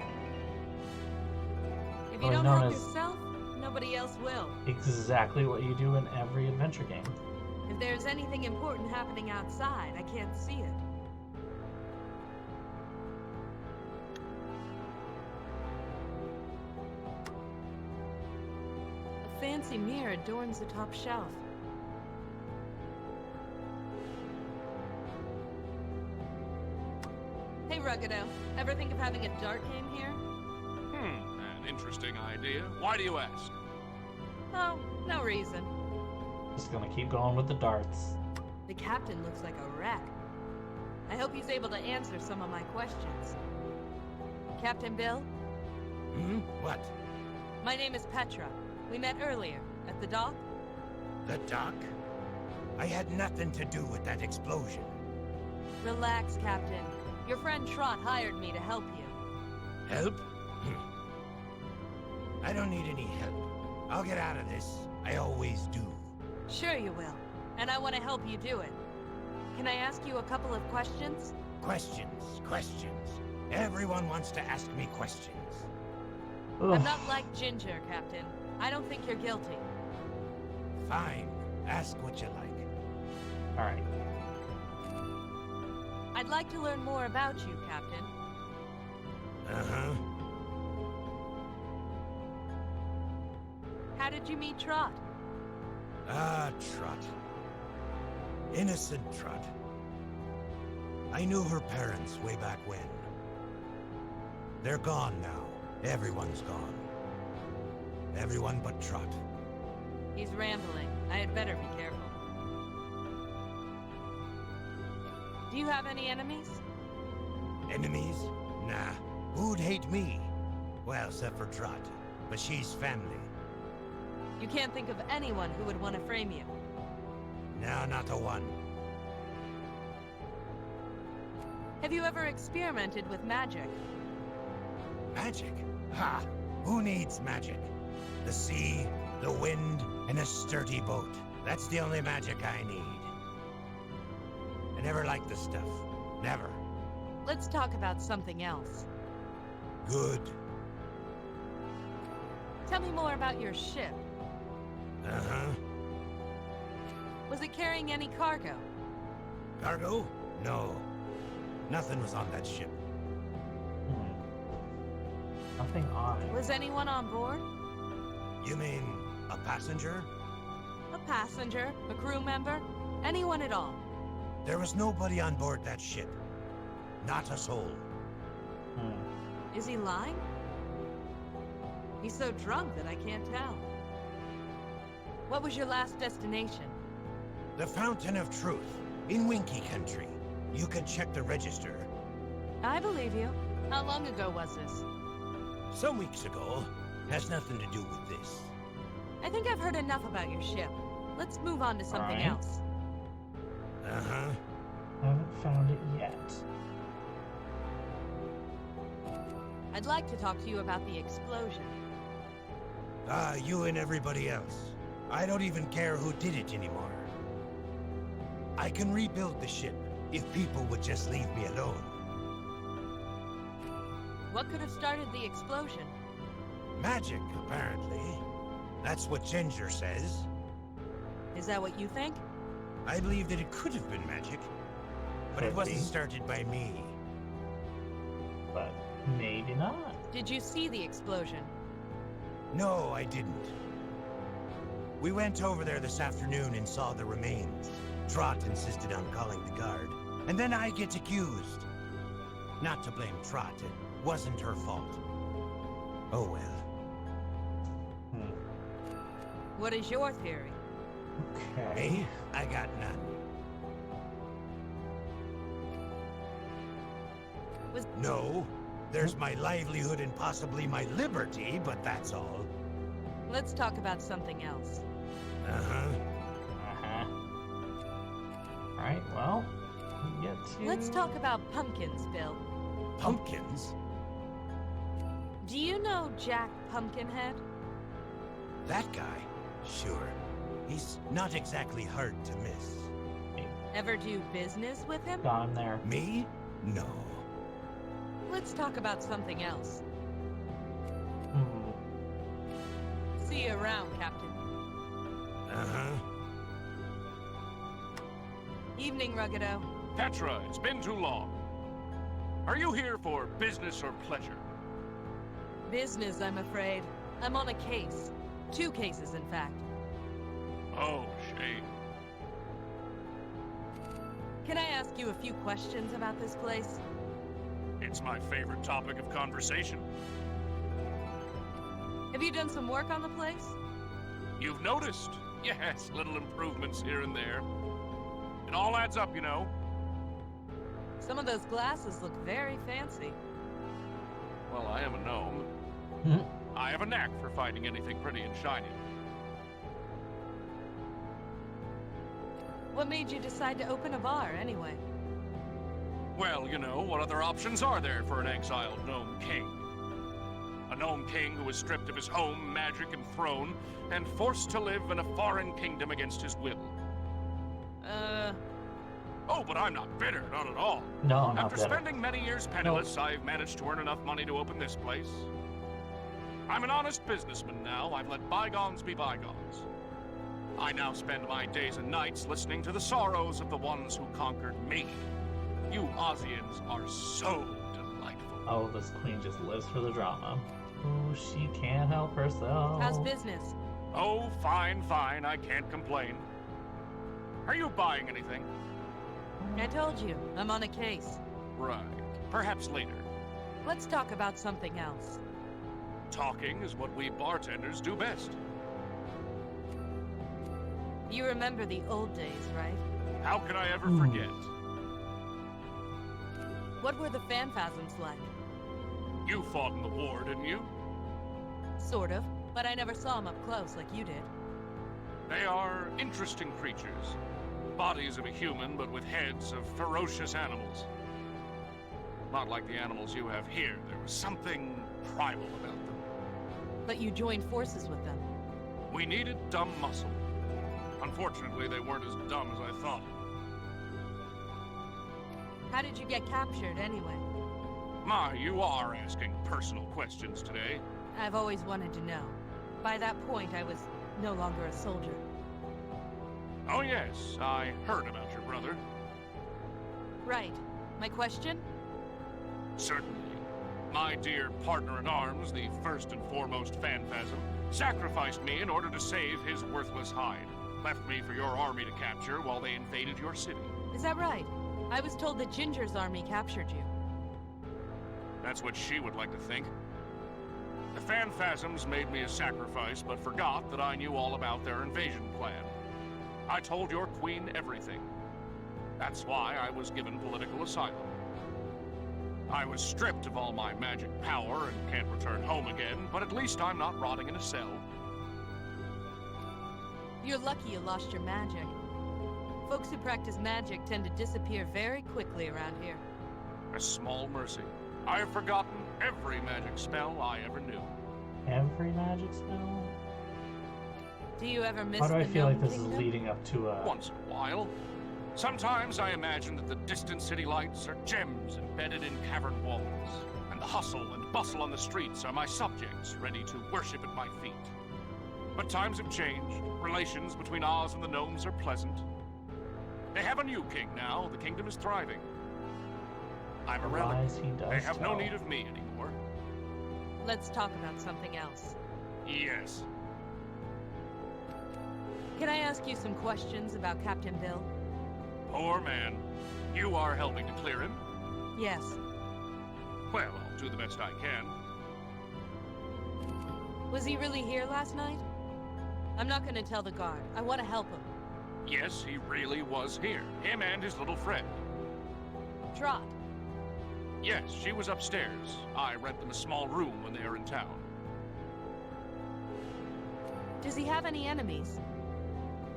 Speaker 2: If you don't help yourself, nobody else will.
Speaker 1: Exactly what you do in every adventure game.
Speaker 2: If there's anything important happening outside, I can't see it. A fancy mirror adorns the top shelf. Hey, Ruggido, ever think of having a dart game here?
Speaker 7: An interesting idea. Why do you ask?
Speaker 2: Oh, no reason.
Speaker 1: Just gonna keep going with the darts.
Speaker 2: The captain looks like a wreck. I hope he's able to answer some of my questions. Captain Bill?
Speaker 6: What?
Speaker 2: My name is Petra. We met earlier, at the dock.
Speaker 6: The dock? I had nothing to do with that explosion.
Speaker 2: Relax, Captain. Your friend Trot hired me to help you.
Speaker 6: Help? I don't need any help. I'll get out of this. I always do.
Speaker 2: Sure you will. And I want to help you do it. Can I ask you a couple of questions?
Speaker 6: Questions. Everyone wants to ask me questions.
Speaker 1: Ugh.
Speaker 2: I'm not like Ginger, Captain. I don't think you're guilty.
Speaker 6: Fine. Ask what you like.
Speaker 1: Alright.
Speaker 2: I'd like to learn more about you, Captain.
Speaker 6: Uh-huh.
Speaker 2: How did you meet Trot?
Speaker 6: Trot. Innocent Trot. I knew her parents way back when. They're gone now. Everyone's gone. Everyone but Trot.
Speaker 2: He's rambling. I had better be careful. Do you have any enemies?
Speaker 6: Enemies? Nah. Who'd hate me? Well, except for Trot. But she's family.
Speaker 2: You can't think of anyone who would want to frame you.
Speaker 6: No, not a one.
Speaker 2: Have you ever experimented with magic?
Speaker 6: Magic? Ha! Who needs magic? The sea, the wind, and a sturdy boat. That's the only magic I need. I never liked the stuff. Never.
Speaker 2: Let's talk about something else.
Speaker 6: Good.
Speaker 2: Tell me more about your ship.
Speaker 6: Uh-huh.
Speaker 2: Was it carrying any cargo?
Speaker 6: Cargo? No. Nothing was on that ship.
Speaker 1: Nothing on it.
Speaker 2: Was anyone on board?
Speaker 6: You mean a passenger?
Speaker 2: A passenger? A crew member? Anyone at all?
Speaker 6: There was nobody on board that ship. Not a soul.
Speaker 2: Is he lying? He's so drunk that I can't tell. What was your last destination?
Speaker 6: The Fountain of Truth, in Winky Country. You can check the register.
Speaker 2: I believe you. How long ago was this?
Speaker 6: Some weeks ago. Has nothing to do with this.
Speaker 2: I think I've heard enough about your ship. Let's move on to something else.
Speaker 6: Uh-huh.
Speaker 1: Haven't found it yet.
Speaker 2: I'd like to talk to you about the explosion.
Speaker 6: You and everybody else. I don't even care who did it anymore. I can rebuild the ship if people would just leave me alone.
Speaker 2: What could have started the explosion?
Speaker 6: Magic, apparently. That's what Ginger says.
Speaker 2: Is that what you think?
Speaker 6: I believe that it could have been magic, but it wasn't started by me.
Speaker 1: But maybe not.
Speaker 2: Did you see the explosion?
Speaker 6: No, I didn't. We went over there this afternoon and saw the remains. Trot insisted on calling the guard, and then I get accused. Not to blame Trot, it wasn't her fault. Oh well.
Speaker 2: What is your theory?
Speaker 1: Okay.
Speaker 6: Me? I got none. No. There's my livelihood and possibly my liberty, but that's all.
Speaker 2: Let's talk about something else.
Speaker 6: Uh-huh.
Speaker 1: Alright, well, we get to...
Speaker 2: Let's talk about pumpkins, Bill.
Speaker 9: Pumpkins?
Speaker 2: Do you know Jack Pumpkinhead?
Speaker 9: That guy? Sure. He's not exactly hard to miss.
Speaker 2: Ever do business with him?
Speaker 1: Got him there.
Speaker 9: Me? No.
Speaker 2: Let's talk about something else.
Speaker 1: Hmm.
Speaker 2: See you around, Captain.
Speaker 9: Uh-huh.
Speaker 2: Evening, Ruggido.
Speaker 7: Petra, it's been too long. Are you here for business or pleasure?
Speaker 2: Business, I'm afraid. I'm on a case. 2 cases, in fact.
Speaker 7: Oh, shame.
Speaker 2: Can I ask you a few questions about this place?
Speaker 7: It's my favorite topic of conversation.
Speaker 2: Have you done some work on the place?
Speaker 7: You've noticed? Yes, little improvements here and there. It all adds up, you know.
Speaker 2: Some of those glasses look very fancy.
Speaker 7: Well, I am a gnome.
Speaker 1: Hmm.
Speaker 7: I have a knack for finding anything pretty and shiny.
Speaker 2: What made you decide to open a bar, anyway?
Speaker 7: Well, you know, what other options are there for an exiled gnome king? A gnome king who was stripped of his home, magic, and throne, and forced to live in a foreign kingdom against his will. Oh, but I'm not bitter, not at all.
Speaker 1: No, I'm not
Speaker 7: After
Speaker 1: bitter.
Speaker 7: spending many years penniless, I've managed to earn enough money to open this place. I'm an honest businessman now. I've let bygones be bygones. I now spend my days and nights listening to the sorrows of the ones who conquered me. You Ozians are so delightful.
Speaker 1: Oh, this queen just lives for the drama. Oh, she can't help herself.
Speaker 2: How's business?
Speaker 7: Oh, fine, fine. I can't complain. Are you buying anything?
Speaker 2: I told you, I'm on a case.
Speaker 7: Right. Perhaps later.
Speaker 2: Let's talk about something else.
Speaker 7: Talking is what we bartenders do best.
Speaker 2: You remember the old days, right?
Speaker 7: How could I ever forget?
Speaker 2: What were the Phanphasms like?
Speaker 7: You fought in the war, didn't you?
Speaker 2: Sort of, but I never saw them up close like you did.
Speaker 7: They are interesting creatures. Bodies of a human, but with heads of ferocious animals. Not like the animals you have here. There was something primal about them.
Speaker 2: But you joined forces with them.
Speaker 7: We needed dumb muscle. Unfortunately, they weren't as dumb as I thought.
Speaker 2: How did you get captured, anyway?
Speaker 7: My, you are asking personal questions today.
Speaker 2: I've always wanted to know. By that point, I was no longer a soldier.
Speaker 7: Oh yes, I heard about your brother.
Speaker 2: Right. My question?
Speaker 7: Certainly. My dear partner-in-arms, the first and foremost Phanphasm, sacrificed me in order to save his worthless hide. Left me for your army to capture while they invaded your city.
Speaker 2: Is that right? I was told that Ginger's army captured you.
Speaker 7: That's what she would like to think. The Phanphasms made me a sacrifice, but forgot that I knew all about their invasion plan. I told your queen everything. That's why I was given political asylum. I was stripped of all my magic power and can't return home again, but at least I'm not rotting in a cell.
Speaker 2: You're lucky you lost your magic. Folks who practice magic tend to disappear very quickly around here.
Speaker 7: A small mercy. I have forgotten every magic spell I ever knew.
Speaker 1: Every magic spell?
Speaker 2: Do you ever miss
Speaker 1: Why do I
Speaker 2: the
Speaker 1: feel like
Speaker 2: Gnome
Speaker 1: this is
Speaker 2: Kingdom?
Speaker 1: leading up to a...
Speaker 7: Once in a while. Sometimes I imagine that the distant city lights are gems embedded in cavern walls, and the hustle and bustle on the streets are my subjects ready to worship at my feet. But times have changed. Relations between Oz and the gnomes are pleasant. They have a new king now. The kingdom is thriving. I'm a relic.
Speaker 1: Lies he does
Speaker 7: They have no
Speaker 1: tell.
Speaker 7: need of me anymore.
Speaker 2: Let's talk about something else.
Speaker 7: Yes.
Speaker 2: Can I ask you some questions about Captain Bill?
Speaker 7: Poor man. You are helping to clear him?
Speaker 2: Yes.
Speaker 7: Well, I'll do the best I can.
Speaker 2: Was he really here last night? I'm not gonna tell the guard. I want to help him.
Speaker 7: Yes, he really was here. Him and his little friend.
Speaker 2: Trot.
Speaker 7: Yes, she was upstairs. I rent them a small room when they are in town.
Speaker 2: Does he have any enemies?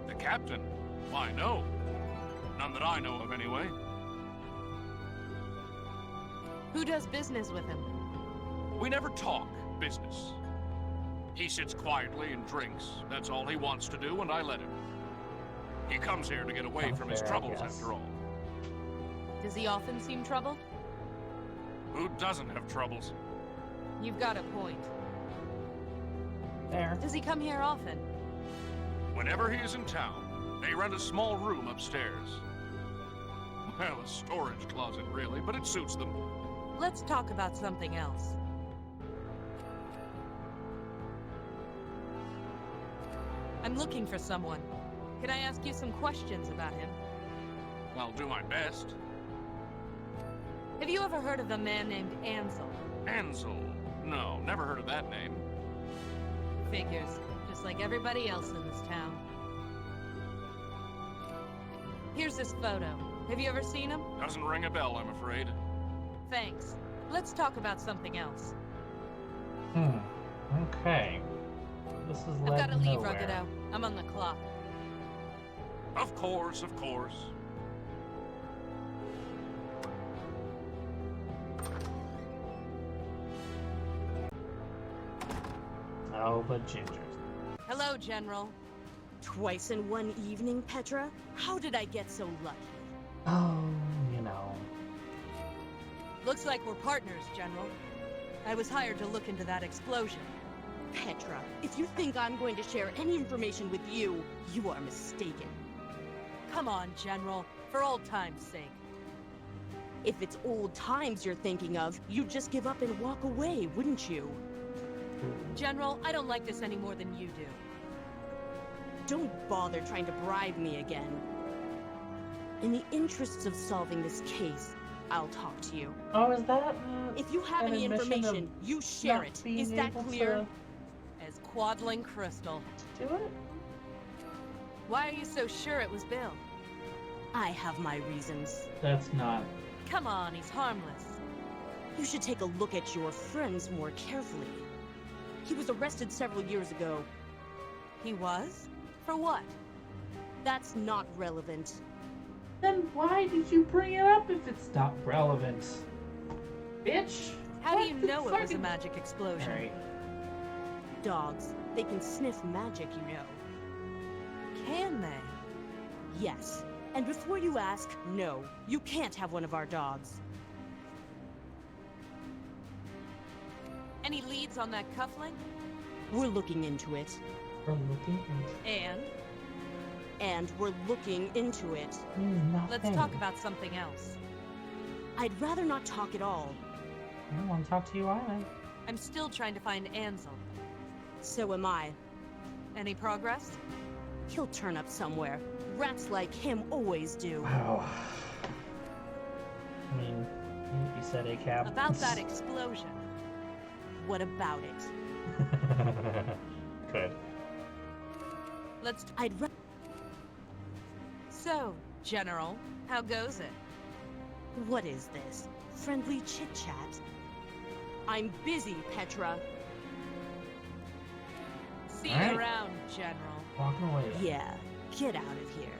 Speaker 7: The captain? Why, no. None that I know of, anyway.
Speaker 2: Who does business with him?
Speaker 7: We never talk business. He sits quietly and drinks. That's all he wants to do, and I let him. He comes here to get away from his troubles, after all.
Speaker 2: Does he often seem troubled?
Speaker 7: Who doesn't have troubles?
Speaker 2: You've got a point.
Speaker 1: There.
Speaker 2: Does he come here often?
Speaker 7: Whenever he is in town, they rent a small room upstairs. Well, a storage closet, really, but it suits them.
Speaker 2: Let's talk about something else. I'm looking for someone. Can I ask you some questions about him?
Speaker 7: I'll do my best.
Speaker 2: Have you ever heard of a man named Ansel?
Speaker 7: Ansel? No, never heard of that name.
Speaker 2: Figures, just like everybody else in this town. Here's this photo. Have you ever seen him?
Speaker 7: Doesn't ring a bell, I'm afraid.
Speaker 2: Thanks. Let's talk about something else.
Speaker 1: Okay. This is
Speaker 2: I've got to leave,
Speaker 1: nowhere.
Speaker 2: Ruggado. I'm on the clock.
Speaker 7: Of course, of course.
Speaker 1: Oh, but gingers.
Speaker 2: Hello, General.
Speaker 10: Twice in one evening, Petra? How did I get so lucky?
Speaker 1: Oh, you know.
Speaker 2: Looks like we're partners, General. I was hired to look into that explosion.
Speaker 10: Petra, if you think I'm going to share any information with you, you are mistaken.
Speaker 2: Come on, General. For old time's sake.
Speaker 10: If it's old times you're thinking of, you'd just give up and walk away, wouldn't you?
Speaker 2: General, I don't like this any more than you do.
Speaker 10: Don't bother trying to bribe me again. In the interests of solving this case, I'll talk to you.
Speaker 1: Oh, is that?
Speaker 10: If you have
Speaker 1: an
Speaker 10: any
Speaker 1: admission
Speaker 10: information,
Speaker 1: of
Speaker 10: you share
Speaker 1: not
Speaker 10: it.
Speaker 1: being
Speaker 10: Is that
Speaker 1: able
Speaker 10: clear?
Speaker 2: As Quadling Crystal.
Speaker 1: Do it?
Speaker 2: Why are you so sure it was Bill?
Speaker 10: I have my reasons.
Speaker 1: That's not.
Speaker 2: Come on, he's harmless.
Speaker 10: You should take a look at your friends more carefully. He was arrested several years ago.
Speaker 2: He was? For what?
Speaker 10: That's not relevant.
Speaker 1: Then why did you bring it up if it's not relevant? Bitch!
Speaker 2: How do you
Speaker 1: What the
Speaker 2: know it was a
Speaker 1: fucking-
Speaker 2: magic explosion?
Speaker 1: Alright.
Speaker 10: Dogs, they can sniff magic, you know.
Speaker 2: Can they?
Speaker 10: Yes. And before you ask, no, you can't have one of our dogs.
Speaker 2: Any leads on that cuffling?
Speaker 10: We're looking into it.
Speaker 1: We're looking into
Speaker 10: And we're looking into it.
Speaker 2: Let's talk about something else.
Speaker 10: I'd rather not talk at all.
Speaker 1: I don't want to talk to you either.
Speaker 2: I'm still trying to find Ansel.
Speaker 10: So am I.
Speaker 2: Any progress?
Speaker 10: He'll turn up somewhere. Rats like him always do.
Speaker 1: Wow. I mean, you said a cab.
Speaker 2: About that explosion.
Speaker 10: What about it?
Speaker 1: Good.
Speaker 2: So, General, how goes it?
Speaker 10: What is this? Friendly chit-chat? I'm busy, Petra.
Speaker 2: See
Speaker 1: Alright.
Speaker 2: you around, General.
Speaker 1: Walking away then.
Speaker 10: Yeah, get out of here.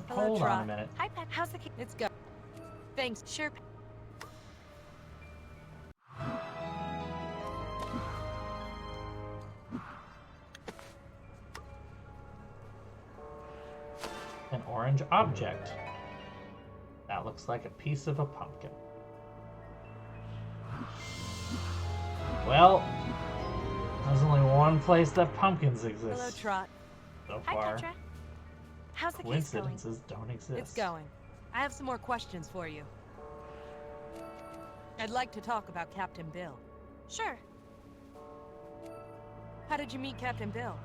Speaker 2: Hello,
Speaker 1: Hold
Speaker 2: Trot.
Speaker 1: on a minute.
Speaker 11: Hi, Pet. How's the kid?
Speaker 2: Let's go. Thanks.
Speaker 11: Sure.
Speaker 1: An orange object. That looks like a piece of a pumpkin. Well, there's only one place that pumpkins exist.
Speaker 2: Hello, Trot.
Speaker 1: So
Speaker 11: Hi,
Speaker 1: far,
Speaker 11: Petra. How's the case going?
Speaker 1: coincidences don't exist.
Speaker 2: It's going. I have some more questions for you. I'd like to talk about Captain Bill.
Speaker 11: Sure.
Speaker 2: How did you meet Captain Bill?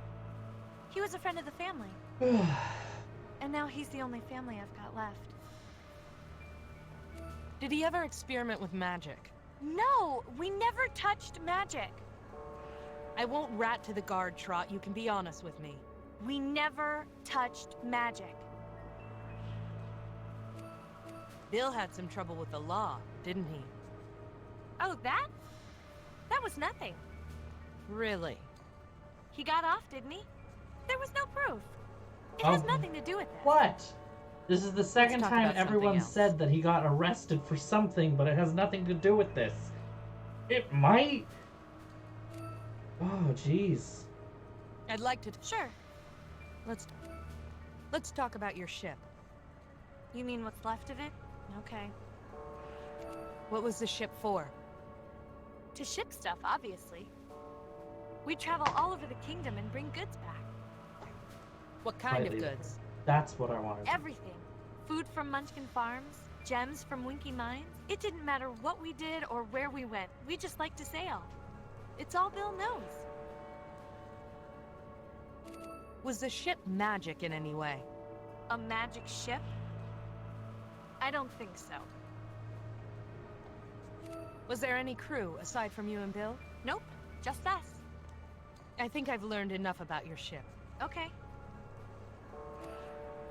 Speaker 11: He was a friend of the family. And now he's the only family I've got left.
Speaker 2: Did he ever experiment with magic?
Speaker 11: No! We never touched magic!
Speaker 2: I won't rat to the guard, Trot. You can be honest with me.
Speaker 11: We never touched magic.
Speaker 2: Bill had some trouble with the law, didn't he?
Speaker 11: Oh, that? That was nothing.
Speaker 2: Really?
Speaker 11: He got off, didn't he? There was no proof. It has nothing to do with this.
Speaker 1: What? This is the second
Speaker 2: talk
Speaker 1: time
Speaker 2: about something
Speaker 1: everyone
Speaker 2: else.
Speaker 1: said that he got arrested for something, but it has nothing to do with this. It might. Oh, jeez.
Speaker 2: I'd like to...
Speaker 11: Sure.
Speaker 2: Let's talk about your ship.
Speaker 11: You mean what's left of it? Okay.
Speaker 2: What was the ship for?
Speaker 11: To ship stuff, obviously. We travel all over the kingdom and bring goods back.
Speaker 2: What kind
Speaker 1: Slightly.
Speaker 2: of goods?
Speaker 1: That's what I wanted.
Speaker 11: Everything. Food from Munchkin Farms, gems from Winky Mines. It didn't matter what we did or where we went. We just like to sail. It's all Bill knows.
Speaker 2: Was the ship magic in any way?
Speaker 11: A magic ship? I don't think so.
Speaker 2: Was there any crew aside from you and Bill?
Speaker 11: Nope, just us.
Speaker 2: I think I've learned enough about your ship.
Speaker 11: Okay.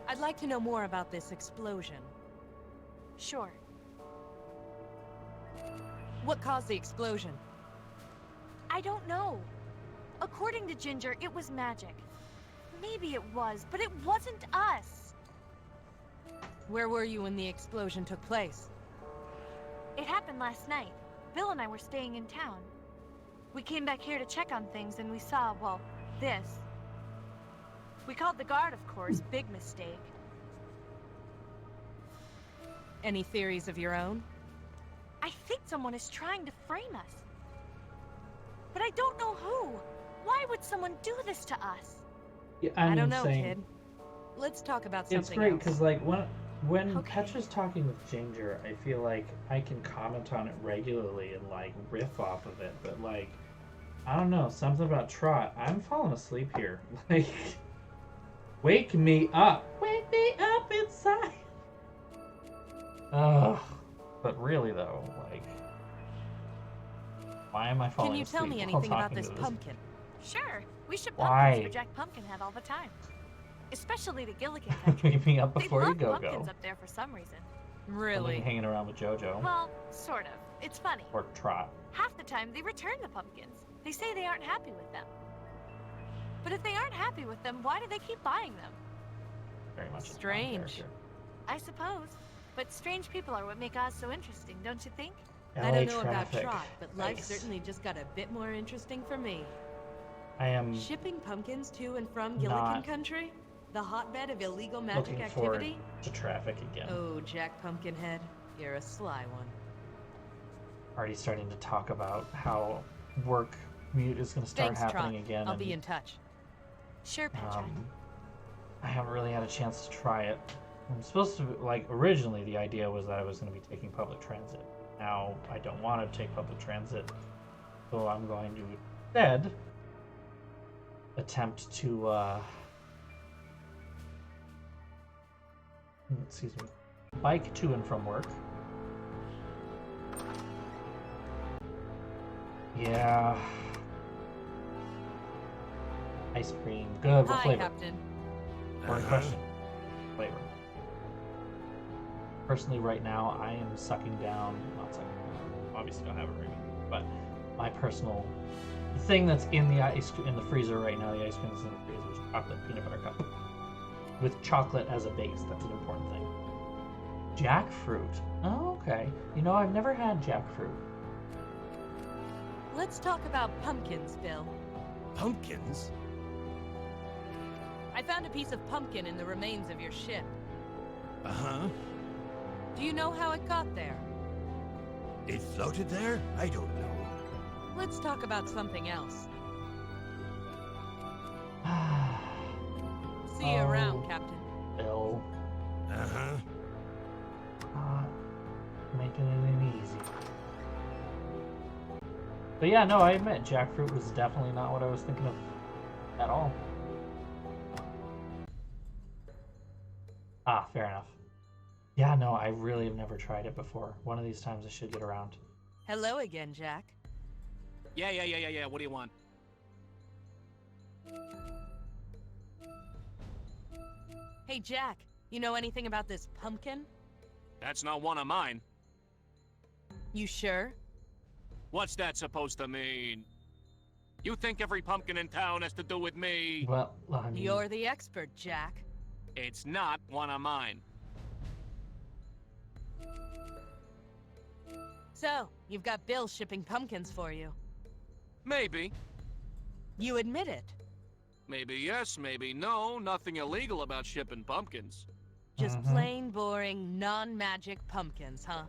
Speaker 2: I'd like to know more about this explosion.
Speaker 11: Sure.
Speaker 2: What caused the explosion?
Speaker 11: I don't know. According to Ginger, it was magic. Maybe it was, but it wasn't us.
Speaker 2: Where were you when the explosion took place?
Speaker 11: It happened last night. Bill and I were staying in town. We came back here to check on things and we saw, well, this. We called the guard, of course. Big mistake.
Speaker 2: Any theories of your own?
Speaker 11: I think someone is trying to frame us. But I don't know who. Why would someone do this to us?
Speaker 1: Yeah,
Speaker 2: I don't know, kid. Let's talk about something
Speaker 1: It's great
Speaker 2: else.
Speaker 1: because, like, when
Speaker 11: Okay.
Speaker 1: Petra's talking with Ginger, I feel like I can comment on it regularly and, like, riff off of it. But, like, I don't know, something about Trot. I'm falling asleep here. Like, wake me up. Wake me up inside. Ugh. But really, though, like, why am I falling
Speaker 2: Can you
Speaker 1: asleep
Speaker 2: tell me
Speaker 1: while
Speaker 2: anything about
Speaker 1: talking
Speaker 2: this
Speaker 1: to
Speaker 2: pumpkin?
Speaker 11: Sure. We ship
Speaker 1: Why?
Speaker 11: pumpkins for Jack Pumpkinhead all the time. Especially to Gilligan Country.
Speaker 1: Wake me up
Speaker 11: They
Speaker 1: before you
Speaker 11: love
Speaker 1: go
Speaker 11: pumpkins
Speaker 1: go.
Speaker 11: up there for some reason.
Speaker 2: Really?
Speaker 1: Hanging around with JoJo
Speaker 11: Well, sort of. It's funny.
Speaker 1: or Trot.
Speaker 11: Half the time they return the pumpkins. They say they aren't happy with them. But if they aren't happy with them, why do they keep buying them?
Speaker 1: Very much a Trot
Speaker 2: Strange.
Speaker 1: character.
Speaker 11: I suppose. But strange people are what make Oz so interesting, don't you think?
Speaker 2: I
Speaker 1: LA
Speaker 2: don't know about
Speaker 1: traffic.
Speaker 2: Trot, but life
Speaker 1: Yikes.
Speaker 2: certainly just got a bit more interesting for me.
Speaker 1: I am
Speaker 2: Shipping pumpkins to and from Gilligan
Speaker 1: Not
Speaker 2: Country? The hotbed of illegal magic
Speaker 1: looking forward
Speaker 2: activity?
Speaker 1: to traffic again.
Speaker 2: Oh, Jack Pumpkinhead, you're a sly one.
Speaker 1: Already starting to talk about how work mute is going to start
Speaker 2: Thanks,
Speaker 1: happening
Speaker 2: Trot.
Speaker 1: again.
Speaker 2: I'll
Speaker 1: and,
Speaker 2: be in touch.
Speaker 11: Sure, Petra.
Speaker 1: I haven't really had a chance to try it. I'm supposed to, like, originally the idea was that I was going to be taking public transit. Now I don't want to take public transit, so I'm going to instead attempt to, excuse me, bike to and from work. Yeah. Ice cream. Good. What
Speaker 2: Hi,
Speaker 1: flavor?
Speaker 2: Captain.
Speaker 1: One question. Flavor. Personally, right now, I am sucking down. Not sucking down. Obviously, don't have it right now. But my personal thing that's in the in the freezer right now. The ice cream that's in the freezer is chocolate peanut butter cup with chocolate as a base. That's an important thing. Jackfruit. Oh, okay. You know, I've never had jackfruit.
Speaker 2: Let's talk about pumpkins, Bill.
Speaker 3: Pumpkins?
Speaker 2: I found a piece of pumpkin in the remains of your ship.
Speaker 3: Uh-huh.
Speaker 2: Do you know how it got there?
Speaker 3: It floated there? I don't know.
Speaker 2: Let's talk about something else. See you around, Captain.
Speaker 1: Bill.
Speaker 3: Uh-huh.
Speaker 1: Making it any easy. But yeah, no, I admit, jackfruit was definitely not what I was thinking of at all. Ah, fair enough. Yeah, no, I really have never tried it before. One of these times I should get around.
Speaker 2: Hello again, Jack.
Speaker 7: Yeah. What do you want?
Speaker 2: Hey, Jack, you know anything about this pumpkin?
Speaker 7: That's not one of mine.
Speaker 2: You sure?
Speaker 7: What's that supposed to mean? You think every pumpkin in town has to do with me?
Speaker 1: Well, I mean,
Speaker 2: You're the expert, Jack.
Speaker 7: It's not one of mine.
Speaker 2: So, you've got Bill shipping pumpkins for you.
Speaker 7: Maybe.
Speaker 2: You admit it.
Speaker 7: Maybe yes, maybe no. Nothing illegal about shipping pumpkins.
Speaker 2: Just plain, boring, non-magic pumpkins, huh?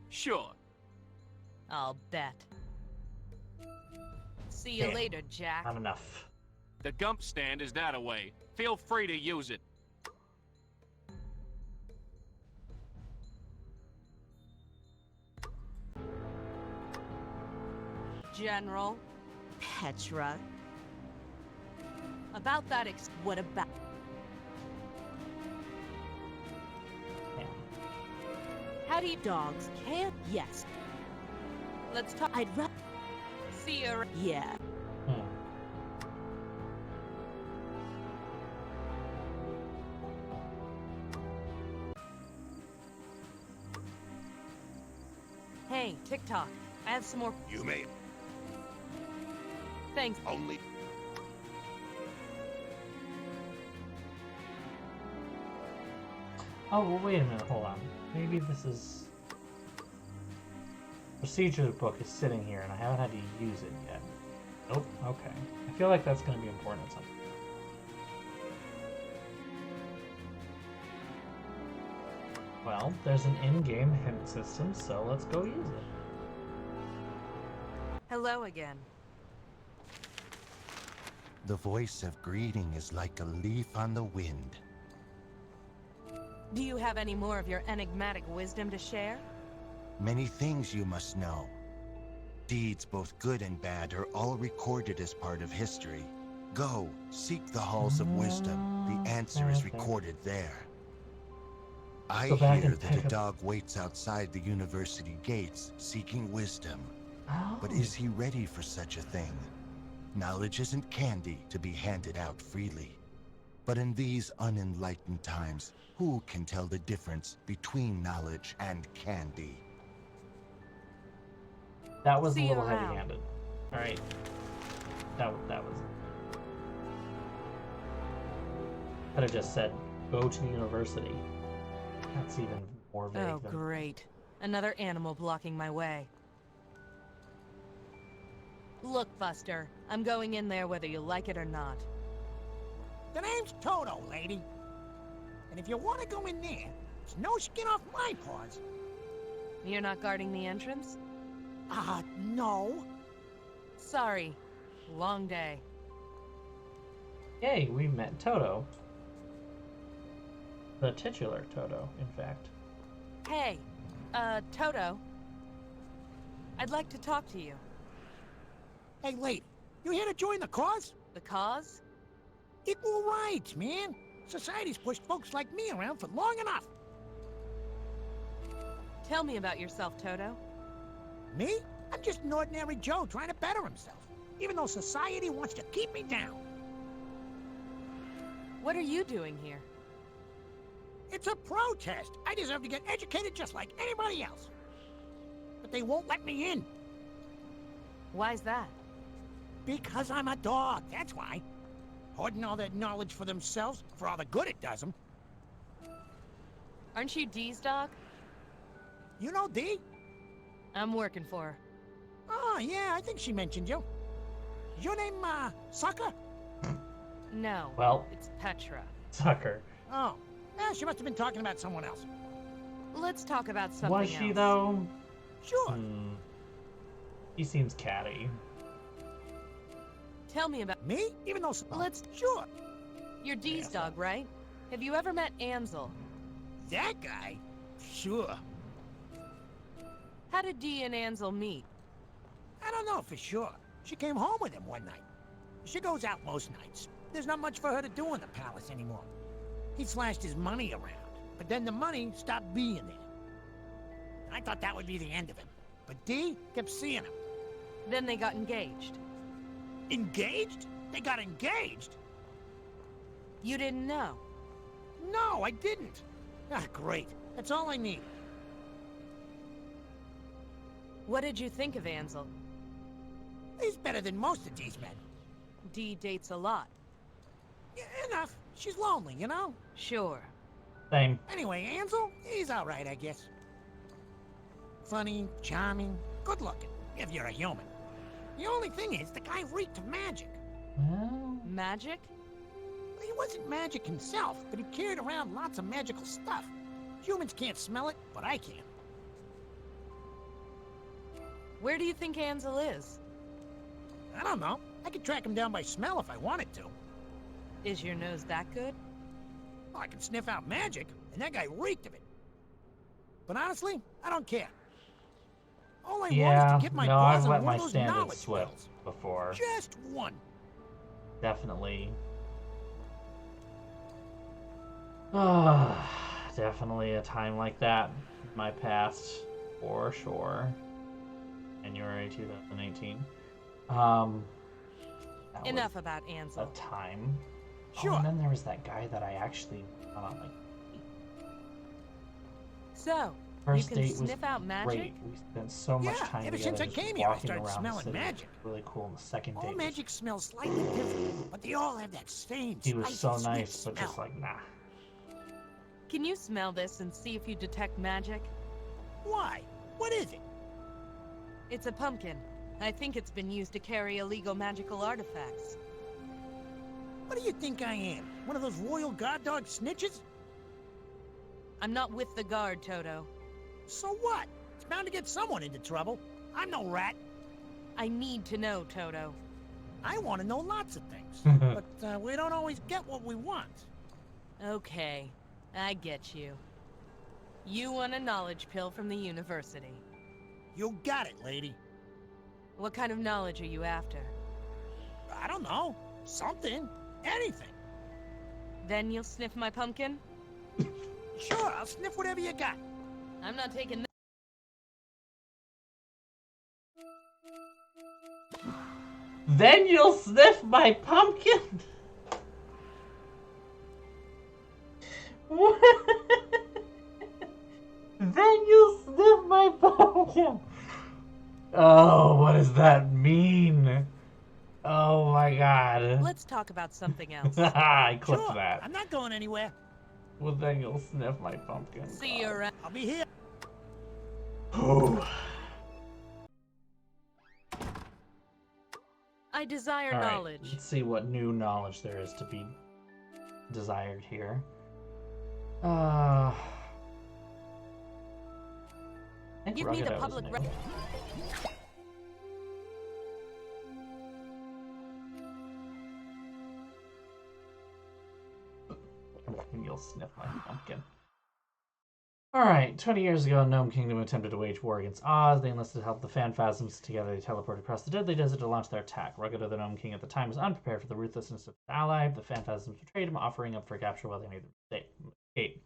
Speaker 7: Sure.
Speaker 2: I'll bet. See you
Speaker 1: Okay.
Speaker 2: later, Jack.
Speaker 1: not enough.
Speaker 7: The gump stand is that away. Feel free to use it.
Speaker 2: General.
Speaker 10: Petra.
Speaker 2: About that what about...
Speaker 1: Yeah.
Speaker 2: How do you...
Speaker 10: Dogs can't. Yes.
Speaker 2: Let's talk...
Speaker 10: I'd rather.
Speaker 2: See you...
Speaker 10: Yeah.
Speaker 1: Hmm.
Speaker 2: Hey, TikTok. I have some more...
Speaker 3: You may
Speaker 2: Thanks.
Speaker 3: only.
Speaker 1: Oh, well, wait a minute, hold on. Maybe this is... Procedure book is sitting here and I haven't had to use it yet. Nope, okay. I feel like that's going to be important at some point. Well, there's an in-game hint system, so let's go use it.
Speaker 2: Hello again.
Speaker 6: The voice of greeting is like a leaf on the wind.
Speaker 2: Do you have any more of your enigmatic wisdom to share?
Speaker 6: Many things you must know. Deeds both good and bad are all recorded as part of history. Go, seek the halls of wisdom. The answer is recorded there. I
Speaker 1: Go back
Speaker 6: hear
Speaker 1: and
Speaker 6: that
Speaker 1: pick
Speaker 6: a
Speaker 1: up-
Speaker 6: dog waits outside the university gates, seeking wisdom.
Speaker 1: Oh.
Speaker 6: But is he ready for such a thing? Knowledge isn't candy to be handed out freely. But in these unenlightened times, who can tell the difference between knowledge and candy?
Speaker 1: That was
Speaker 2: See
Speaker 1: a
Speaker 2: you
Speaker 1: little
Speaker 2: around.
Speaker 1: heavy-handed. Alright. That was... Could have just said, go to the university. That's even more vague
Speaker 2: Oh,
Speaker 1: than...
Speaker 2: great. Another animal blocking my way. Look, Buster. I'm going in there whether you like it or not.
Speaker 4: The name's Toto, lady. And if you want to go in there, it's no skin off my paws.
Speaker 2: You're not guarding the entrance?
Speaker 4: No.
Speaker 2: Sorry. Long day.
Speaker 1: Yay, we met Toto. The titular Toto, in fact.
Speaker 2: Hey, Toto. I'd like to talk to you.
Speaker 4: Hey, lady, you here to join the cause?
Speaker 2: The cause?
Speaker 4: Equal rights, man. Society's pushed folks like me around for long enough.
Speaker 2: Tell me about yourself, Toto.
Speaker 4: Me? I'm just an ordinary Joe trying to better himself, even though society wants to keep me down.
Speaker 2: What are you doing here?
Speaker 4: It's a protest. I deserve to get educated just like anybody else. But they won't let me in.
Speaker 2: Why's that?
Speaker 4: Because I'm a dog, that's why. Hoarding all that knowledge for themselves, for all the good it does them.
Speaker 2: Aren't you Dee's dog?
Speaker 4: You know Dee?
Speaker 2: I'm working for her.
Speaker 4: Oh, yeah, I think she mentioned you. Is your name, Sucker?
Speaker 2: No.
Speaker 1: Well.
Speaker 2: It's Petra.
Speaker 1: Sucker.
Speaker 4: Oh. Yeah, she must have been talking about someone else.
Speaker 2: Let's talk about something
Speaker 1: Was she,
Speaker 2: else.
Speaker 1: though?
Speaker 4: Sure.
Speaker 1: He seems catty.
Speaker 2: Tell me about...
Speaker 4: Me? Even though...
Speaker 2: Let's...
Speaker 4: Sure.
Speaker 2: You're Dee's dog, right? Have you ever met Ansel?
Speaker 4: That guy? Sure.
Speaker 2: How did Dee and Ansel meet?
Speaker 4: I don't know for sure. She came home with him one night. She goes out most nights. There's not much for her to do in the palace anymore. He slashed his money around, but then the money stopped being there. I thought that would be the end of him, but Dee kept seeing him.
Speaker 2: Then they got engaged.
Speaker 4: Engaged? They got engaged?
Speaker 2: You didn't know?
Speaker 4: No, I didn't. Ah, great. That's all I need.
Speaker 2: What did you think of Ansel?
Speaker 4: He's better than most of these men.
Speaker 2: Dee dates a lot.
Speaker 4: Yeah, enough. She's lonely, you know?
Speaker 2: Sure.
Speaker 1: Same.
Speaker 4: Anyway, Ansel, he's alright, I guess. Funny, charming, good-looking, if you're a human. The only thing is, the guy reeked of magic.
Speaker 1: Well,
Speaker 2: Magic?
Speaker 4: He wasn't magic himself, but he carried around lots of magical stuff. Humans can't smell it, but I can.
Speaker 2: Where do you think Ansel is?
Speaker 4: I don't know. I could track him down by smell if I wanted to.
Speaker 2: Is your nose that good?
Speaker 4: Well, I can sniff out magic, and that guy reeked of it. But honestly, I don't care. All I want is to get my
Speaker 1: no,
Speaker 4: paws
Speaker 1: I've
Speaker 4: on
Speaker 1: let
Speaker 4: one
Speaker 1: my
Speaker 4: of those
Speaker 1: standards
Speaker 4: knowledge
Speaker 1: slip
Speaker 4: spells.
Speaker 1: before.
Speaker 4: Just one.
Speaker 1: Definitely. Definitely a time like that in my past, for sure. January 2018. That
Speaker 2: Enough
Speaker 1: was
Speaker 2: about
Speaker 1: a
Speaker 2: Ansel.
Speaker 1: time.
Speaker 4: Sure.
Speaker 1: Oh, and then there was that guy that I actually
Speaker 2: So,
Speaker 1: first
Speaker 2: you can
Speaker 1: date was
Speaker 2: sniff out magic?
Speaker 1: great. We spent so much
Speaker 4: Yeah,
Speaker 1: time
Speaker 4: ever
Speaker 1: together
Speaker 4: since I
Speaker 1: just
Speaker 4: came here, I
Speaker 1: walking
Speaker 4: started
Speaker 1: around the
Speaker 4: smelling
Speaker 1: city.
Speaker 4: magic.
Speaker 1: It was really cool. And the second
Speaker 4: All
Speaker 1: date
Speaker 4: magic smells slightly different, but they all have that same
Speaker 1: he was so
Speaker 4: spicy,
Speaker 1: nice,
Speaker 4: sweet
Speaker 1: but just
Speaker 4: smell.
Speaker 1: like, nah.
Speaker 2: Can you smell this and see if you detect magic?
Speaker 4: Why? What is it?
Speaker 2: It's a pumpkin. I think it's been used to carry illegal magical artifacts.
Speaker 4: What do you think I am? One of those royal guard dog snitches?
Speaker 2: I'm not with the guard, Toto.
Speaker 4: So what? It's bound to get someone into trouble. I'm no rat.
Speaker 2: I need to know, Toto.
Speaker 4: I want to know lots of things, but we don't always get what we want.
Speaker 2: Okay, I get you. You want a knowledge pill from the university.
Speaker 4: You got it, lady.
Speaker 2: What kind of knowledge are you after?
Speaker 4: I don't know. Something. Anything.
Speaker 2: Then you'll sniff my pumpkin?
Speaker 4: Sure, I'll sniff whatever you got.
Speaker 2: I'm not taking
Speaker 1: Then you'll sniff my pumpkin? What? Then you'll sniff my pumpkin? Oh, what does that mean? Oh my god.
Speaker 2: Let's talk about something else.
Speaker 1: I clipped
Speaker 4: Sure,
Speaker 1: that.
Speaker 4: I'm not going anywhere.
Speaker 1: Well, then you'll sniff my pumpkin.
Speaker 2: See you around.
Speaker 4: I'll be here.
Speaker 2: I desire
Speaker 1: All right,
Speaker 2: knowledge.
Speaker 1: let's see what new knowledge there is to be desired here. I think
Speaker 2: Give me the
Speaker 1: Rugged
Speaker 2: public
Speaker 1: was
Speaker 2: record.
Speaker 1: new. You'll sniff my pumpkin. Alright, 20 years ago, Gnome Kingdom attempted to wage war against Oz. They enlisted help of the Phanphasms. Together, they teleported across the Deadly Desert to launch their attack. Rugged, the Gnome King at the time, was unprepared for the ruthlessness of his ally. The Phanphasms betrayed him, offering up for capture while they made their escape.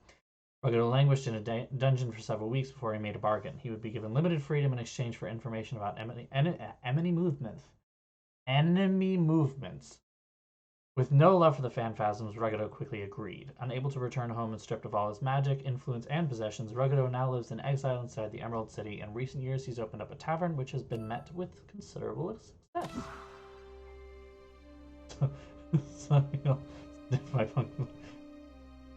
Speaker 1: Rugged languished in a dungeon for several weeks before he made a bargain. He would be given limited freedom in exchange for information about enemy movements. With no love for the Phanphasms, Ruggedo quickly agreed. Unable to return home and stripped of all his magic, influence, and possessions, Ruggedo now lives in exile inside the Emerald City. In recent years, he's opened up a tavern, which has been met with considerable success. So, you know, sniff my pumpkin.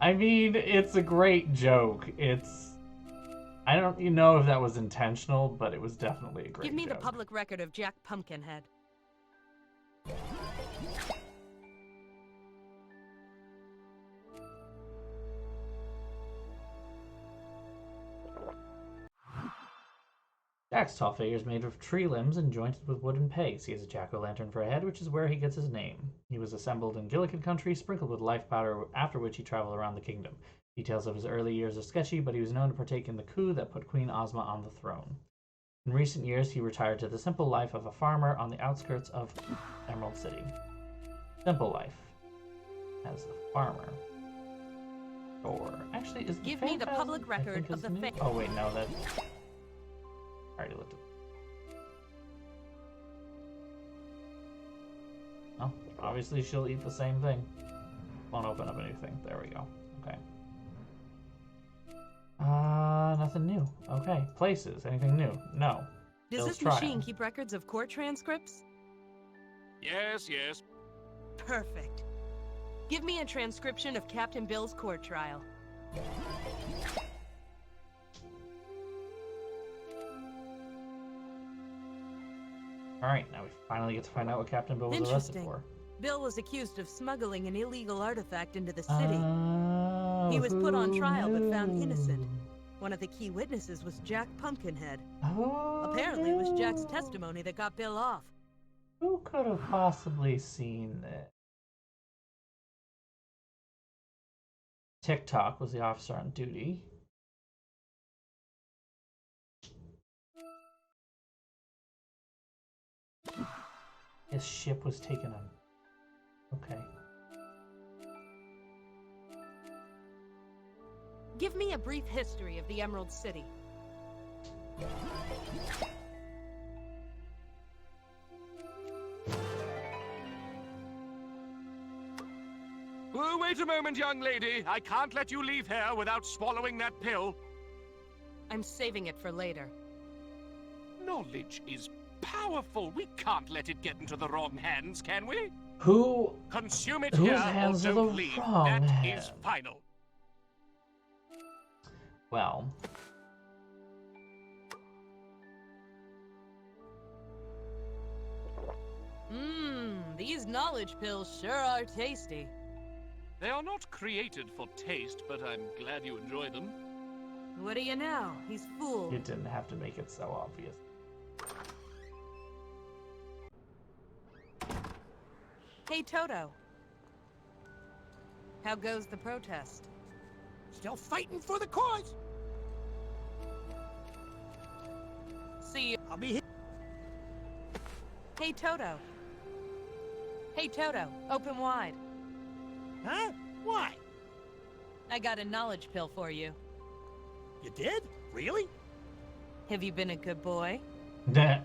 Speaker 1: I mean, it's a great joke. I don't know if that was intentional, but it was definitely a great joke.
Speaker 2: Give me the public record of Jack Pumpkinhead.
Speaker 1: Jack's tall figure is made of tree limbs and jointed with wooden pegs. He has a jack-o'-lantern for a head, which is where he gets his name. He was assembled in Gillikin country, sprinkled with life powder, after which he traveled around the kingdom. Details of his early years are sketchy, but he was known to partake in the coup that put Queen Ozma on the throne. In recent years, he retired to the simple life of a farmer on the outskirts of Emerald City. Simple life. As a farmer. Or actually, is
Speaker 2: Give me the public record of the thing.
Speaker 1: Oh wait, no, that. I already looked at. Oh, obviously she'll eat the same thing. Won't open up anything. There we go. Okay. Nothing new. Okay. Places. Anything new? No.
Speaker 2: Does
Speaker 1: Bill's
Speaker 2: this
Speaker 1: trial.
Speaker 2: machine keep records of court transcripts?
Speaker 7: Yes, yes.
Speaker 2: Perfect. Give me a transcription of Captain Bill's court trial.
Speaker 1: Alright, now we finally get to find out what Captain Bill was arrested
Speaker 2: Interesting.
Speaker 1: for.
Speaker 2: Bill was accused of smuggling an illegal artifact into the city.
Speaker 1: Oh,
Speaker 2: He was put on
Speaker 1: who
Speaker 2: trial but found
Speaker 1: knew?
Speaker 2: innocent. One of the key witnesses was Jack Pumpkinhead.
Speaker 1: Oh,
Speaker 2: Apparently, it was Jack's testimony that got Bill off.
Speaker 1: Who could have possibly seen this? TikTok was the officer on duty. His ship was taken on. Okay.
Speaker 2: Give me a brief history of the Emerald City.
Speaker 7: Oh, wait a moment, young lady. I can't let you leave here without swallowing that pill.
Speaker 2: I'm saving it for later.
Speaker 7: Knowledge is powerful. We can't let it get into the wrong hands, can we?
Speaker 1: Who?
Speaker 7: Consume it
Speaker 1: Whose
Speaker 7: here
Speaker 1: hands
Speaker 7: or
Speaker 1: are
Speaker 7: don't
Speaker 1: the
Speaker 7: leave.
Speaker 1: wrong
Speaker 7: That
Speaker 1: hands?
Speaker 7: is final.
Speaker 1: Well.
Speaker 2: These knowledge pills sure are tasty.
Speaker 7: They are not created for taste, but I'm glad you enjoy them.
Speaker 2: What do you know? He's fooled.
Speaker 1: You didn't have to make it so obvious.
Speaker 2: Hey, Toto. How goes the protest?
Speaker 4: Still fighting for the cause.
Speaker 2: See you.
Speaker 4: I'll be here.
Speaker 2: Hey, Toto. Hey, Toto. Open wide.
Speaker 4: Huh? Why?
Speaker 2: I got a knowledge pill for you.
Speaker 4: You did? Really?
Speaker 2: Have you been a good boy?
Speaker 4: Are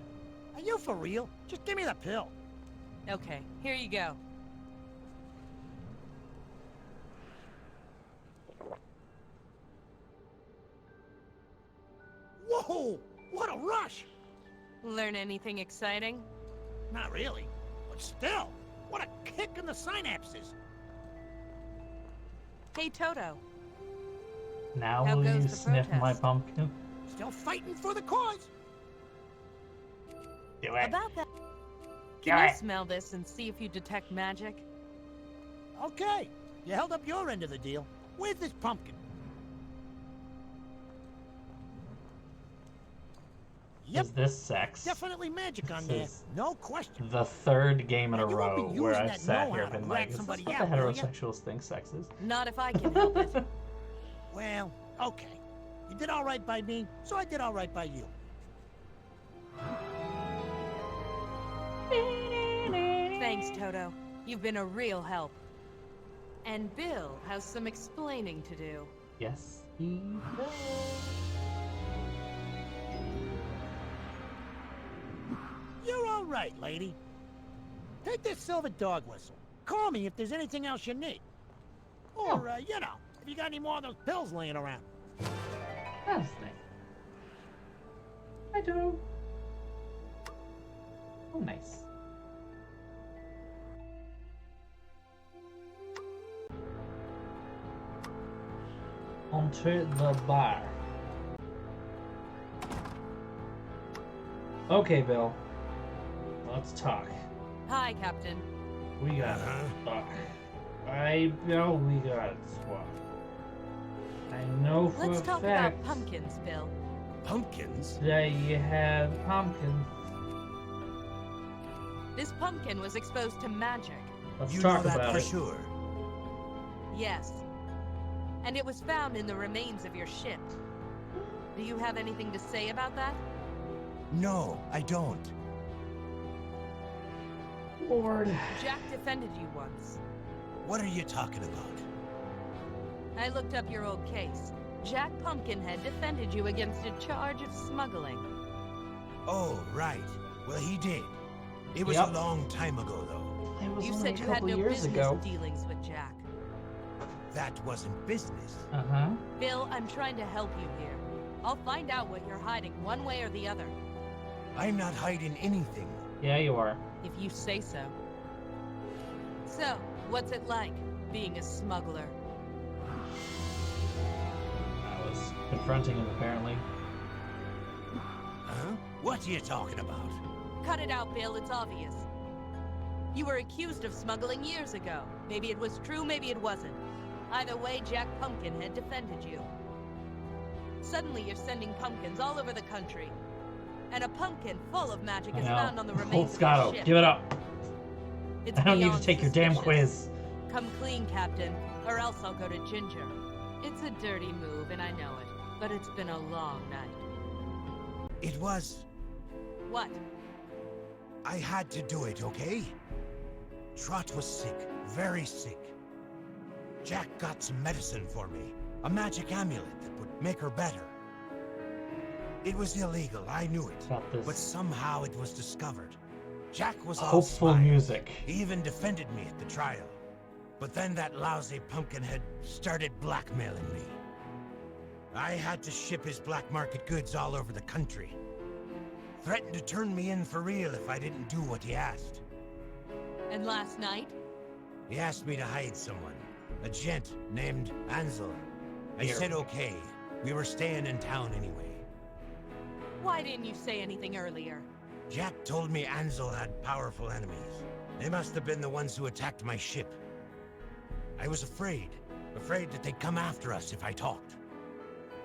Speaker 4: you for real? Just give me the pill.
Speaker 2: Okay, here you go.
Speaker 4: Whoa! What a rush!
Speaker 2: Learn anything exciting?
Speaker 4: Not really. But still, what a kick in the synapses.
Speaker 2: Hey, Toto.
Speaker 1: Now
Speaker 2: How
Speaker 1: will
Speaker 2: goes
Speaker 1: you
Speaker 2: the
Speaker 1: sniff my
Speaker 2: protest?
Speaker 1: pumpkin?
Speaker 4: Still fighting for the cause.
Speaker 1: Do it.
Speaker 2: About that.
Speaker 1: Do
Speaker 2: Can you
Speaker 1: it.
Speaker 2: smell this and see if you detect magic?
Speaker 4: Okay, you held up your end of the deal. Where's this pumpkin? Yep,
Speaker 1: Is this sex?
Speaker 4: definitely magic on
Speaker 1: This
Speaker 4: there.
Speaker 1: is
Speaker 4: No question.
Speaker 1: The third game in a
Speaker 4: And you won't be
Speaker 1: row where
Speaker 4: using
Speaker 1: I've
Speaker 4: that
Speaker 1: sat
Speaker 4: know-how
Speaker 1: here
Speaker 4: to
Speaker 1: been
Speaker 4: rat
Speaker 1: like, is this
Speaker 4: somebody
Speaker 1: what
Speaker 4: out,
Speaker 1: the
Speaker 4: will ya?
Speaker 1: heterosexuals think sex is?
Speaker 2: Not if I can help it.
Speaker 4: Well, okay. You did all right by me, so I did all right by you.
Speaker 2: Thanks, Toto. You've been a real help. And Bill has some explaining to do.
Speaker 1: Yes, he does.
Speaker 4: You're all right, lady. Take this silver dog whistle. Call me if there's anything else you need. Or, you know, if you got any more of those pills laying around.
Speaker 1: That's nice. I do. Oh, nice. Onto the bar. Okay, Bill. Let's talk.
Speaker 2: Hi, Captain.
Speaker 1: We gotta talk. Bill, we gotta talk. I know for
Speaker 2: Let's
Speaker 1: a
Speaker 2: talk
Speaker 1: fact
Speaker 2: about pumpkins, Bill.
Speaker 3: Pumpkins?
Speaker 1: that you have pumpkins.
Speaker 2: This pumpkin was exposed to magic.
Speaker 1: Let's
Speaker 3: You
Speaker 1: talk
Speaker 3: know that
Speaker 1: about
Speaker 3: for
Speaker 1: it.
Speaker 3: sure.
Speaker 2: Yes. And it was found in the remains of your ship. Do you have anything to say about that?
Speaker 3: No, I don't.
Speaker 1: Lord.
Speaker 2: Jack defended you once.
Speaker 3: What are you talking about?
Speaker 2: I looked up your old case. Jack Pumpkinhead defended you against a charge of smuggling.
Speaker 3: Oh, right. Well, he did. It was
Speaker 1: Yep.
Speaker 3: a long time ago, though.
Speaker 1: It was
Speaker 2: You
Speaker 1: only
Speaker 2: said
Speaker 1: a
Speaker 2: you had
Speaker 1: couple
Speaker 2: no
Speaker 1: years
Speaker 2: business
Speaker 1: ago.
Speaker 2: dealings with Jack.
Speaker 3: That wasn't business.
Speaker 1: Uh-huh.
Speaker 2: Bill, I'm trying to help you here. I'll find out what you're hiding one way or the other.
Speaker 3: I'm not hiding anything.
Speaker 1: Yeah, you are.
Speaker 2: If you say so. So, what's it like, being a smuggler?
Speaker 1: I was confronting him, apparently.
Speaker 4: Huh? What are you talking about?
Speaker 2: Cut it out, Bill, it's obvious. You were accused of smuggling years ago. Maybe it was true, maybe it wasn't. Either way, Jack Pumpkinhead defended you. Suddenly you're sending pumpkins all over the country. And a pumpkin full of magic is found on the remains of your ship.
Speaker 1: Give it up.
Speaker 2: It's
Speaker 1: I don't need to
Speaker 2: beyond
Speaker 1: take your damn
Speaker 2: suspicious.
Speaker 1: quiz.
Speaker 2: Come clean, Captain, or else I'll go to Ginger. It's a dirty move, and I know it, but it's been a long night.
Speaker 4: It was...
Speaker 2: What?
Speaker 4: I had to do it, okay? Trot was sick, very sick. Jack got some medicine for me, a magic amulet that would make her better. It was illegal, I knew it, but somehow it was discovered. Jack was all
Speaker 1: hopeful
Speaker 4: smile.
Speaker 1: music.
Speaker 4: He even defended me at the trial. But then that lousy Pumpkinhead started blackmailing me. I had to ship his black market goods all over the country. Threatened to turn me in for real if I didn't do what he asked.
Speaker 2: And last night?
Speaker 4: He asked me to hide someone. A gent named Ansel. I said okay. We were staying in town anyway.
Speaker 2: Why didn't you say anything earlier?
Speaker 4: Jack told me Ansel had powerful enemies. They must have been the ones who attacked my ship. I was afraid that they'd come after us if I talked.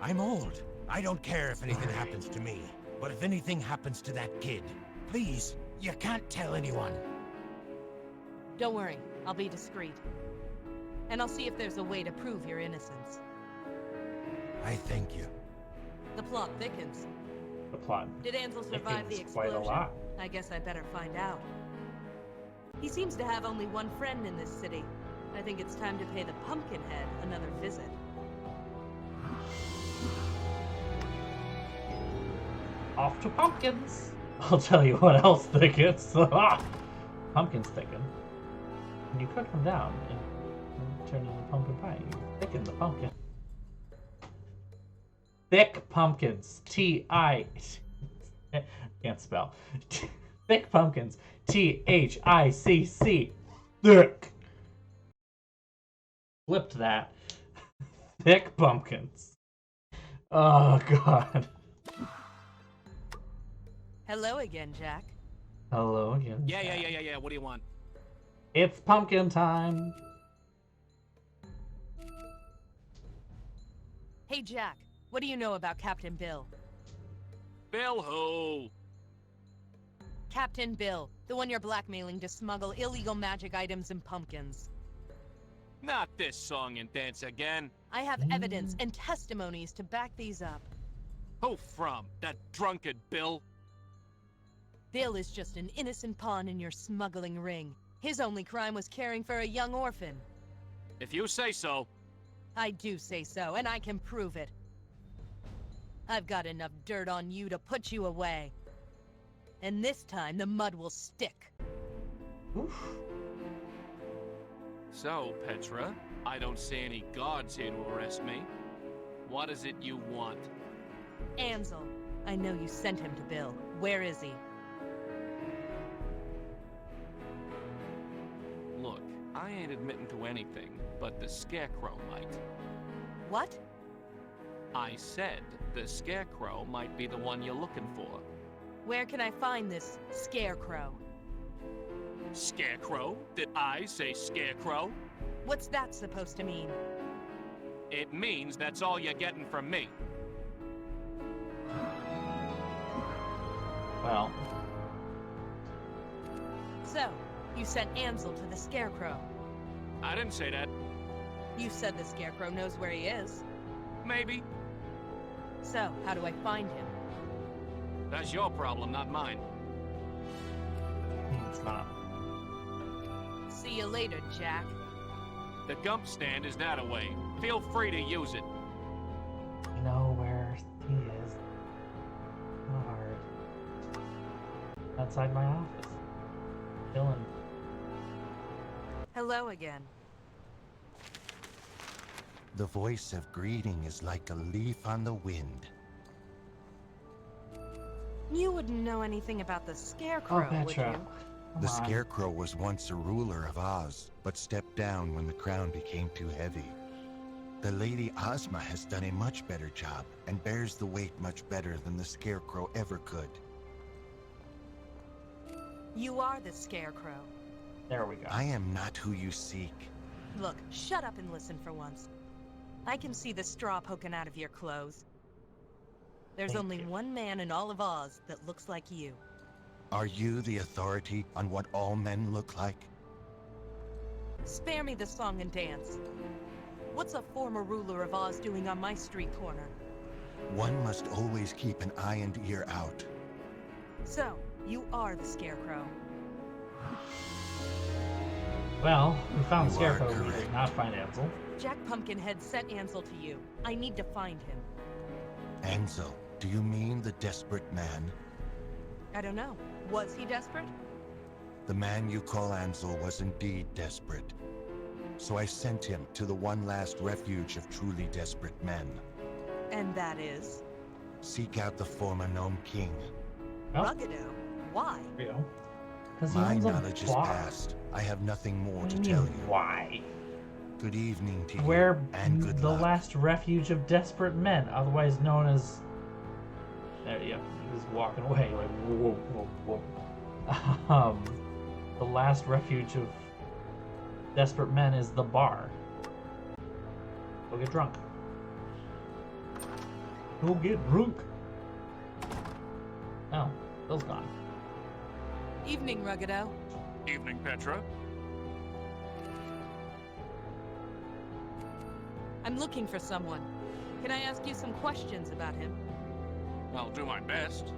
Speaker 4: I'm old. I don't care if anything happens to me. But if anything happens to that kid, please, you can't tell anyone.
Speaker 2: Don't worry, I'll be discreet. And I'll see if there's a way to prove your innocence.
Speaker 4: I thank you.
Speaker 2: The plot thickens.
Speaker 1: The plot.
Speaker 2: Did Ansel survive the
Speaker 1: thickens quite
Speaker 2: explosion?
Speaker 1: a lot.
Speaker 2: I guess I better find out. He seems to have only one friend in this city. I think it's time to pay the Pumpkinhead another visit.
Speaker 1: Off to pumpkins. I'll tell you what else thickens. Pumpkins thicken. When you cook them down and turn into pumpkin pie, you thicken the pumpkin. Thick pumpkins. T-I... Can't spell. Thick pumpkins. T-H-I-C-C. Thick. Flipped that. Thick pumpkins. Oh, God.
Speaker 2: Hello again, Jack.
Speaker 1: Hello again.
Speaker 7: Yeah. What do you want?
Speaker 1: It's pumpkin time.
Speaker 2: Hey, Jack. What do you know about Captain Bill?
Speaker 7: Bill who?
Speaker 2: Captain Bill, the one you're blackmailing to smuggle illegal magic items and pumpkins.
Speaker 7: Not this song and dance again.
Speaker 2: I have evidence and testimonies to back these up.
Speaker 7: Who from? That drunkard Bill?
Speaker 2: Bill is just an innocent pawn in your smuggling ring. His only crime was caring for a young orphan.
Speaker 7: If you say so.
Speaker 2: I do say so, and I can prove it. I've got enough dirt on you to put you away. And this time, the mud will stick.
Speaker 1: Oof.
Speaker 7: So, Petra, I don't see any guards here to arrest me. What is it you want?
Speaker 2: Ansel, I know you sent him to Bill. Where is he?
Speaker 7: Look, I ain't admitting to anything, but the Scarecrow might.
Speaker 2: What?
Speaker 7: I said the Scarecrow might be the one you're looking for.
Speaker 2: Where can I find this Scarecrow?
Speaker 7: Scarecrow? Did I say Scarecrow?
Speaker 2: What's that supposed to mean?
Speaker 7: It means that's all you're getting from me.
Speaker 1: Well.
Speaker 2: So, you sent Ansel to the Scarecrow.
Speaker 7: I didn't say that.
Speaker 2: You said the Scarecrow knows where he is.
Speaker 7: Maybe.
Speaker 2: So, how do I find him?
Speaker 7: That's your problem, not mine.
Speaker 1: It's not.
Speaker 2: See you later, Jack.
Speaker 7: The gump stand is that away. Feel free to use it.
Speaker 1: You know where he is. Not hard. Outside my office. Chilling.
Speaker 2: Hello again.
Speaker 6: The voice of greeting is like a leaf on the wind.
Speaker 2: You wouldn't know anything about the Scarecrow, would
Speaker 1: Petra.
Speaker 2: you?
Speaker 6: The
Speaker 1: on.
Speaker 6: Scarecrow was once a ruler of Oz, but stepped down when the crown became too heavy. The Lady Ozma has done a much better job and bears the weight much better than the Scarecrow ever could.
Speaker 2: You are the Scarecrow.
Speaker 1: There we go.
Speaker 6: I am not who you seek.
Speaker 2: Look, shut up and listen for once. I can see the straw poking out of your clothes. There's
Speaker 1: Thank
Speaker 2: only
Speaker 1: you.
Speaker 2: one man in all of Oz that looks like you.
Speaker 6: Are you the authority on what all men look like?
Speaker 2: Spare me the song and dance. What's a former ruler of Oz doing on my street corner?
Speaker 6: One must always keep an eye and ear out.
Speaker 2: So, you are the Scarecrow.
Speaker 1: Well, we found
Speaker 6: You
Speaker 1: Scarecrow,
Speaker 6: are
Speaker 1: we did
Speaker 6: correct.
Speaker 1: not find Ansel.
Speaker 2: Jack Pumpkinhead sent Ansel to you. I need to find him.
Speaker 6: Ansel, do you mean the desperate man?
Speaker 2: I don't know. Was he desperate?
Speaker 6: The man you call Ansel was indeed desperate. So I sent him to the one last refuge of truly desperate men.
Speaker 2: And that is?
Speaker 6: Seek out the former Gnome King.
Speaker 1: Oh.
Speaker 2: Ruggido. Why?
Speaker 1: There you go. Because he
Speaker 6: My
Speaker 1: owns a
Speaker 6: knowledge is
Speaker 1: bar.
Speaker 6: past. I have nothing more
Speaker 1: What
Speaker 6: to
Speaker 1: do you
Speaker 6: tell
Speaker 1: mean,
Speaker 6: you.
Speaker 1: why?
Speaker 6: Good evening to you,
Speaker 1: We're
Speaker 6: and good
Speaker 1: the
Speaker 6: luck.
Speaker 1: last refuge of desperate men, otherwise known as... There you go. He's walking away like whoa, whoa, whoa. The last refuge of desperate men is the bar. Go get drunk. Go get drunk. Oh, Bill's gone.
Speaker 2: Evening, Ruggido.
Speaker 7: Evening, Petra.
Speaker 2: I'm looking for someone. Can I ask you some questions about him?
Speaker 7: I'll do my best.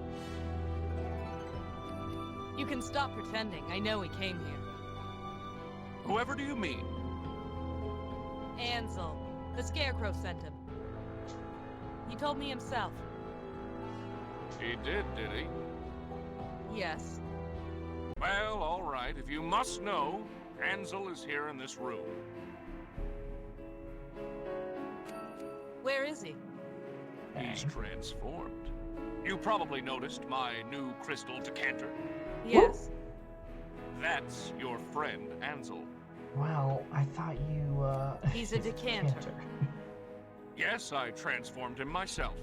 Speaker 2: You can stop pretending. I know he came here.
Speaker 7: Whoever do you mean?
Speaker 2: Ansel. The Scarecrow sent him. He told me himself.
Speaker 7: He did he?
Speaker 2: Yes.
Speaker 7: Well, all right. If you must know, Ansel is here in this room.
Speaker 2: Where is he?
Speaker 7: He's transformed. You probably noticed my new crystal decanter.
Speaker 2: Yes.
Speaker 7: That's your friend, Ansel.
Speaker 1: Well, I thought you,
Speaker 2: He's a decanter.
Speaker 7: Yes, I transformed him myself.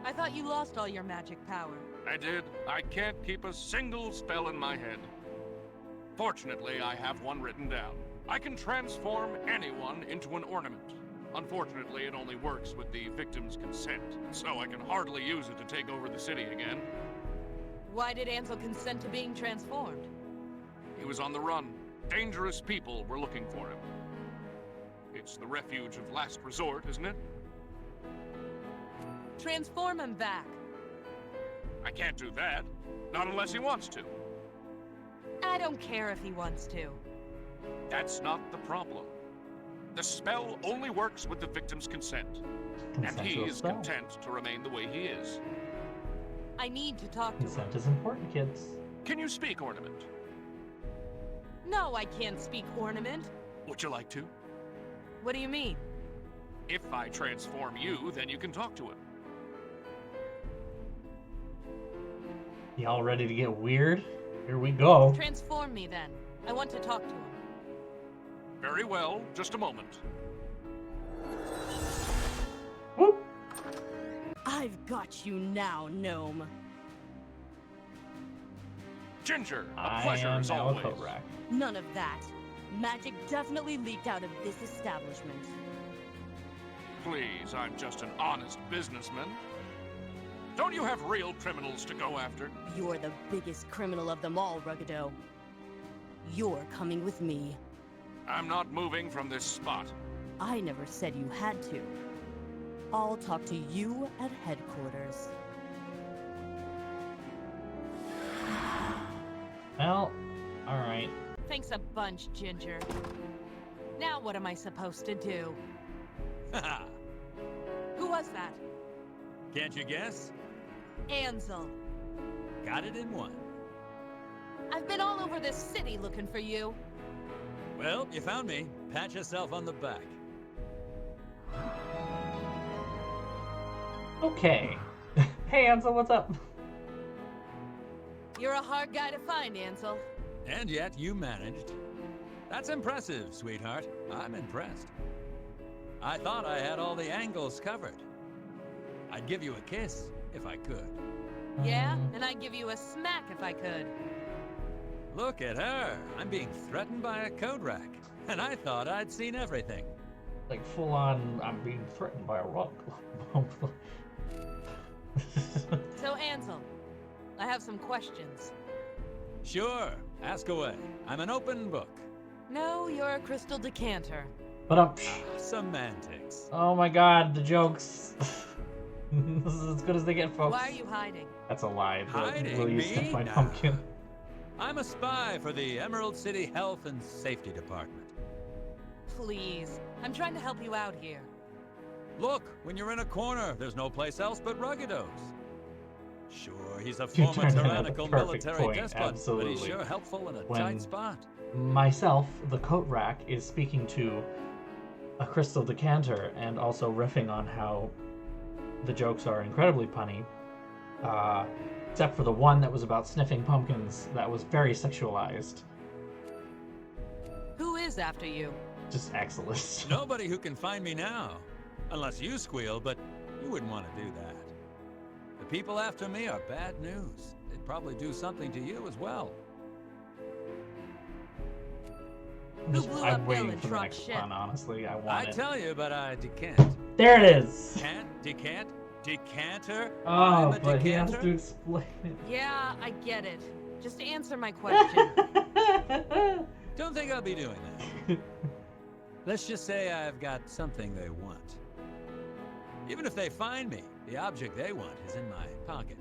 Speaker 2: I thought you lost all your magic power.
Speaker 7: I did. I can't keep a single spell in my head. Fortunately, I have one written down. I can transform anyone into an ornament. Unfortunately, it only works with the victim's consent, so I can hardly use it to take over the city again.
Speaker 2: Why did Ansel consent to being transformed?
Speaker 7: He was on the run. Dangerous people were looking for him. It's the refuge of last resort, isn't it?
Speaker 2: Transform him back.
Speaker 7: I can't do that. Not unless he wants to.
Speaker 2: I don't care if he wants to.
Speaker 7: That's not the problem. The spell only works with the victim's consent. And he
Speaker 1: Consensual
Speaker 7: is
Speaker 1: spell.
Speaker 7: content to remain the way he is.
Speaker 2: I need to talk to him.
Speaker 1: Consent is important, kids.
Speaker 7: Can you speak ornament?
Speaker 2: No, I can't speak ornament.
Speaker 7: Would you like to?
Speaker 2: What do you mean?
Speaker 7: If I transform you, then you can talk to him.
Speaker 1: Y'all ready to get weird? Here we go.
Speaker 2: Transform me then. I want to talk to him.
Speaker 7: Very well, just a moment.
Speaker 1: Whoop.
Speaker 10: I've got you now, gnome.
Speaker 7: Ginger, a
Speaker 1: I
Speaker 7: pleasure
Speaker 1: am
Speaker 7: as
Speaker 1: now a
Speaker 7: always.
Speaker 1: coat rack.
Speaker 10: None of that. Magic definitely leaked out of this establishment.
Speaker 7: Please, I'm just an honest businessman. Don't you have real criminals to go after?
Speaker 10: You're the biggest criminal of them all, Ruggido. You're coming with me.
Speaker 7: I'm not moving from this spot.
Speaker 10: I never said you had to. I'll talk to you at headquarters.
Speaker 1: Well, alright.
Speaker 2: Thanks a bunch, Ginger. Now what am I supposed to do?
Speaker 9: Haha.
Speaker 2: Who was that?
Speaker 9: Can't you guess?
Speaker 2: Ansel.
Speaker 9: Got it in one.
Speaker 2: I've been all over this city looking for you.
Speaker 9: Well, you found me. Pat yourself on the back.
Speaker 1: Okay. Hey, Ansel, what's up?
Speaker 2: You're a hard guy to find, Ansel.
Speaker 12: And yet you managed. That's impressive, sweetheart. I'm impressed. I thought I had all the angles covered. I'd give you a kiss if I could.
Speaker 2: Yeah, and I'd give you a smack if I could.
Speaker 12: Look at her. I'm being threatened by a code rack. And I thought I'd seen everything.
Speaker 1: Like full on, I'm being threatened by a rock.
Speaker 2: So, Ansel, I have some questions.
Speaker 12: Sure, ask away. I'm an open book.
Speaker 2: No, you're a crystal decanter.
Speaker 1: But
Speaker 12: Semantics.
Speaker 1: Oh my god, the jokes. This is as good as they get, folks.
Speaker 2: Why are you hiding?
Speaker 1: That's a lie.
Speaker 12: Hiding
Speaker 1: Will you
Speaker 12: me?
Speaker 1: sniff my
Speaker 12: Nah.
Speaker 1: pumpkin?
Speaker 12: I'm a spy for the Emerald City Health and Safety Department.
Speaker 2: Please, I'm trying to help you out here.
Speaker 12: Look, when you're in a corner, there's no place else but Ruggidos. Sure, he's a
Speaker 1: You
Speaker 12: former
Speaker 1: turned out a
Speaker 12: tyrannical
Speaker 1: perfect
Speaker 12: military
Speaker 1: point,
Speaker 12: despot, but
Speaker 1: absolutely.
Speaker 12: he's sure helpful in a
Speaker 1: When-
Speaker 12: tight spot.
Speaker 1: Myself, the coat rack, is speaking to a crystal decanter and also riffing on how the jokes are incredibly punny. Except for the one that was about sniffing pumpkins that was very sexualized.
Speaker 2: Who is after you?
Speaker 1: Just excellent.
Speaker 12: Nobody who can find me now. Unless you squeal, but you wouldn't want to do that. The people after me are bad news. They'd probably do something to you as well.
Speaker 1: I'm waiting for the next pun, honestly. I want
Speaker 12: I
Speaker 1: it.
Speaker 12: tell you, but I decant.
Speaker 1: There it is!
Speaker 12: Decanter?
Speaker 1: Oh,
Speaker 12: I'm a
Speaker 1: but he has
Speaker 12: decanter?
Speaker 1: to explain it.
Speaker 2: Yeah, I get it. Just answer my question.
Speaker 12: Don't think I'll be doing that. Let's just say I've got something they want. Even if they find me, the object they want is in my pocket.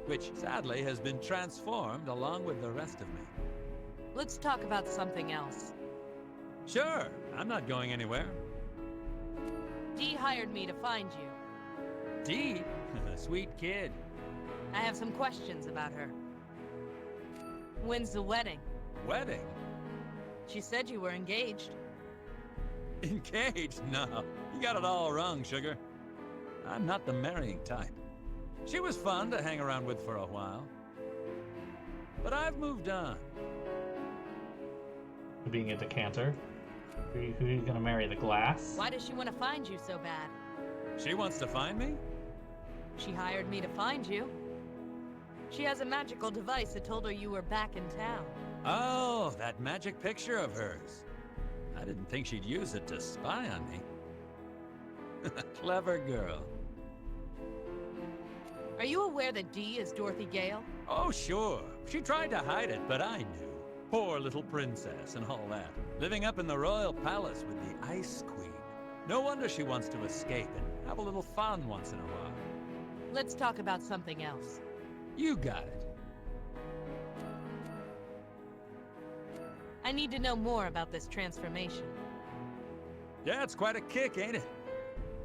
Speaker 12: Which, sadly, has been transformed along with the rest of me.
Speaker 2: Let's talk about something else.
Speaker 12: Sure, I'm not going anywhere.
Speaker 2: Dee hired me to find you.
Speaker 12: Dee? A sweet kid.
Speaker 2: I have some questions about her. When's the wedding?
Speaker 12: Wedding?
Speaker 2: She said you were engaged.
Speaker 12: Engaged? No, you got it all wrong, sugar. I'm not the marrying type. She was fun to hang around with for a while. But I've moved on.
Speaker 1: Being a decanter? Who are you gonna marry? The glass?
Speaker 2: Why does she want to find you so bad?
Speaker 12: She wants to find me?
Speaker 2: She hired me to find you. She has a magical device that told her you were back in town.
Speaker 12: Oh, that magic picture of hers. I didn't think she'd use it to spy on me. Clever girl.
Speaker 2: Are you aware that Dee is Dorothy Gale?
Speaker 12: Oh, sure. She tried to hide it, but I knew. Poor little princess and all that. Living up in the royal palace with the Ice Queen. No wonder she wants to escape and have a little fun once in a while.
Speaker 2: Let's talk about something else.
Speaker 12: You got it.
Speaker 2: I need to know more about this transformation.
Speaker 12: Yeah, it's quite a kick, ain't it?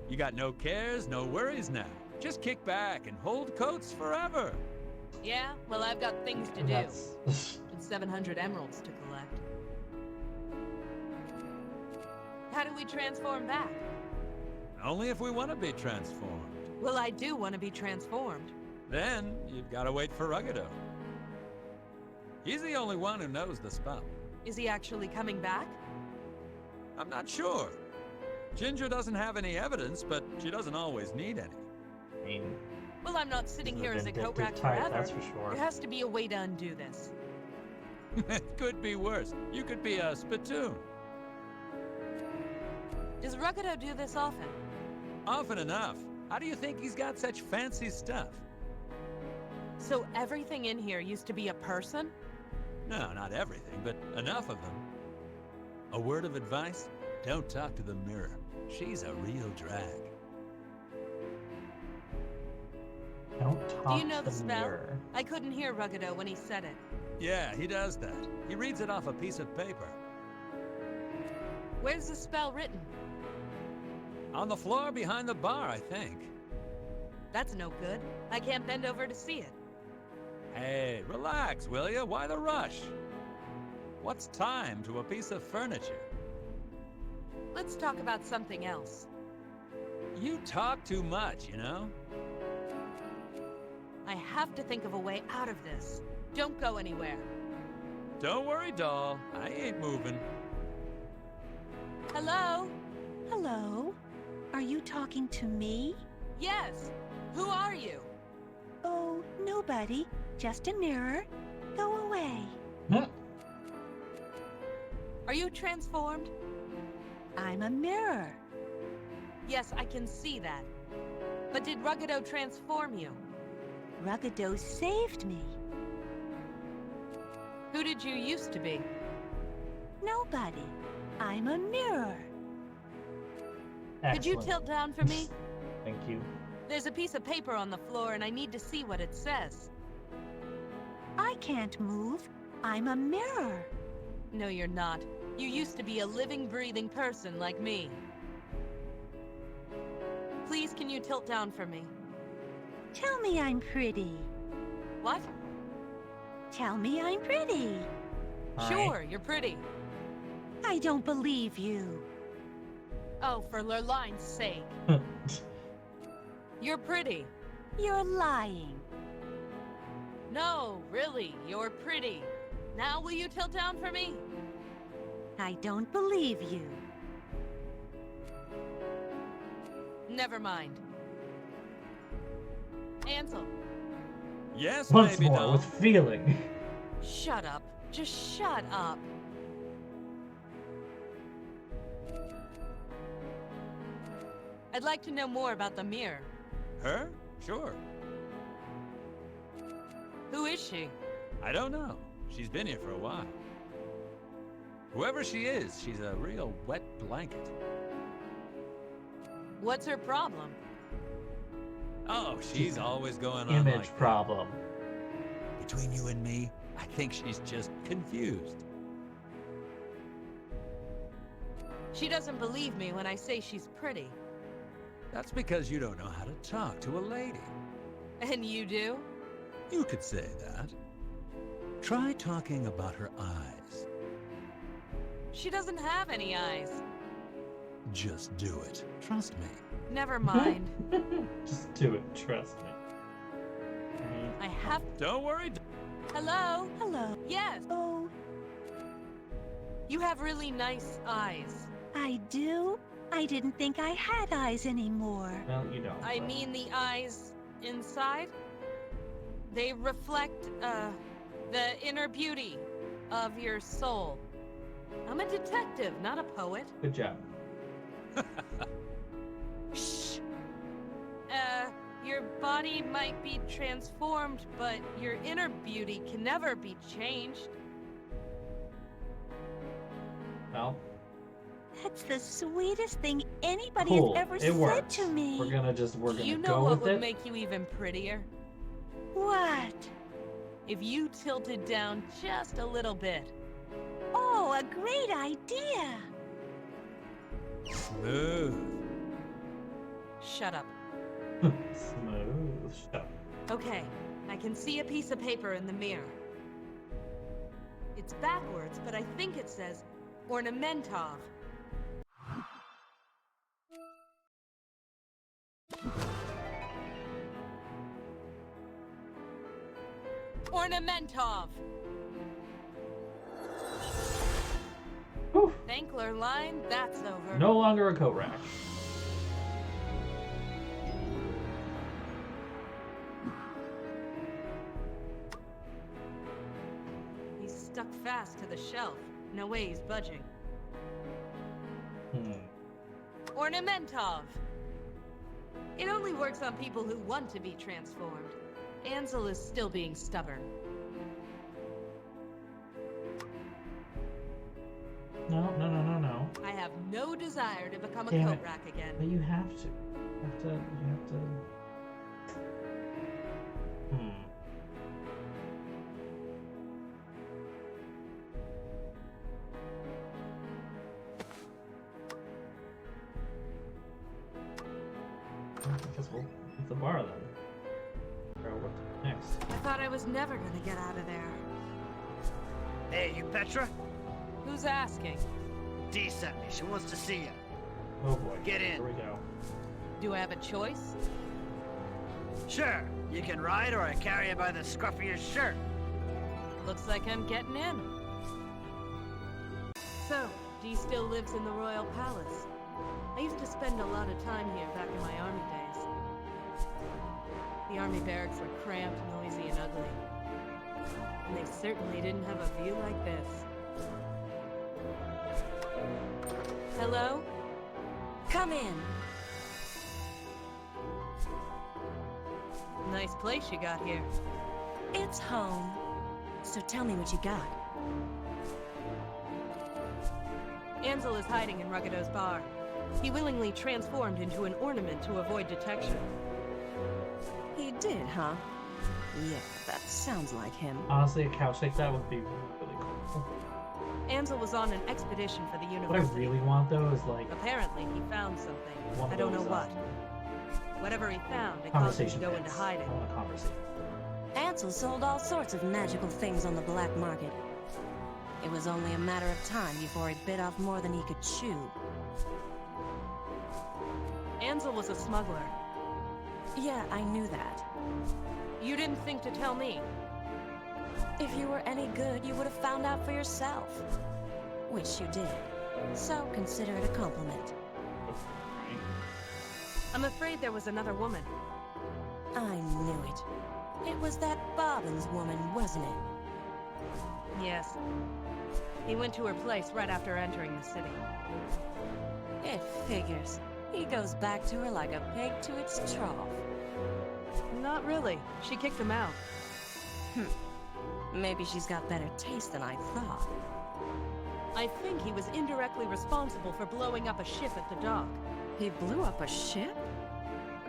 Speaker 12: You got no cares, no worries now. Just kick back and hold coats forever.
Speaker 2: Yeah? Well, I've got things to do.
Speaker 1: That's...
Speaker 2: And 700 emeralds to collect. How do we transform back?
Speaker 12: Only if we want to be transformed.
Speaker 2: Well, I do want to be transformed.
Speaker 12: Then, you've got to wait for Ruggido. He's the only one who knows the spell.
Speaker 2: Is he actually coming back?
Speaker 12: I'm not sure. Ginger doesn't have any evidence, but she doesn't always need any.
Speaker 1: I mean...
Speaker 2: Well, I'm not sitting here as a coat rack
Speaker 1: type,
Speaker 2: forever.
Speaker 1: that's for sure.
Speaker 2: There has to be a way to undo this.
Speaker 12: It could be worse. You could be a spittoon.
Speaker 2: Does Ruggido do this often?
Speaker 12: Often enough. How do you think he's got such fancy stuff?
Speaker 2: So everything in here used to be a person?
Speaker 12: No, not everything, but enough of them. A word of advice? Don't talk to the mirror. She's a real drag.
Speaker 1: Don't talk
Speaker 2: Do you know
Speaker 1: to
Speaker 2: the spell?
Speaker 1: mirror.
Speaker 2: I couldn't hear Ruggido when he said it.
Speaker 12: Yeah, he does that. He reads it off a piece of paper.
Speaker 2: Where's the spell written?
Speaker 12: On the floor behind the bar, I think.
Speaker 2: That's no good. I can't bend over to see it.
Speaker 12: Hey, relax, will ya? Why the rush? What's time to a piece of furniture?
Speaker 2: Let's talk about something else.
Speaker 12: You talk too much, you know?
Speaker 2: I have to think of a way out of this. Don't go anywhere.
Speaker 12: Don't worry, doll. I ain't moving.
Speaker 2: Hello?
Speaker 13: Hello? Are you talking to me?
Speaker 2: Yes. Who are you?
Speaker 13: Oh, nobody. Just a mirror. Go away.
Speaker 2: Are you transformed?
Speaker 13: I'm a mirror.
Speaker 2: Yes, I can see that. But did Ruggado transform you?
Speaker 13: Ruggado saved me.
Speaker 2: Who did you used to be?
Speaker 13: Nobody. I'm a mirror.
Speaker 2: Could you
Speaker 1: Excellent.
Speaker 2: tilt down for me?
Speaker 1: Thank you.
Speaker 2: There's a piece of paper on the floor and I need to see what it says.
Speaker 13: I can't move. I'm a mirror.
Speaker 2: No, you're not. You used to be a living, breathing person like me. Please, can you tilt down for me?
Speaker 13: Tell me I'm pretty.
Speaker 2: What?
Speaker 13: Tell me I'm pretty.
Speaker 2: Sure, you're pretty.
Speaker 13: I don't believe you.
Speaker 2: Oh, for Lurline's sake. You're pretty.
Speaker 13: You're lying.
Speaker 2: No, really, you're pretty. Now will you tilt down for me?
Speaker 13: I don't believe you.
Speaker 2: Never mind. Ansel.
Speaker 12: Yes,
Speaker 1: Once
Speaker 12: baby
Speaker 1: more,
Speaker 12: doll.
Speaker 1: with feeling.
Speaker 2: Shut up. Just shut up. I'd like to know more about the mirror.
Speaker 12: Her? Sure.
Speaker 2: Who is she?
Speaker 12: I don't know. She's been here for a while. Whoever she is, she's a real wet blanket.
Speaker 2: What's her problem?
Speaker 12: Oh, she's always going on
Speaker 1: Image
Speaker 12: like that.
Speaker 1: problem.
Speaker 12: Between you and me, I think she's just confused.
Speaker 2: She doesn't believe me when I say she's pretty.
Speaker 12: That's because you don't know how to talk to a lady.
Speaker 2: And you do?
Speaker 12: You could say that. Try talking about her eyes.
Speaker 2: She doesn't have any eyes.
Speaker 12: Just do it. Trust me.
Speaker 2: Never mind.
Speaker 1: Just do it, trust me.
Speaker 2: I have...
Speaker 12: Don't worry.
Speaker 2: Hello?
Speaker 13: Hello.
Speaker 2: Yes.
Speaker 13: Oh,
Speaker 2: You have really nice eyes.
Speaker 13: I do? I didn't think I had eyes anymore.
Speaker 1: Well, you don't.
Speaker 2: I
Speaker 1: but-
Speaker 2: mean the eyes inside. They reflect, the inner beauty of your soul. I'm a detective, not a poet.
Speaker 1: Good job.
Speaker 2: Shh. Your body might be transformed, but your inner beauty can never be changed.
Speaker 1: Well,
Speaker 13: That's the sweetest thing anybody
Speaker 1: cool.
Speaker 13: has ever
Speaker 1: It
Speaker 13: said
Speaker 1: works.
Speaker 13: to me.
Speaker 1: We're gonna
Speaker 2: Do you know
Speaker 1: go
Speaker 2: what
Speaker 1: with
Speaker 2: would
Speaker 1: it.
Speaker 2: make you even prettier?
Speaker 13: What?
Speaker 2: If you tilted down just a little bit.
Speaker 13: Oh, a great idea.
Speaker 12: Smooth.
Speaker 2: Shut up.
Speaker 1: Smooth. Shut up.
Speaker 2: Okay, I can see a piece of paper in the mirror. It's backwards, but I think it says Ornamentov. Ornamentov!
Speaker 1: Whew.
Speaker 2: Thankler line, that's over.
Speaker 1: No longer a coat rack.
Speaker 2: He's stuck fast to the shelf. No way he's budging. Ornamentov! It only works on people who want to be transformed. Ansel is still being stubborn.
Speaker 1: No.
Speaker 2: I have no desire to become a
Speaker 1: Damn
Speaker 2: coat
Speaker 1: it.
Speaker 2: rack again.
Speaker 1: But you have to. You have to. I guess we'll leave the bar then. Figure out what to do next.
Speaker 2: I thought I was never gonna get out of there.
Speaker 14: Hey, you Petra?
Speaker 2: Who's asking?
Speaker 14: Dee sent me. She wants to see you.
Speaker 1: Oh boy.
Speaker 14: Get in.
Speaker 1: Here we go.
Speaker 2: Do I have a choice?
Speaker 14: Sure. You can ride or I carry you by the scruff of your shirt.
Speaker 2: Looks like I'm getting in. So, Dee still lives in the Royal Palace. I used to spend a lot of time here back in my army days. The army barracks were cramped, noisy, and ugly. And they certainly didn't have a view like this. Hello?
Speaker 5: Come in.
Speaker 2: Nice place you got here.
Speaker 5: It's home. So tell me what you got.
Speaker 2: Ansel is hiding in Ruggido's bar. He willingly transformed into an ornament to avoid detection.
Speaker 5: He did, huh? Yeah, that sounds like him.
Speaker 1: Honestly, a couch like that would be really cool.
Speaker 2: Ansel was on an expedition for the
Speaker 1: What I
Speaker 2: university.
Speaker 1: really want though is like
Speaker 2: Apparently, he found something.
Speaker 1: one
Speaker 2: I
Speaker 1: of
Speaker 2: don't know
Speaker 1: those,
Speaker 2: what. Whatever he found, it caused him to
Speaker 1: conversation
Speaker 2: go into
Speaker 1: pets.
Speaker 2: hiding.
Speaker 1: I want a conversation.
Speaker 5: Ansel sold all sorts of magical things on the black market. It was only a matter of time before he bit off more than he could chew.
Speaker 2: Ansel was a smuggler.
Speaker 5: Yeah, I knew that.
Speaker 2: You didn't think to tell me.
Speaker 5: If you were any good, you would have found out for yourself. Which you did. So consider it a compliment.
Speaker 2: I'm afraid there was another woman.
Speaker 5: I knew it. It was that Bobbins woman, wasn't it?
Speaker 2: Yes. He went to her place right after entering the city.
Speaker 5: It figures. He goes back to her like a pig to its trough.
Speaker 2: Not really. She kicked him out.
Speaker 5: Maybe she's got better taste than I thought.
Speaker 2: I think he was indirectly responsible for blowing up a ship at the dock.
Speaker 5: He blew up a ship?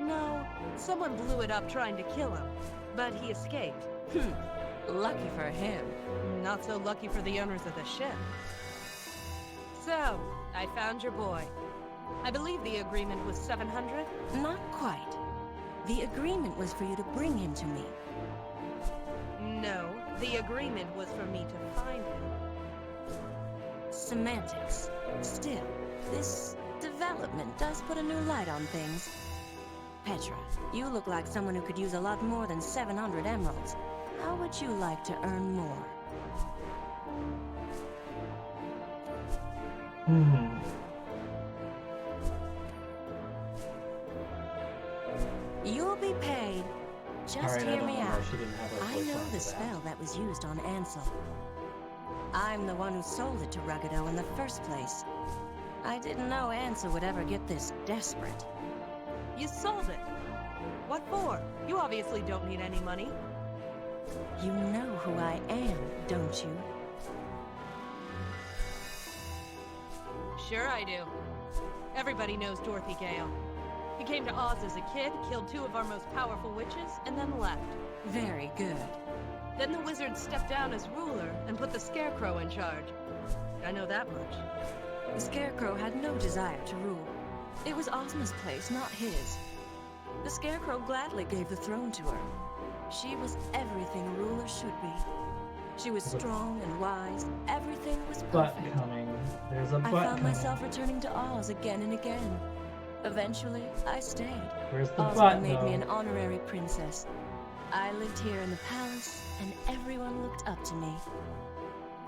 Speaker 2: No, someone blew it up trying to kill him, but he escaped.
Speaker 5: Lucky for him.
Speaker 2: Not so lucky for the owners of the ship. So, I found your boy. I believe the agreement was 700?
Speaker 5: Not quite. The agreement was for you to bring him to me.
Speaker 2: No, the agreement was for me to find him.
Speaker 5: Semantics. Still, this development does put a new light on things. Petra, you look like someone who could use a lot more than 700 emeralds. How would you like to earn more? You'll be paid. Just hear me out. I know the spell that was used on Ansel. I'm the one who sold it to Ruggido in the first place. I didn't know Ansel would ever get this desperate.
Speaker 2: You sold it. What for? You obviously don't need any money.
Speaker 5: You know who I am, don't you?
Speaker 2: Sure I do. Everybody knows Dorothy Gale. He came to Oz as a kid, killed 2 of our most powerful witches, and then left.
Speaker 5: Very good.
Speaker 2: Then the wizard stepped down as ruler and put the Scarecrow in charge. I know that much.
Speaker 5: The Scarecrow had no desire to rule. It was Ozma's place, not his. The Scarecrow gladly gave the throne to her. She was everything a ruler should be. She was strong and wise. Everything was perfect.
Speaker 1: There's a butt
Speaker 5: I found
Speaker 1: coming.
Speaker 5: myself returning to Oz again and again. Eventually, I stayed.
Speaker 1: Where's the
Speaker 5: Ozma
Speaker 1: butt,
Speaker 5: made me
Speaker 1: though?
Speaker 5: an honorary princess. I lived here in the palace, and everyone looked up to me.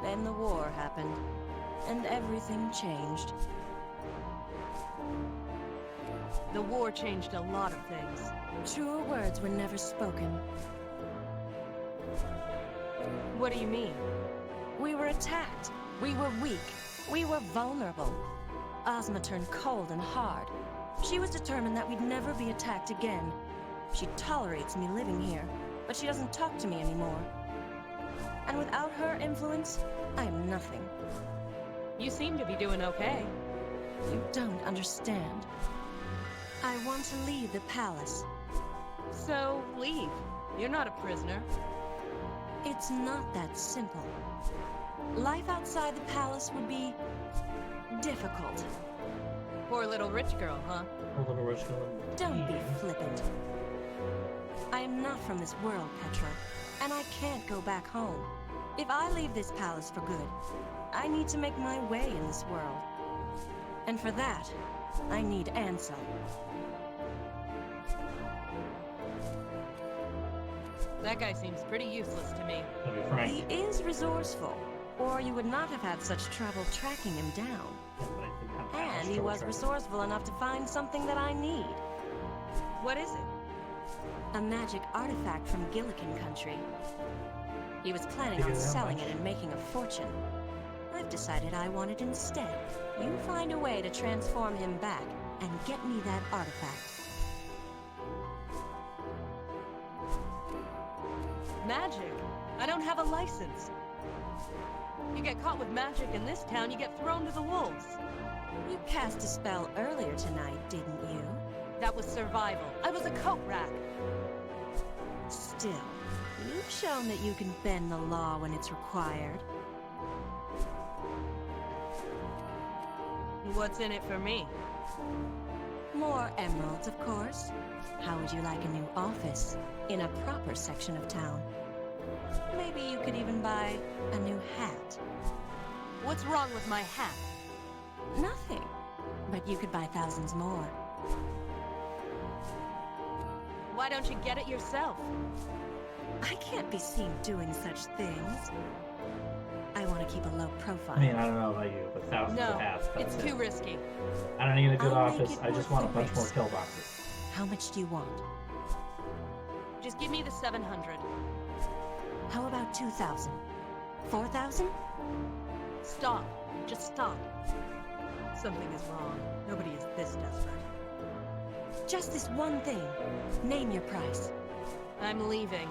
Speaker 5: Then the war happened, and everything changed.
Speaker 2: The war changed a lot of things.
Speaker 5: Truer words were never spoken.
Speaker 2: What do you mean?
Speaker 5: We were attacked. We were weak. We were vulnerable. Ozma turned cold and hard. She was determined that we'd never be attacked again. She tolerates me living here, but she doesn't talk to me anymore. And without her influence, I am nothing.
Speaker 2: You seem to be doing okay.
Speaker 5: You don't understand. I want to leave the palace.
Speaker 2: So, leave. You're not a prisoner.
Speaker 5: It's not that simple. Life outside the palace would be difficult.
Speaker 2: Poor little rich girl, huh?
Speaker 1: Poor little rich girl.
Speaker 5: Don't be flippant. I am not from this world, Petra, and I can't go back home. If I leave this palace for good, I need to make my way in this world. And for that, I need Ansel.
Speaker 2: That guy seems pretty useless to me.
Speaker 1: To be frank.
Speaker 5: He is resourceful, or you would not have had such trouble tracking him down. And he was resourceful enough to find something that I need.
Speaker 2: What is it?
Speaker 5: A magic artifact from Gillikin country. He was planning on selling it and making a fortune. I've decided I want it instead. You find a way to transform him back and get me that artifact.
Speaker 2: Magic? I don't have a license. You get caught with magic in this town, you get thrown to the wolves.
Speaker 5: You cast a spell earlier tonight, didn't you?
Speaker 2: That was survival. I was a coat rack.
Speaker 5: Still, you've shown that you can bend the law when it's required.
Speaker 2: What's in it for me?
Speaker 5: More emeralds, of course. How would you like a new office in a proper section of town? Maybe you could even buy a new hat.
Speaker 2: What's wrong with my hat?
Speaker 5: Nothing. But you could buy thousands more.
Speaker 2: Why don't you get it yourself?
Speaker 5: I can't be seen doing such things. I want to keep a low profile.
Speaker 1: I mean, I don't know about you, but thousands of hats.
Speaker 2: It's too risky.
Speaker 1: I don't need a good
Speaker 5: I'll make
Speaker 1: office.
Speaker 5: it
Speaker 1: I just
Speaker 5: worth
Speaker 1: want a
Speaker 5: the
Speaker 1: bunch more
Speaker 5: risk.
Speaker 1: pillboxes.
Speaker 5: How much do you want?
Speaker 2: Just give me the 700.
Speaker 5: How about 2,000? 4,000?
Speaker 2: Stop. Just stop. Something is wrong. Nobody is this desperate.
Speaker 5: Just this one thing. Name your price.
Speaker 2: I'm leaving.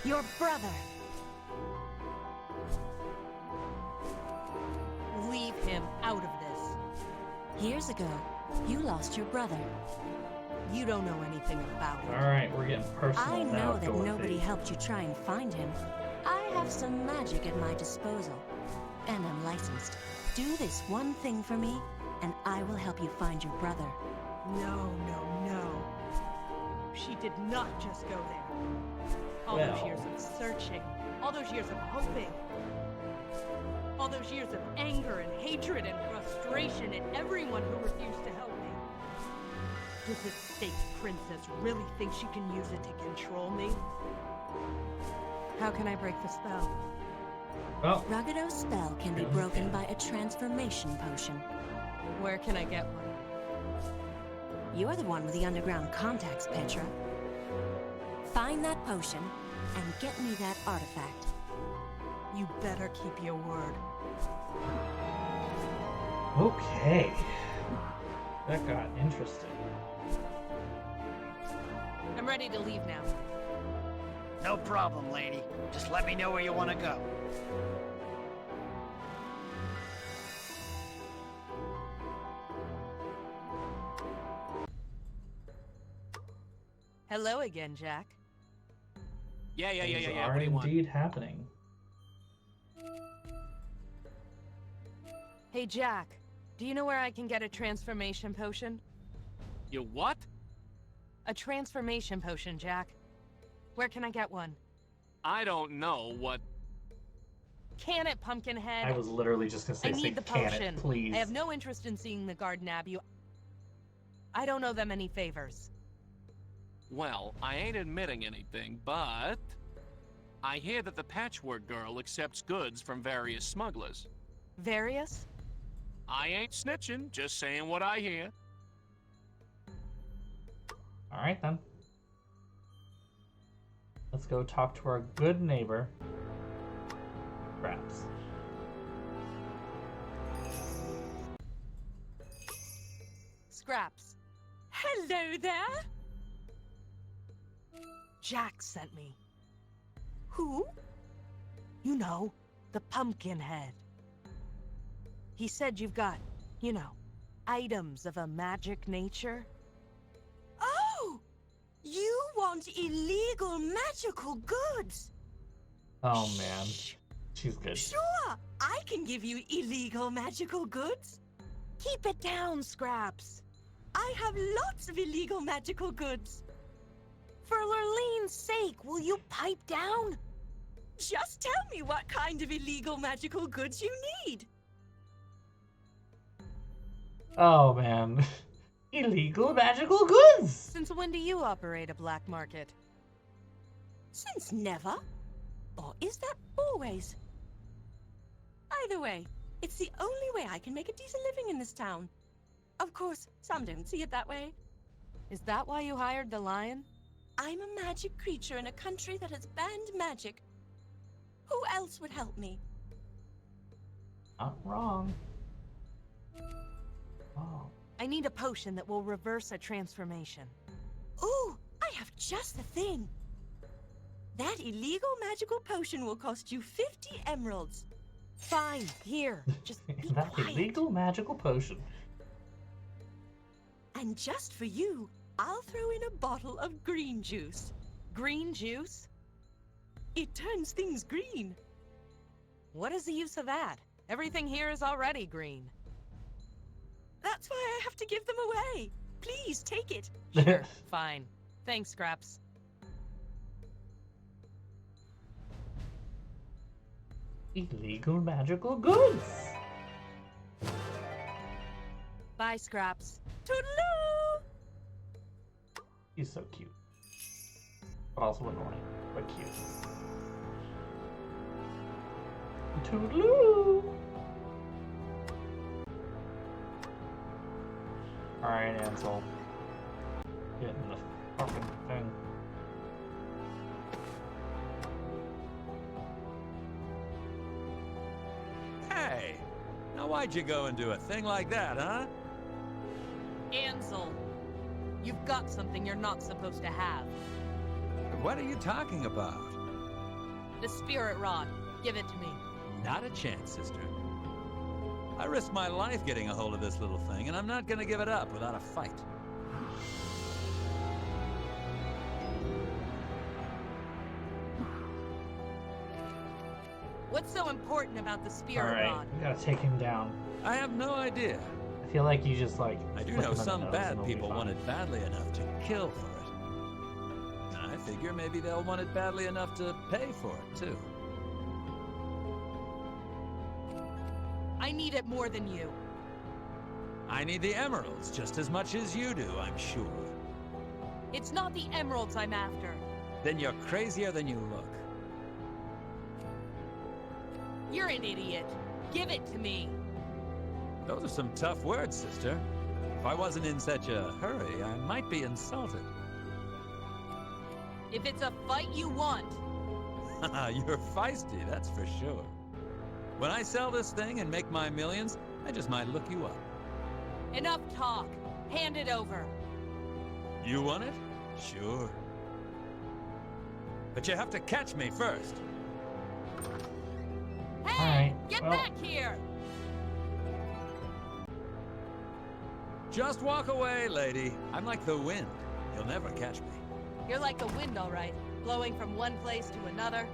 Speaker 5: Your brother.
Speaker 2: Leave him out of this.
Speaker 5: Years ago, you lost your brother.
Speaker 2: You don't know anything about it.
Speaker 1: Alright, we're getting personal
Speaker 5: I
Speaker 1: now.
Speaker 5: know that
Speaker 1: Dorothy.
Speaker 5: nobody helped you try and find him. I have some magic at my disposal, and I'm licensed. Do this one thing for me, and I will help you find your brother.
Speaker 2: No, no, no. She did not just go there. All those years of searching, all those years of hoping, all those years of anger and hatred and frustration at everyone who refused to help me. Does this state princess really think she can use it to control me? How can I break the spell?
Speaker 1: Well,
Speaker 5: Rugido's spell can be broken by a transformation potion.
Speaker 2: Where can I get one?
Speaker 5: You're the one with the underground contacts, Petra. Find that potion and get me that artifact.
Speaker 2: You better keep your word.
Speaker 1: Okay. That got interesting.
Speaker 2: I'm ready to leave now.
Speaker 14: No problem, lady. Just let me know where you want to go.
Speaker 2: Hello again, Jack.
Speaker 7: Yeah.
Speaker 1: Things
Speaker 7: What
Speaker 1: are
Speaker 7: do you want?
Speaker 1: indeed happening.
Speaker 2: Hey, Jack. Do you know where I can get a transformation potion?
Speaker 7: You what?
Speaker 2: A transformation potion, Jack. Where can I get one?
Speaker 7: I don't know what...
Speaker 2: Can it, Pumpkinhead?
Speaker 1: I was literally just gonna say,
Speaker 2: I need the
Speaker 1: can
Speaker 2: potion.
Speaker 1: it, please.
Speaker 2: I have no interest in seeing the Garden Abbey. I don't owe them any favors.
Speaker 7: Well, I ain't admitting anything, but... I hear that the Patchwork Girl accepts goods from various smugglers.
Speaker 2: Various?
Speaker 7: I ain't snitching, just saying what I hear.
Speaker 1: Alright then. Let's go talk to our good neighbor, Scraps.
Speaker 2: Scraps.
Speaker 10: Hello there.
Speaker 2: Jack sent me.
Speaker 10: Who?
Speaker 2: You know, the Pumpkinhead. He said you've got, you know, items of a magic nature.
Speaker 10: Oh! You want illegal magical goods?
Speaker 1: Oh man. She's good.
Speaker 10: Sure, I can give you illegal magical goods.
Speaker 2: Keep it down, Scraps.
Speaker 10: I have lots of illegal magical goods.
Speaker 2: For Lurlene's sake, will you pipe down?
Speaker 10: Just tell me what kind of illegal magical goods you need.
Speaker 1: Oh man. Illegal magical goods!
Speaker 2: Since when do you operate a black market?
Speaker 5: Since never. Or is that always? Either way, it's the only way I can make a decent living in this town. Of course, some don't see it that way.
Speaker 2: Is that why you hired the lion?
Speaker 5: I'm a magic creature in a country that has banned magic. Who else would help me?
Speaker 1: Not wrong. Oh.
Speaker 2: I need a potion that will reverse a transformation.
Speaker 5: Ooh, I have just the thing. That illegal magical potion will cost you 50 emeralds.
Speaker 2: Fine, here. Just be
Speaker 1: That
Speaker 2: quiet.
Speaker 1: illegal magical potion.
Speaker 5: And just for you, I'll throw in a bottle of green juice.
Speaker 2: Green juice?
Speaker 5: It turns things green.
Speaker 2: What is the use of that? Everything here is already green.
Speaker 5: That's why I have to give them away. Please, take it.
Speaker 2: Sure, fine. Thanks, Scraps.
Speaker 1: Illegal magical goods.
Speaker 2: Bye, Scraps.
Speaker 5: Toodaloo!
Speaker 1: He's so cute. But also annoying, but cute. Toodaloo! Alright, Ansel. Get in the fucking thing.
Speaker 12: Hey! Now why'd you go and do a thing like that, huh?
Speaker 2: Ansel, you've got something you're not supposed to have.
Speaker 12: What are you talking about?
Speaker 2: The spirit rod. Give it to me.
Speaker 12: Not a chance, sister. I risked my life getting a hold of this little thing, and I'm not gonna give it up without a fight.
Speaker 2: What's so important about the spirit
Speaker 1: Alright,
Speaker 2: rod?
Speaker 1: we gotta take him down.
Speaker 12: I have no idea.
Speaker 1: I feel like you just like.
Speaker 12: I do
Speaker 1: flick
Speaker 12: know
Speaker 1: him in the
Speaker 12: some
Speaker 1: nose
Speaker 12: bad
Speaker 1: and it'll be
Speaker 12: people
Speaker 1: fine.
Speaker 12: want it badly enough to kill for it. And I figure maybe they'll want it badly enough to pay for it, too.
Speaker 2: I need it more than you.
Speaker 12: I need the emeralds just as much as you do, I'm sure.
Speaker 2: It's not the emeralds I'm after.
Speaker 12: Then you're crazier than you look.
Speaker 2: You're an idiot. Give it to me.
Speaker 12: Those are some tough words, sister. If I wasn't in such a hurry, I might be insulted.
Speaker 2: If it's a fight you want.
Speaker 12: You're feisty, that's for sure. When I sell this thing and make my millions, I just might look you up.
Speaker 2: Enough talk. Hand it over.
Speaker 12: You want it? Sure. But you have to catch me first.
Speaker 2: Hey!
Speaker 1: Alright,
Speaker 2: Get
Speaker 1: well-
Speaker 2: back here!
Speaker 12: Just walk away, lady. I'm like the wind. You'll never catch me.
Speaker 2: You're like the wind, all right. Blowing from one place to another.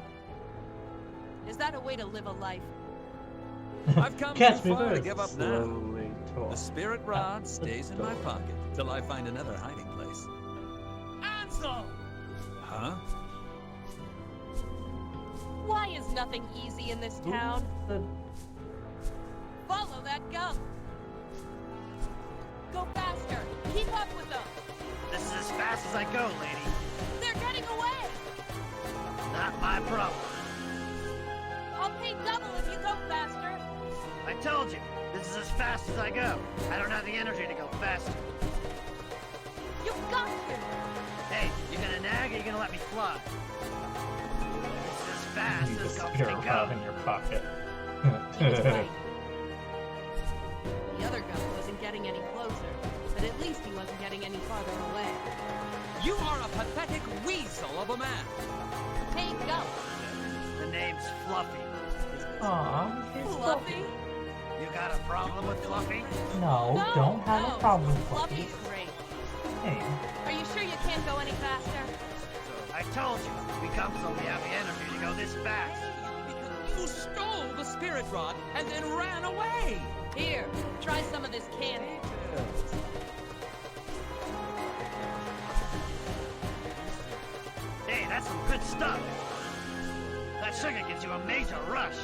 Speaker 2: Is that a way to live a life?
Speaker 12: I've come
Speaker 1: Catch
Speaker 12: too
Speaker 1: me
Speaker 12: far to
Speaker 1: first.
Speaker 12: give up now.
Speaker 1: Slowly talk.
Speaker 12: The spirit rod
Speaker 1: the
Speaker 12: stays in my
Speaker 1: door.
Speaker 12: pocket till I find another hiding place.
Speaker 7: Ansel!
Speaker 12: Huh?
Speaker 2: Why is nothing easy in this
Speaker 1: Who's
Speaker 2: town?
Speaker 1: the-
Speaker 2: Follow that gum. Go faster. Keep up with them.
Speaker 14: This is as fast as I go, lady.
Speaker 2: They're getting away.
Speaker 14: Not my problem.
Speaker 2: I'll pay double if you go faster.
Speaker 14: I told you, this is as fast as I go. I don't have the energy to go faster.
Speaker 2: You've got to.
Speaker 14: Hey, you gonna nag or you gonna let me fly? This is as fast
Speaker 1: You
Speaker 14: as
Speaker 1: just
Speaker 14: comes
Speaker 1: spirit
Speaker 14: to
Speaker 1: rod
Speaker 14: go.
Speaker 1: in your pocket.
Speaker 2: He was right. The other gum wasn't getting any closer, but at least he wasn't getting any farther away.
Speaker 12: You are a pathetic weasel of a man.
Speaker 2: Hey, go.
Speaker 14: The name's Fluffy.
Speaker 1: Aw, he's
Speaker 2: Fluffy?
Speaker 14: You got a problem with Fluffy?
Speaker 1: No, don't have
Speaker 2: no.
Speaker 1: a problem with Fluffy.
Speaker 2: Fluffy's great.
Speaker 1: Hey,
Speaker 2: Are you sure you can't go any faster?
Speaker 14: I told you, we Gums only have the energy to go this fast.
Speaker 12: Because you stole the spirit rod and then ran away.
Speaker 2: Here, try some of this candy.
Speaker 14: Hey, that's some good stuff. That sugar gives you a major rush.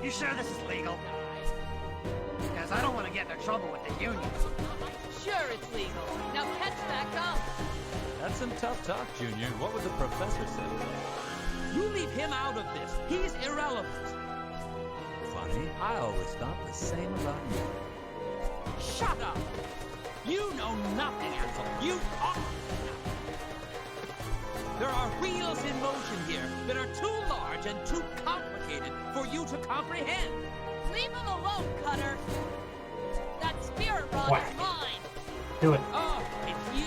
Speaker 14: You sure this is legal? Because I don't want to get into trouble with the union.
Speaker 2: Sure, it's legal. Now catch that gum.
Speaker 12: That's some tough talk, Junior. What would the professor say? You leave him out of this. He's irrelevant. Funny, I always thought the same about you. Shut up! You know nothing, Ansel. You are. There are wheels in motion here that are too large and too complicated for you to comprehend.
Speaker 2: Leave him alone, Cutter. That spirit rod is mine.
Speaker 1: Do it.
Speaker 12: Oh, it's you.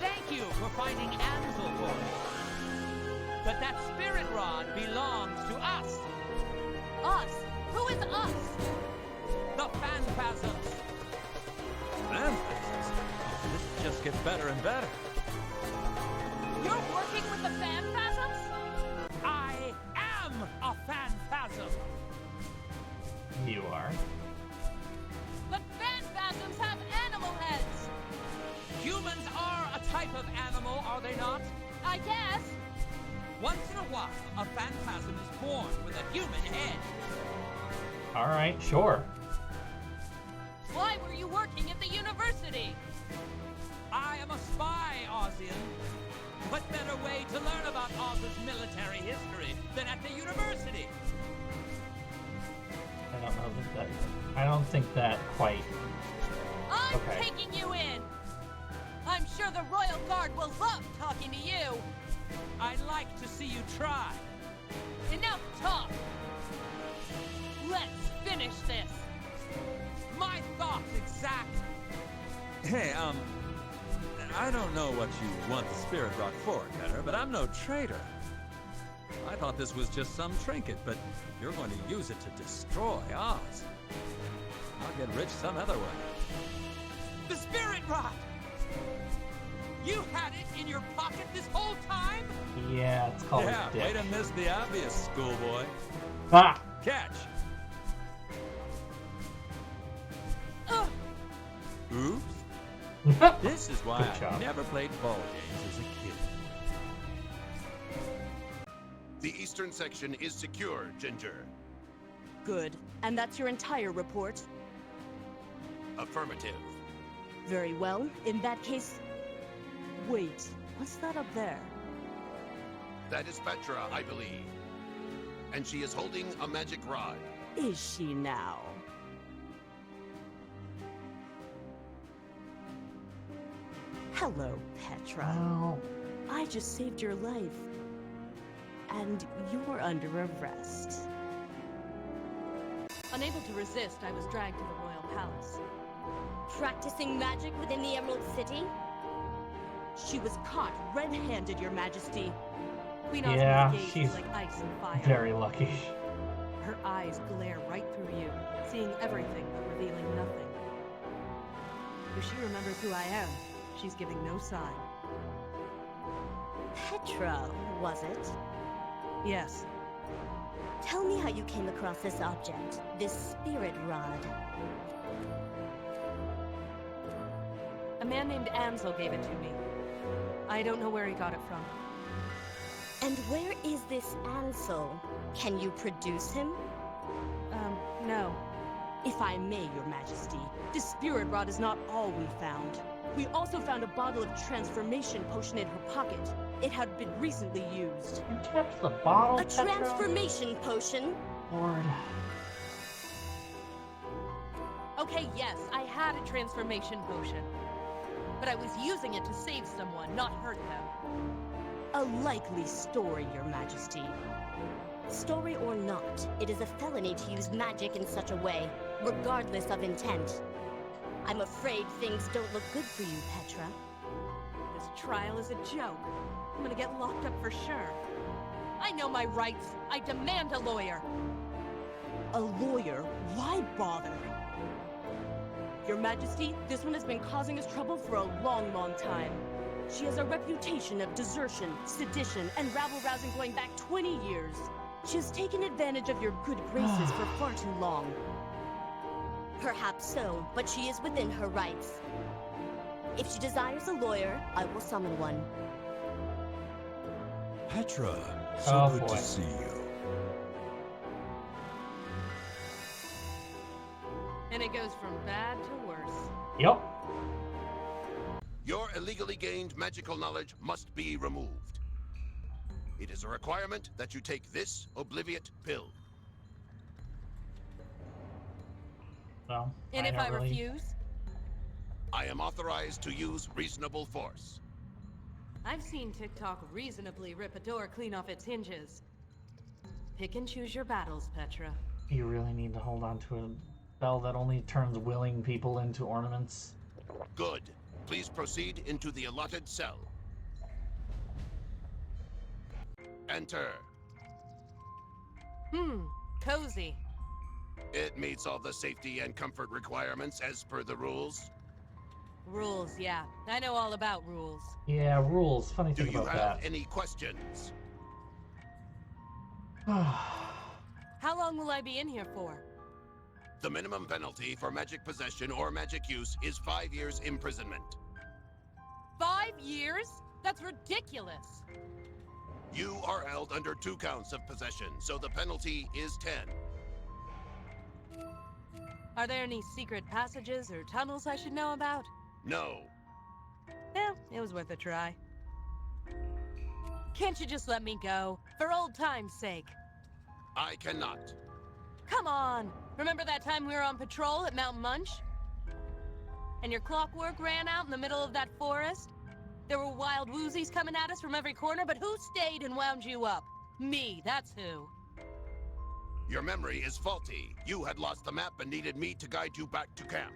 Speaker 12: Thank you for finding Ansel for me. But that spirit rod belongs to us.
Speaker 2: Us? Who is us?
Speaker 12: The Phantasms. Phantasms? Oh, this just gets better and better.
Speaker 2: You're working with the Phantasms?
Speaker 12: I am a Phantasm.
Speaker 1: You are.
Speaker 2: But Phantasms have animal heads.
Speaker 12: Humans are a type of animal, are they not?
Speaker 2: I guess.
Speaker 12: Once in a while, a phantasm is born with a human head.
Speaker 1: All right, sure.
Speaker 2: Why were you working at the university?
Speaker 12: I am a spy, Ozian. What better way to learn about Oz's military history than at the university?
Speaker 1: I don't think that quite.
Speaker 2: I'm
Speaker 1: okay.
Speaker 2: taking you in. I'm sure the Royal Guard will love talking to you.
Speaker 12: I'd like to see you try.
Speaker 2: Enough talk. Let's finish this.
Speaker 12: My thoughts exactly. Hey, I don't know what you want the spirit rock for, Cutter, but I'm no traitor. I thought this was just some trinket, but you're going to use it to destroy Oz. I'll get rich some other way. The spirit rod! You had it in your pocket this whole time?
Speaker 1: Yeah, it's called
Speaker 12: a
Speaker 1: dick.
Speaker 12: Way to miss the obvious, schoolboy.
Speaker 1: Ah!
Speaker 12: Catch! Oops. This is why I never played ball games as a kid.
Speaker 15: The eastern section is secure, Ginger.
Speaker 10: Good. And that's your entire report?
Speaker 15: Affirmative.
Speaker 10: Very well. In that case... Wait, what's that up there?
Speaker 15: That is Petra, I believe. And she is holding a magic rod.
Speaker 10: Is she now? Hello, Petra.
Speaker 1: Oh.
Speaker 10: I just saved your life. And you're under arrest.
Speaker 2: Unable to resist, I was dragged to the Royal Palace.
Speaker 10: Practicing magic within the Emerald City? She was caught red-handed, Your Majesty.
Speaker 2: Queen
Speaker 1: Yeah,
Speaker 2: Ozma's gaze
Speaker 1: she's
Speaker 2: is like ice and fire.
Speaker 1: very lucky.
Speaker 2: Her eyes glare right through you, seeing everything but revealing nothing. If she remembers who I am, she's giving no sign.
Speaker 10: Petra, was it?
Speaker 2: Yes.
Speaker 10: Tell me how you came across this object, this spirit rod.
Speaker 2: A man named Ansel gave it to me. I don't know where he got it from.
Speaker 10: And where is this Ansel? Can you produce him?
Speaker 2: No.
Speaker 10: If I may, Your Majesty, this spirit rod is not all we found. We also found a bottle of transformation potion in her pocket. It had been recently used.
Speaker 1: You kept the bottle,
Speaker 10: A transformation potion?
Speaker 1: Lord.
Speaker 2: Okay, yes, I had a transformation potion. But I was using it to save someone, not hurt them.
Speaker 10: A likely story, Your Majesty. Story or not, it is a felony to use magic in such a way, regardless of intent. I'm afraid things don't look good for you, Petra.
Speaker 2: This trial is a joke. I'm gonna get locked up for sure. I know my rights. I demand a lawyer.
Speaker 10: A lawyer? Why bother? Your Majesty, this one has been causing us trouble for a long, long time. She has a reputation of desertion, sedition, and rabble-rousing going back 20 years. She has taken advantage of your good graces for far too long. Perhaps so, but she is within her rights. If she desires a lawyer, I will summon one.
Speaker 3: Petra, so good
Speaker 1: boy.
Speaker 3: to see you.
Speaker 2: And it goes from bad to worse.
Speaker 1: Yep.
Speaker 15: Your illegally gained magical knowledge must be removed. It is a requirement that you take this Obliviate pill.
Speaker 1: Well,
Speaker 2: And if I
Speaker 1: really...
Speaker 2: refuse?
Speaker 15: I am authorized to use reasonable force.
Speaker 2: I've seen TikTok reasonably rip a door clean off its hinges. Pick and choose your battles, Petra.
Speaker 1: You really need to hold on to a spell that only turns willing people into ornaments.
Speaker 15: Good. Please proceed into the allotted cell. Enter.
Speaker 2: Cozy.
Speaker 15: It meets all the safety and comfort requirements as per the rules.
Speaker 2: Rules, yeah. I know all about rules.
Speaker 1: Yeah, rules. Funny thing
Speaker 15: Do you
Speaker 1: about
Speaker 15: have
Speaker 1: that.
Speaker 15: any questions?
Speaker 2: How long will I be in here for?
Speaker 15: The minimum penalty for magic possession or magic use is 5 years imprisonment.
Speaker 2: 5 years? That's ridiculous.
Speaker 15: You are held under 2 counts of possession, so the penalty is 10.
Speaker 2: Are there any secret passages or tunnels I should know about?
Speaker 15: No.
Speaker 2: Yeah, it was worth a try. Can't you just let me go? For old time's sake.
Speaker 15: I cannot.
Speaker 2: Come on! Remember that time we were on patrol at Mount Munch? And your clockwork ran out in the middle of that forest? There were wild woozies coming at us from every corner, but who stayed and wound you up? Me, that's who.
Speaker 15: Your memory is faulty. You had lost the map and needed me to guide you back to camp.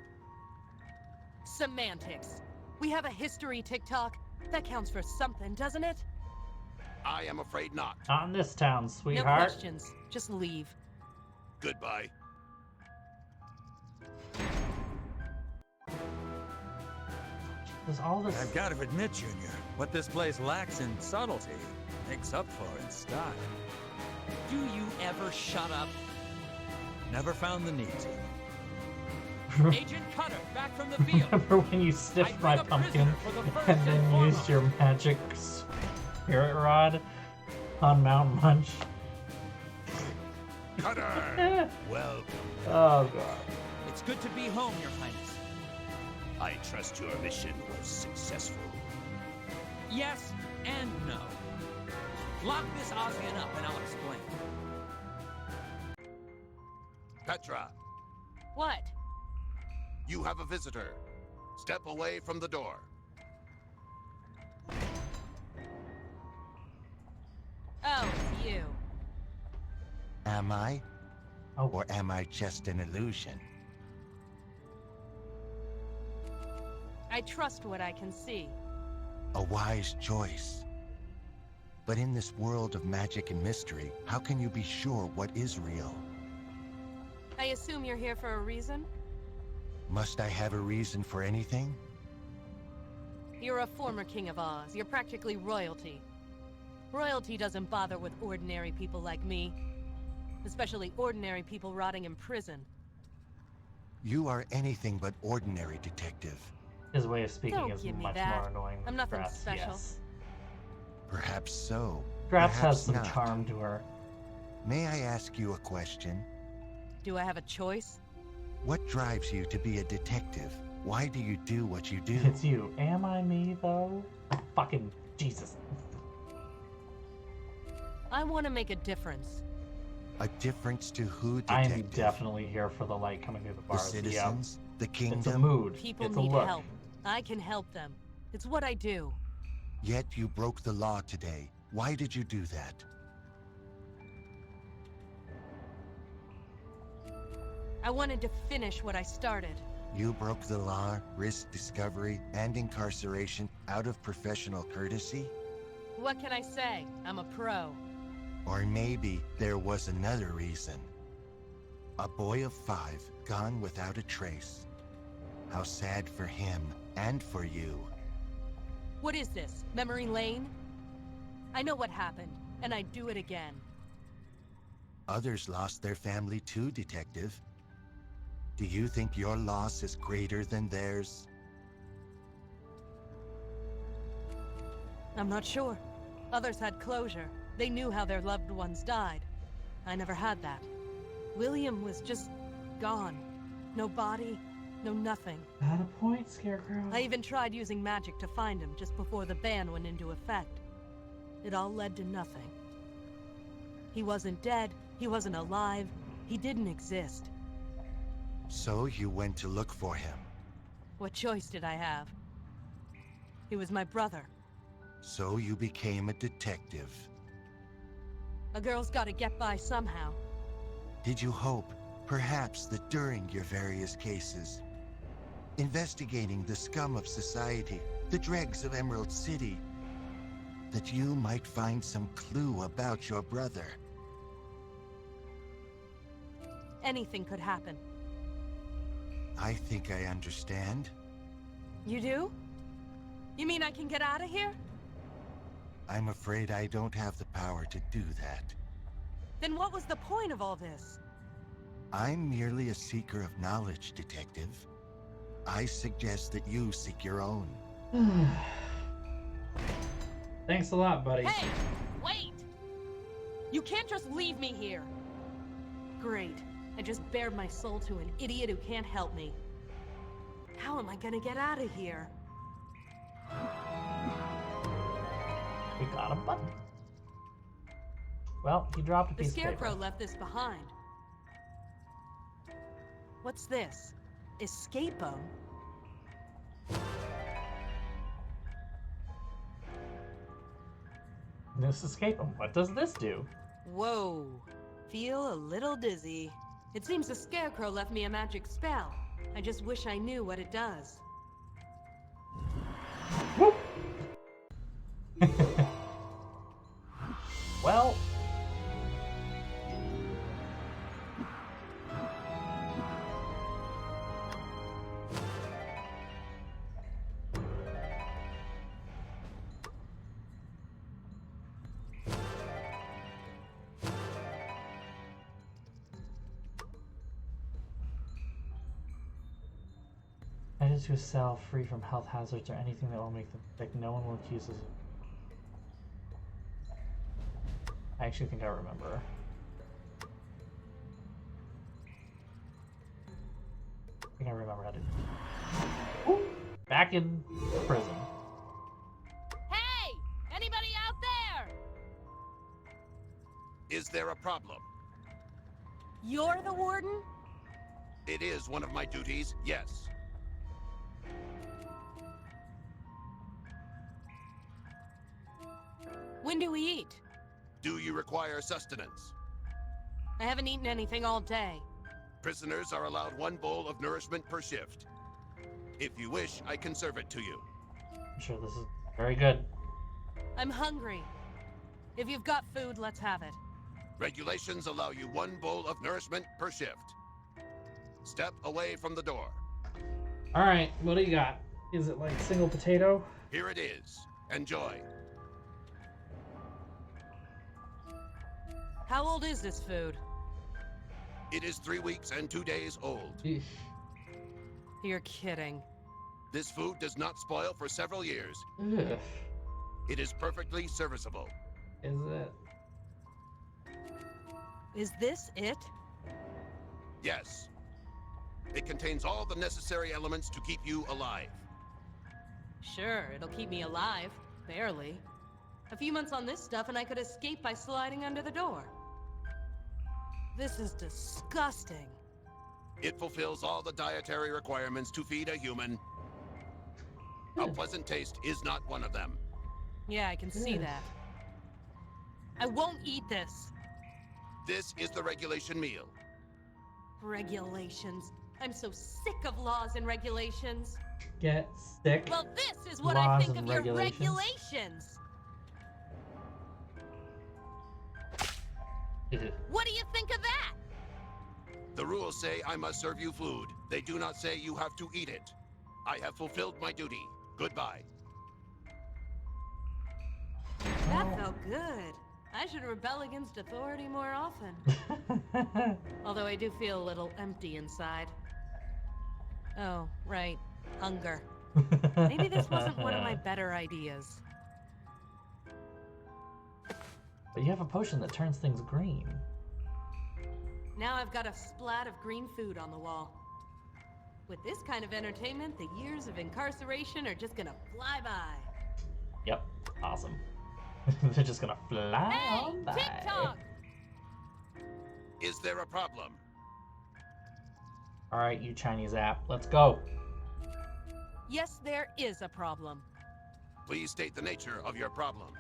Speaker 2: Semantics. We have a history, TikTok. That counts for something, doesn't it?
Speaker 15: I am afraid not.
Speaker 1: Not in this town, sweetheart.
Speaker 2: No questions. Just leave.
Speaker 15: Goodbye.
Speaker 1: There's all this...
Speaker 12: I've got to admit, Junior, what this place lacks in subtlety makes up for in style. Do you ever shut up? Never found the need to. Agent Cutter, back from the field.
Speaker 1: Remember when you sniffed my pumpkin and then used your magic spirit rod on Mount Munch?
Speaker 15: Cutter! Well,
Speaker 1: oh god.
Speaker 9: It's good to be home, Your Highness.
Speaker 15: I trust your mission was successful.
Speaker 9: Yes and no. Lock this Ozian up and I'll explain.
Speaker 15: Petra,
Speaker 2: What?
Speaker 15: you have a visitor. Step away from the door.
Speaker 2: Oh, it's you.
Speaker 6: Am I? Or am I just an illusion?
Speaker 2: I trust what I can see.
Speaker 6: A wise choice. But in this world of magic and mystery, how can you be sure what is real?
Speaker 2: I assume you're here for a reason?
Speaker 6: Must I have a reason for anything?
Speaker 2: You're a former King of Oz. You're practically royalty. Royalty doesn't bother with ordinary people like me. Especially ordinary people rotting in prison.
Speaker 6: You are anything but ordinary, detective.
Speaker 1: His way of speaking
Speaker 2: Don't
Speaker 1: is
Speaker 2: give me
Speaker 1: much
Speaker 2: that.
Speaker 1: more annoying than
Speaker 2: I'm nothing
Speaker 1: Draft's,
Speaker 2: special.
Speaker 1: yes.
Speaker 6: Perhaps so.
Speaker 1: Draft has
Speaker 6: Perhaps
Speaker 1: some
Speaker 6: not.
Speaker 1: charm to her.
Speaker 6: May I ask you a question?
Speaker 2: Do I have a choice?
Speaker 6: What drives you to be a detective? Why do you do what you do?
Speaker 1: It's you. Am I me, though? Fucking Jesus.
Speaker 2: I want to make a difference.
Speaker 6: A difference to who,
Speaker 1: I
Speaker 6: detective?
Speaker 1: am definitely here for the light coming through the
Speaker 6: The
Speaker 1: bars.
Speaker 6: citizens? The kingdom?
Speaker 1: It's a mood.
Speaker 2: People
Speaker 1: it's a
Speaker 2: need
Speaker 1: look.
Speaker 2: help. I can help them. It's what I do.
Speaker 6: Yet you broke the law today. Why did you do that?
Speaker 2: I wanted to finish what I started.
Speaker 6: You broke the law, risked discovery, and incarceration out of professional courtesy?
Speaker 2: What can I say? I'm a pro.
Speaker 6: Or maybe there was another reason. A boy of 5, gone without a trace. How sad for him, and for you.
Speaker 2: What is this? Memory lane? I know what happened, and I'd do it again.
Speaker 6: Others lost their family too, detective. Do you think your loss is greater than theirs?
Speaker 2: I'm not sure. Others had closure. They knew how their loved ones died. I never had that. William was just gone. No body, No, nothing.
Speaker 1: Not a point, Scarecrow.
Speaker 2: I even tried using magic to find him just before the ban went into effect. It all led to nothing. He wasn't dead, he wasn't alive, he didn't exist.
Speaker 6: So you went to look for him.
Speaker 2: What choice did I have? He was my brother.
Speaker 6: So you became a detective.
Speaker 2: A girl's gotta get by somehow.
Speaker 6: Did you hope, perhaps, that during your various cases, investigating the scum of society, the dregs of Emerald City, that you might find some clue about your brother?
Speaker 2: Anything could happen.
Speaker 6: I think I understand.
Speaker 2: You do? You mean I can get out of here?
Speaker 6: I'm afraid I don't have the power to do that.
Speaker 2: Then what was the point of all this?
Speaker 6: I'm merely a seeker of knowledge, Detective. I suggest that you seek your own.
Speaker 1: Thanks a lot, buddy.
Speaker 2: Hey! Wait! You can't just leave me here! Great. I just bared my soul to an idiot who can't help me. How am I gonna get out of here?
Speaker 1: We got a button. Well, he dropped a
Speaker 2: The
Speaker 1: piece of
Speaker 2: Scarecrow
Speaker 1: paper.
Speaker 2: left this behind. What's this? Escape-o?
Speaker 1: This escape him. What does this do?
Speaker 2: Whoa. Feel a little dizzy. It seems the Scarecrow left me a magic spell. I just wish I knew what it does.
Speaker 1: Well, headed to a cell free from health hazards or anything that will make them sick. No one will accuse us. I actually think I remember. I think I remember how to. Ooh, back in prison.
Speaker 2: Hey! Anybody out there?
Speaker 15: Is there a problem?
Speaker 2: You're the warden?
Speaker 15: It is one of my duties, yes.
Speaker 2: When do we eat?
Speaker 15: Do you require sustenance?
Speaker 2: I haven't eaten anything all day.
Speaker 15: Prisoners are allowed 1 bowl of nourishment per shift. If you wish, I can serve it to you.
Speaker 1: I'm sure this is very good.
Speaker 2: I'm hungry. If you've got food, let's have it.
Speaker 15: Regulations allow you 1 bowl of nourishment per shift. Step away from the door.
Speaker 1: Alright, what do you got? Is it like single potato?
Speaker 15: Here it is. Enjoy.
Speaker 2: How old is this food?
Speaker 15: It is 3 weeks and 2 days old.
Speaker 1: Eesh.
Speaker 2: You're kidding.
Speaker 15: This food does not spoil for several years.
Speaker 1: Ugh.
Speaker 15: It is perfectly serviceable.
Speaker 1: Is it?
Speaker 2: Is this it?
Speaker 15: Yes. It contains all the necessary elements to keep you alive.
Speaker 2: Sure, it'll keep me alive. Barely. A few months on this stuff and I could escape by sliding under the door. This is disgusting.
Speaker 15: It fulfills all the dietary requirements to feed a human. A pleasant taste is not one of them.
Speaker 2: Yeah, I can see that. I won't eat this.
Speaker 15: This is the regulation meal.
Speaker 2: Regulations. I'm so sick of laws and regulations.
Speaker 1: Get sick.
Speaker 2: Well, this is what
Speaker 1: Laws
Speaker 2: I think
Speaker 1: and
Speaker 2: of your
Speaker 1: regulations.
Speaker 2: regulations. What do you think of that?
Speaker 15: The rules say I must serve you food. They do not say you have to eat it. I have fulfilled my duty. Goodbye.
Speaker 2: That felt good. I should rebel against authority more often. Although I do feel a little empty inside. Oh, right. Hunger. Maybe this wasn't one of my better ideas.
Speaker 1: But you have a potion that turns things green.
Speaker 2: Now I've got a splat of green food on the wall. With this kind of entertainment, the years of incarceration are just gonna fly by.
Speaker 1: Yep, awesome. They're just gonna fly on by.
Speaker 2: TikTok!
Speaker 15: Is there a problem?
Speaker 1: Alright, you Chinese app, let's go.
Speaker 2: Yes, there is a problem.
Speaker 15: Please state the nature of your problem.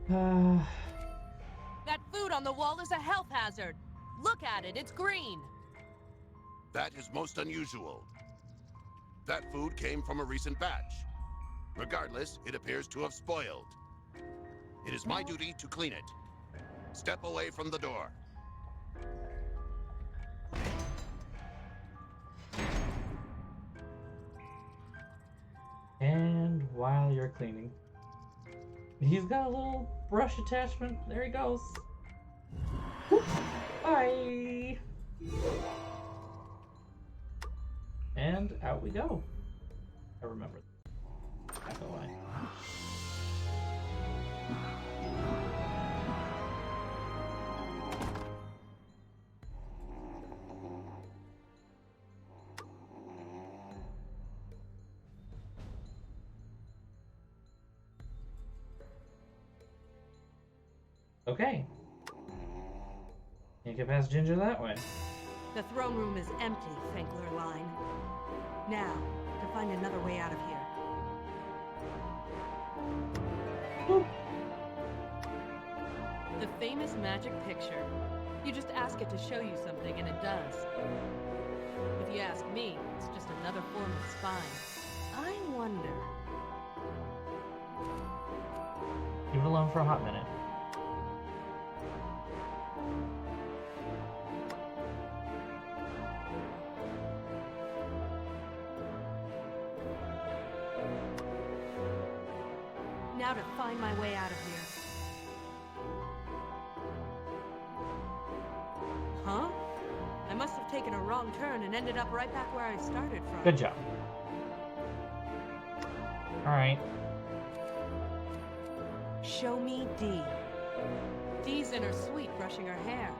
Speaker 2: That food on the wall is a health hazard. Look at it, it's green.
Speaker 15: That is most unusual. That food came from a recent batch. Regardless, it appears to have spoiled. It is my duty to clean it. Step away from the door.
Speaker 1: And while you're cleaning, he's got a little brush attachment. There he goes. Whoop. Bye. And out we go. I remember. By the way. Okay. Can't get past Ginger that way.
Speaker 2: The throne room is empty, Finkler Line. Now, to find another way out of here.
Speaker 1: Boop.
Speaker 2: The famous magic picture. You just ask it to show you something and it does. If you ask me, it's just another form of spying. I wonder...
Speaker 1: Leave it alone for a hot minute.
Speaker 2: Now to find my way out of here. Huh? I must have taken a wrong turn and ended up right back where I started from.
Speaker 1: Good job. Alright.
Speaker 2: Show me Dee. Dee's in her suite brushing her hair.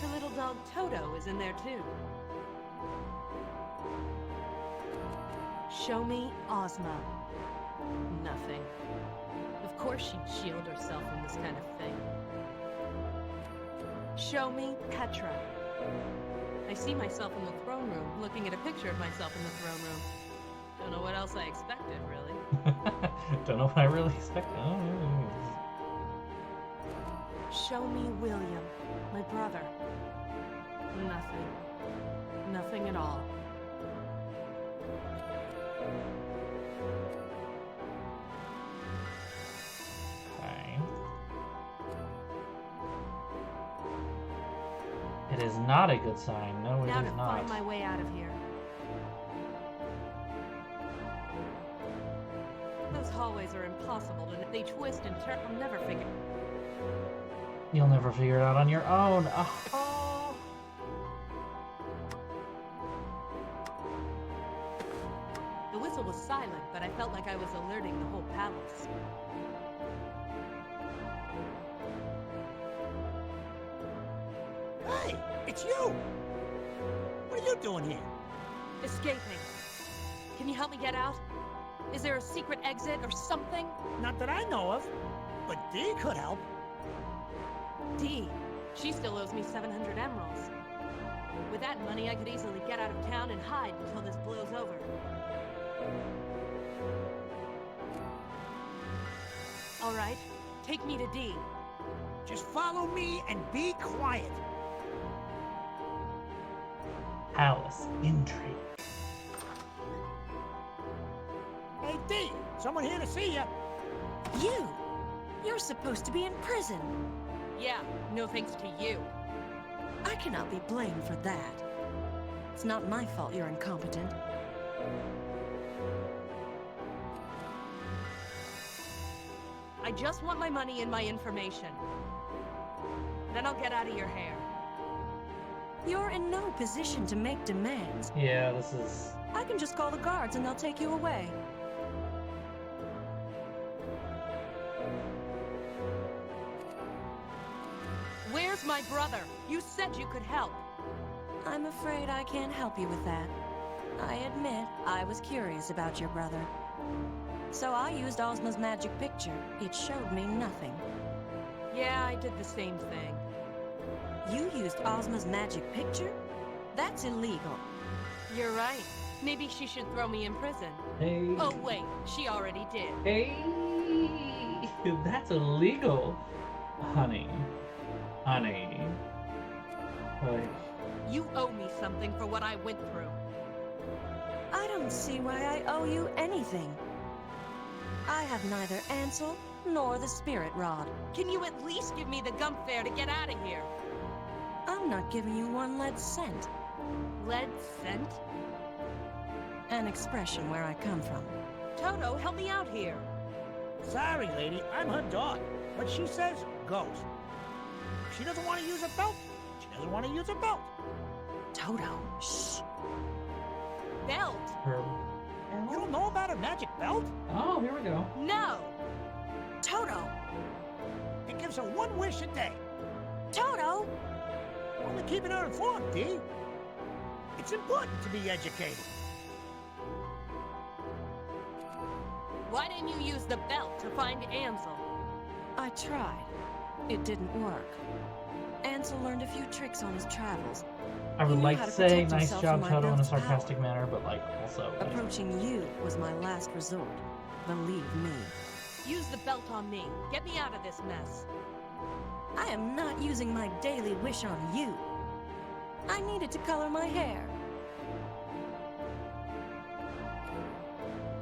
Speaker 2: Her little dog Toto is in there too. Show me Ozma. Nothing. Of course she'd shield herself from this kind of thing. Show me Petra. I see myself in the throne room, looking at a picture of myself in the throne room. Don't know what else I expected, really.
Speaker 1: Don't know what I really expected.
Speaker 2: Show me William, my brother. Nothing. Nothing at all.
Speaker 1: Okay. It is not a good sign. No, it
Speaker 2: Now
Speaker 1: is
Speaker 2: to
Speaker 1: not.
Speaker 2: find my way out of here. Those hallways are impossible, and if they twist and turn, I'll never figure.
Speaker 1: You'll never figure it out on your own. Oh.
Speaker 2: The whistle was silent, but I felt like I was alerting the whole palace.
Speaker 4: Hey, it's you! What are you doing here?
Speaker 2: Escaping. Can you help me get out? Is there a secret exit or something?
Speaker 4: Not that I know of, but Dee could help.
Speaker 2: Dee, she still owes me 700 emeralds. With that money, I could easily get out of town and hide until this blows over. All right, take me to Dee.
Speaker 4: Just follow me and be quiet.
Speaker 1: Palace intrigue.
Speaker 4: Hey, Dee, someone here to see you.
Speaker 5: You! You're supposed to be in prison.
Speaker 2: Yeah, no thanks to you.
Speaker 5: I cannot be blamed for that. It's not my fault you're incompetent.
Speaker 2: I just want my money and my information. Then I'll get out of your hair.
Speaker 5: You're in no position to make demands.
Speaker 1: Yeah, this is...
Speaker 5: I can just call the guards and they'll take you away.
Speaker 2: Where's my my brother. You said you could help.
Speaker 5: I'm afraid I can't help you with that. I admit I was curious about your brother. So I used Ozma's magic picture. It showed me nothing.
Speaker 2: Yeah, I did the same thing.
Speaker 5: You used Ozma's magic picture? That's illegal.
Speaker 2: You're right. Maybe she should throw me in prison.
Speaker 1: Hey.
Speaker 2: Oh wait, she already did.
Speaker 1: Hey, that's illegal, honey. Honey. Like,
Speaker 2: You owe me something for what I went through.
Speaker 5: I don't see why I owe you anything. I have neither Ansel nor the spirit rod.
Speaker 2: Can you at least give me the gum fare to get out of here?
Speaker 5: I'm not giving you one lead cent.
Speaker 2: Lead cent?
Speaker 5: An expression where I come from.
Speaker 2: Toto, help me out here.
Speaker 4: Sorry, lady, I'm her dog. What she says goes. If she doesn't want to use a belt, she doesn't want to use a belt.
Speaker 5: Toto, shh.
Speaker 2: Belt?
Speaker 4: You don't know about her magic belt?
Speaker 1: oh, here we go.
Speaker 2: No!
Speaker 5: Toto!
Speaker 4: It gives her one wish a day.
Speaker 5: Toto!
Speaker 4: Only keeping her informed, Dee. It's important to be educated.
Speaker 2: Why didn't you use the belt to find Ansel?
Speaker 5: I tried. It didn't work. Ansel learned a few tricks on his travels.
Speaker 1: I would
Speaker 5: He knew
Speaker 1: like
Speaker 5: how
Speaker 1: to
Speaker 5: to
Speaker 1: say
Speaker 5: protect
Speaker 1: nice
Speaker 5: himself
Speaker 1: job,
Speaker 5: from my
Speaker 1: Toto, in a
Speaker 5: belt's
Speaker 1: sarcastic
Speaker 5: power.
Speaker 1: manner, but like also. Like,
Speaker 5: Approaching you was my last resort. Believe me.
Speaker 2: Use the belt on me. Get me out of this mess.
Speaker 5: I am not using my daily wish on you. I needed to color my hair.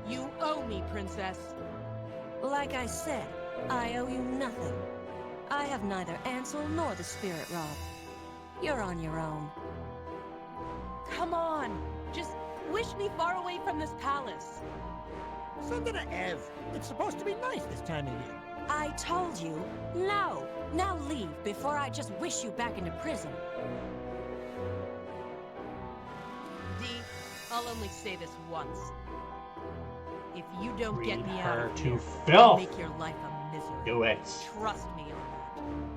Speaker 2: You owe me, princess.
Speaker 5: Like I said, I owe you nothing. I have neither Ansel nor the spirit rod. You're on your own.
Speaker 2: Come on. Just wish me far away from this palace.
Speaker 4: Send it to Ev. It's supposed to be nice this time of year.
Speaker 5: I told you, no. Now leave before I just wish you back into prison.
Speaker 2: Dee, I'll only say this once. If you don't get me out
Speaker 1: her
Speaker 2: of
Speaker 1: to
Speaker 2: here,
Speaker 1: filth.
Speaker 2: I'll make your life a misery.
Speaker 1: Do it.
Speaker 2: Trust me on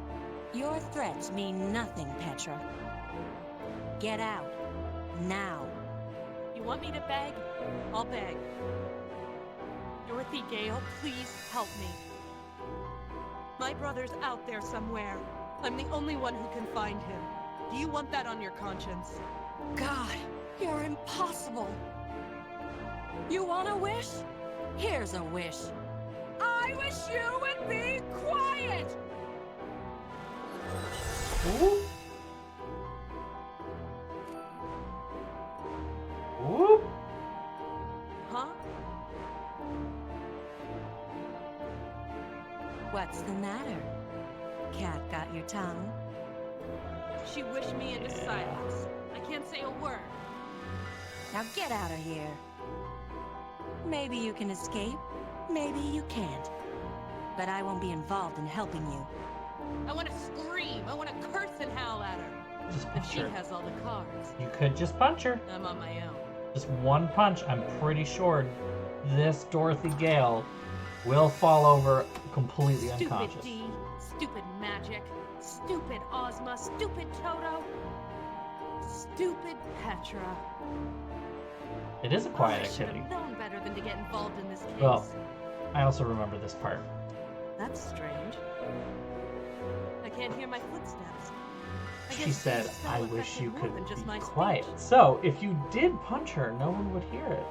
Speaker 5: Your threats mean nothing, Petra. Get out. Now.
Speaker 2: that. You want me to beg? I'll beg. Dorothy Gale, please help me. My brother's out there somewhere. I'm the only one who can find him. Do you want that on your conscience?
Speaker 5: God, you're impossible. You want a wish? Here's a wish.
Speaker 2: I wish you would be quiet!
Speaker 1: Ooh. Ooh.
Speaker 2: Huh?
Speaker 5: What's the matter? Cat got your tongue?
Speaker 2: She wished me into silence. I can't say a word.
Speaker 5: Now get out of here. Maybe you can escape, maybe you can't. But I won't be involved in helping you.
Speaker 2: I want to scream. I want to curse and howl at her.
Speaker 1: Just
Speaker 2: But
Speaker 1: punch
Speaker 2: she
Speaker 1: her.
Speaker 2: has all the cards.
Speaker 1: You could just punch her.
Speaker 2: I'm on my own.
Speaker 1: Just one punch. I'm pretty sure this Dorothy Gale will fall over completely
Speaker 2: Stupid
Speaker 1: unconscious.
Speaker 2: Dee. Stupid magic. Stupid Ozma. Stupid Toto. Stupid Petra.
Speaker 1: It is a quiet
Speaker 2: I should
Speaker 1: activity.
Speaker 2: have known better than to get involved in this case.
Speaker 1: Well, I also remember this part.
Speaker 2: That's strange. I can't hear my footsteps. I
Speaker 1: She
Speaker 2: guess
Speaker 1: said,
Speaker 2: smell
Speaker 1: I
Speaker 2: affected
Speaker 1: wish you
Speaker 2: more
Speaker 1: could
Speaker 2: than just
Speaker 1: be
Speaker 2: my
Speaker 1: quiet.
Speaker 2: speech.
Speaker 1: So, if you did punch her, no one would hear it.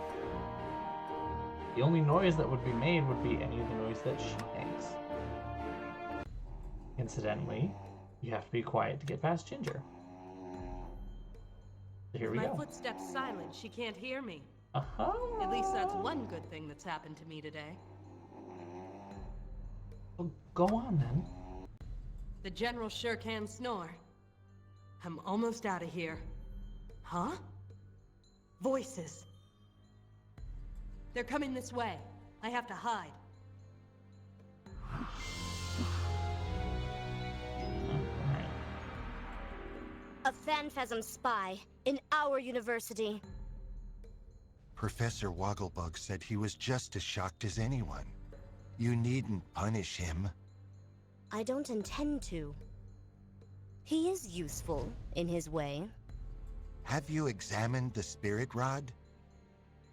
Speaker 1: The only noise that would be made would be any of the noise that she makes. Incidentally, you have to be quiet to get past Ginger. So here we
Speaker 2: My
Speaker 1: go.
Speaker 2: footsteps silent. She can't hear me.
Speaker 1: Uh-huh.
Speaker 2: At least that's one good thing that's happened to me today.
Speaker 1: Well, go on then.
Speaker 2: The general sure can snore. I'm almost out of here. Huh? Voices. They're coming this way. I have to hide.
Speaker 16: A Phanphasm spy in our university.
Speaker 6: Professor Wogglebug said he was just as shocked as anyone. You needn't punish him.
Speaker 16: I don't intend to. He is useful in his way.
Speaker 6: Have you examined the spirit rod?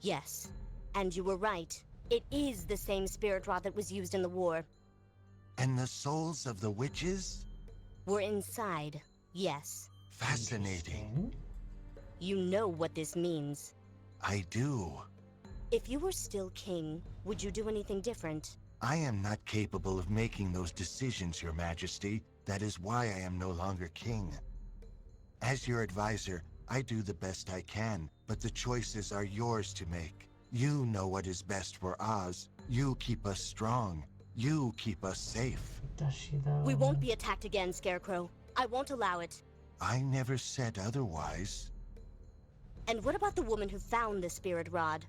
Speaker 16: Yes. And you were right. It is the same spirit rod that was used in the war.
Speaker 6: And the souls of the witches?
Speaker 16: Were inside, yes.
Speaker 6: Fascinating.
Speaker 16: You know what this means.
Speaker 6: I do.
Speaker 16: If you were still king, would you do anything different?
Speaker 6: I am not capable of making those decisions, Your Majesty. That is why I am no longer king. As your advisor, I do the best I can, but the choices are yours to make. You know what is best for Oz. You keep us strong. You keep us safe.
Speaker 1: Does she though?
Speaker 16: We won't be attacked again, Scarecrow. I won't allow it.
Speaker 6: I never said otherwise.
Speaker 16: And what about the woman who found the spirit rod?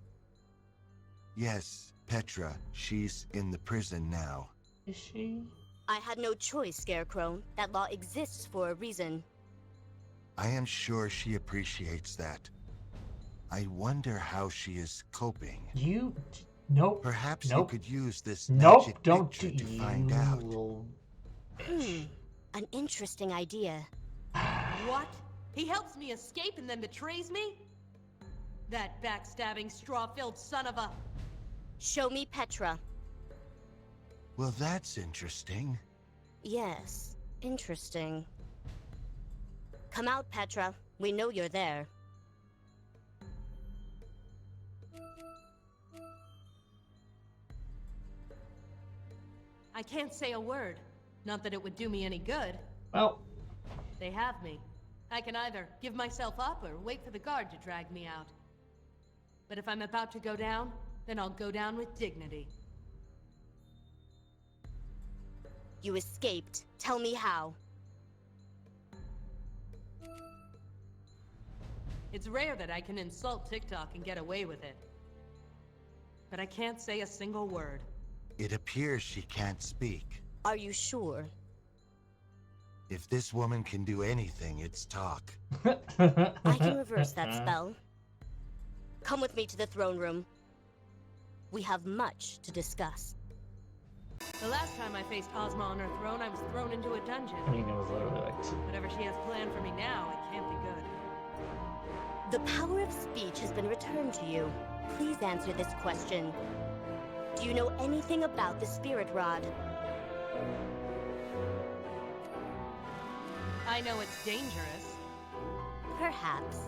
Speaker 6: Yes, Petra. She's in the prison now.
Speaker 1: Is she?
Speaker 16: I had no choice, Scarecrow. That law exists for a reason.
Speaker 6: I am sure she appreciates that. I wonder how she is coping.
Speaker 1: Nope.
Speaker 6: Perhaps
Speaker 1: Nope.
Speaker 6: you could use this
Speaker 1: Nope.
Speaker 6: magic
Speaker 1: Don't
Speaker 6: picture to find out.
Speaker 16: An interesting idea.
Speaker 2: What? He helps me escape and then betrays me? That backstabbing, straw-filled son of a...
Speaker 16: Show me Petra.
Speaker 6: Well, that's interesting.
Speaker 16: Yes, interesting. Come out, Petra. We know you're there.
Speaker 2: I can't say a word. Not that it would do me any good.
Speaker 1: Well.
Speaker 2: They have me. I can either give myself up or wait for the guard to drag me out. But if I'm about to go down, then I'll go down with dignity.
Speaker 16: You escaped. Tell me how.
Speaker 2: It's rare that I can insult TikTok and get away with it. But I can't say a single word.
Speaker 6: It appears she can't speak.
Speaker 16: Are you sure?
Speaker 6: If this woman can do anything, it's talk.
Speaker 16: I can reverse that spell. Come with me to the throne room. We have much to discuss.
Speaker 2: The last time I faced Ozma on her throne, I was thrown into a dungeon.
Speaker 1: I mean, it was literally like...
Speaker 2: Whatever she has planned for me now, it can't be good.
Speaker 16: The power of speech has been returned to you. Please answer this question. Do you know anything about the spirit rod?
Speaker 2: I know it's dangerous.
Speaker 16: Perhaps.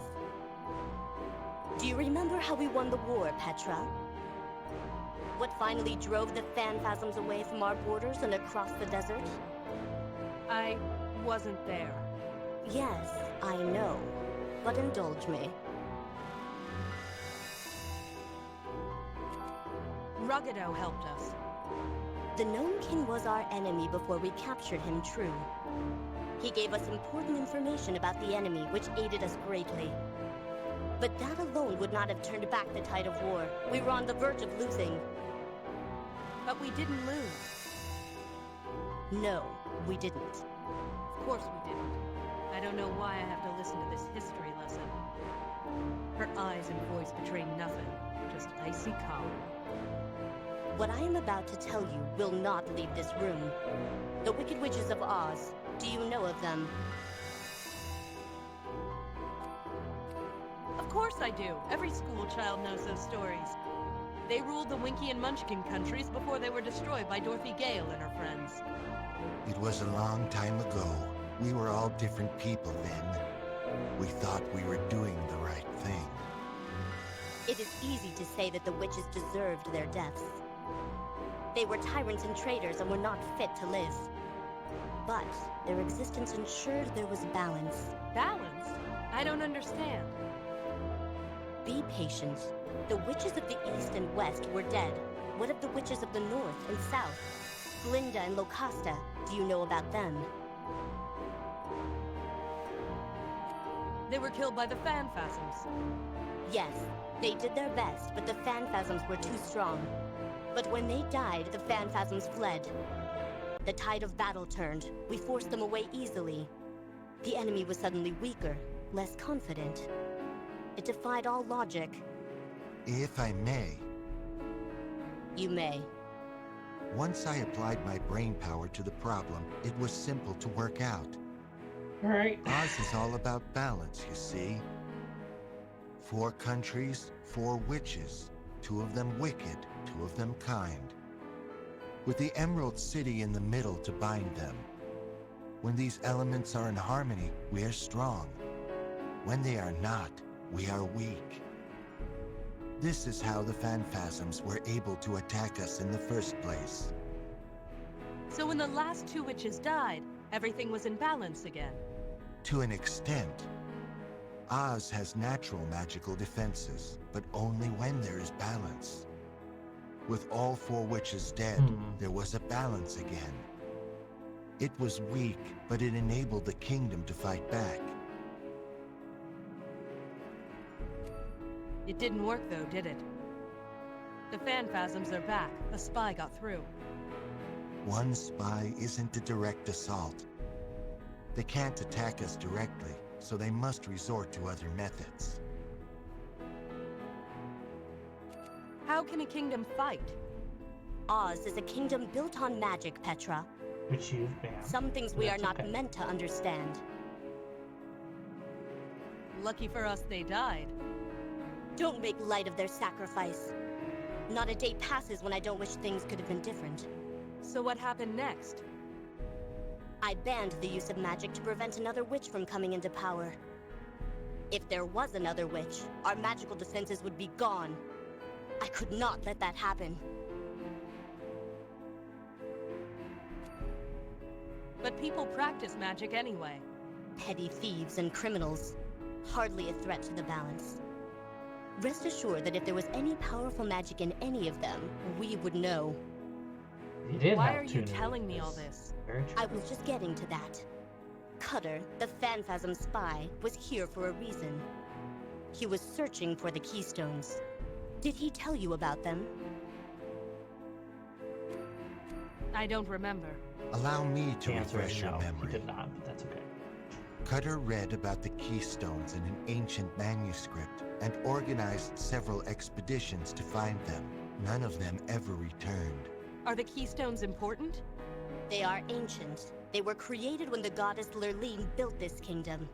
Speaker 16: Do you remember how we won the war, Petra? What finally drove the Phanphasms away from our borders and across the desert?
Speaker 2: I wasn't there.
Speaker 16: Yes, I know. But indulge me.
Speaker 2: Ruggido helped us.
Speaker 16: The Gnome King was our enemy before we captured him, true. He gave us important information about the enemy, which aided us greatly. But that alone would not have turned back the tide of war. We were on the verge of losing.
Speaker 2: But we didn't lose.
Speaker 16: No, we didn't.
Speaker 2: Of course we didn't. I don't know why I have to listen to this history lesson. Her eyes and voice betray nothing, just icy calm.
Speaker 16: What I am about to tell you will not leave this room. The Wicked Witches of Oz. Do you know of them?
Speaker 2: Of course I do. Every school child knows those stories. They ruled the Winky and Munchkin countries before they were destroyed by Dorothy Gale and her friends.
Speaker 6: It was a long time ago. We were all different people then. We thought we were doing the right thing.
Speaker 16: It is easy to say that the witches deserved their deaths. They were tyrants and traitors and were not fit to live. But their existence ensured there was balance.
Speaker 2: Balance? I don't understand.
Speaker 16: Be patient. The witches of the East and West were dead. What of the witches of the North and South? Glinda and Locusta, do you know about them?
Speaker 2: They were killed by the Phanphasms.
Speaker 16: Yes, they did their best, but the Phanphasms were too strong. But when they died, the Phanphasms fled. The tide of battle turned. We forced them away easily. The enemy was suddenly weaker, less confident. It defied all logic.
Speaker 6: If I may.
Speaker 16: You may.
Speaker 6: Once I applied my brain power to the problem, it was simple to work out.
Speaker 1: Alright.
Speaker 6: Oz is all about balance, you see. 4 countries, 4 witches. 2 of them wicked, 2 of them kind. With the Emerald City in the middle to bind them. When these elements are in harmony, we are strong. When they are not, we are weak. This is how the Phanphasms were able to attack us in the first place.
Speaker 2: So when the last 2 witches died, everything was in balance again.
Speaker 6: To an extent. Oz has natural magical defenses, but only when there is balance. With all 4 witches dead, there was a balance again. It was weak, but it enabled the kingdom to fight back.
Speaker 2: It didn't work though, did it? The Phanphasms are back. A spy got through.
Speaker 6: One spy isn't a direct assault. They can't attack us directly, so they must resort to other methods.
Speaker 2: How can a kingdom fight?
Speaker 16: Oz is a kingdom built on magic, Petra.
Speaker 1: Which you've banned.
Speaker 16: Some things we are
Speaker 1: That's
Speaker 16: not
Speaker 1: okay.
Speaker 16: meant to understand.
Speaker 2: Lucky for us they died.
Speaker 16: Don't make light of their sacrifice. Not a day passes when I don't wish things could have been different.
Speaker 2: So what happened next?
Speaker 16: I banned the use of magic to prevent another witch from coming into power. If there was another witch, our magical defenses would be gone. I could not let that happen.
Speaker 2: But people practice magic anyway.
Speaker 16: Petty thieves and criminals. Hardly a threat to the balance. Rest assured that if there was any powerful magic in any of them, we would know.
Speaker 1: He did
Speaker 2: Why
Speaker 1: have
Speaker 2: are
Speaker 1: 2
Speaker 2: you
Speaker 1: new
Speaker 2: telling me all
Speaker 1: witches.
Speaker 2: this?
Speaker 1: Very true.
Speaker 16: I was just getting to that. Cutter, the Phanphasm spy, was here for a reason. He was searching for the Keystones. Did he tell you about them?
Speaker 2: I don't remember.
Speaker 6: Allow me to
Speaker 1: The answer
Speaker 6: refresh
Speaker 1: is
Speaker 6: your
Speaker 1: no,
Speaker 6: memory.
Speaker 1: he did not, but that's okay.
Speaker 6: Cutter read about the Keystones in an ancient manuscript and organized several expeditions to find them. None of them ever returned.
Speaker 2: Are the Keystones important?
Speaker 16: They are ancient. They were created when the goddess Lurleen built this kingdom.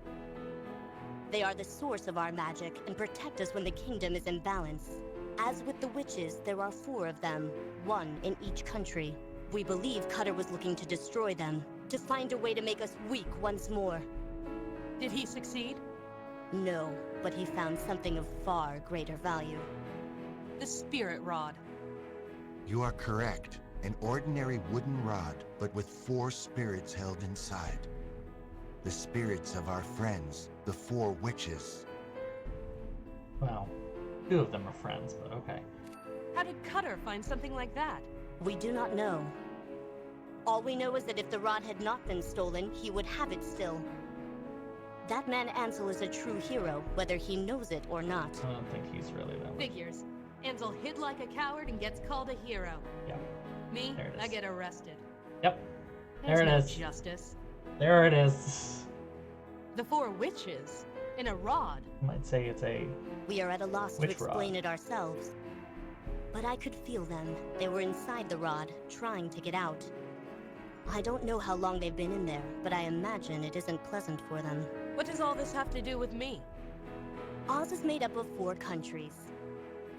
Speaker 16: They are the source of our magic and protect us when the kingdom is in balance. As with the witches, there are 4 of them, 1 in each country. We believe Cutter was looking to destroy them, to find a way to make us weak once more.
Speaker 2: Did he succeed?
Speaker 16: No, but he found something of far greater value.
Speaker 2: The spirit rod.
Speaker 6: You are correct. An ordinary wooden rod, but with 4 spirits held inside. The spirits of our friends, the 4 witches.
Speaker 1: Well, 2 of them are friends, but okay.
Speaker 2: How did Cutter find something like that?
Speaker 16: We do not know. All we know is that if the rod had not been stolen, he would have it still. That man Ansel is a true hero, whether he knows it or not.
Speaker 1: I don't think he's really that way.
Speaker 2: Figures. Ansel hid like a coward and gets called a hero.
Speaker 1: Yeah.
Speaker 2: Me,
Speaker 1: There it is.
Speaker 2: I get arrested.
Speaker 1: Yep.
Speaker 2: There's
Speaker 1: There it
Speaker 2: no
Speaker 1: is.
Speaker 2: justice.
Speaker 1: There it is.
Speaker 2: The 4 witches in a rod.
Speaker 1: You might say it's a
Speaker 16: We are at a loss to
Speaker 1: Which
Speaker 16: explain
Speaker 1: rod?
Speaker 16: it ourselves. But I could feel them. They were inside the rod, trying to get out. I don't know how long they've been in there, but I imagine it isn't pleasant for them.
Speaker 2: What does all this have to do with me?
Speaker 16: Oz is made up of 4 countries.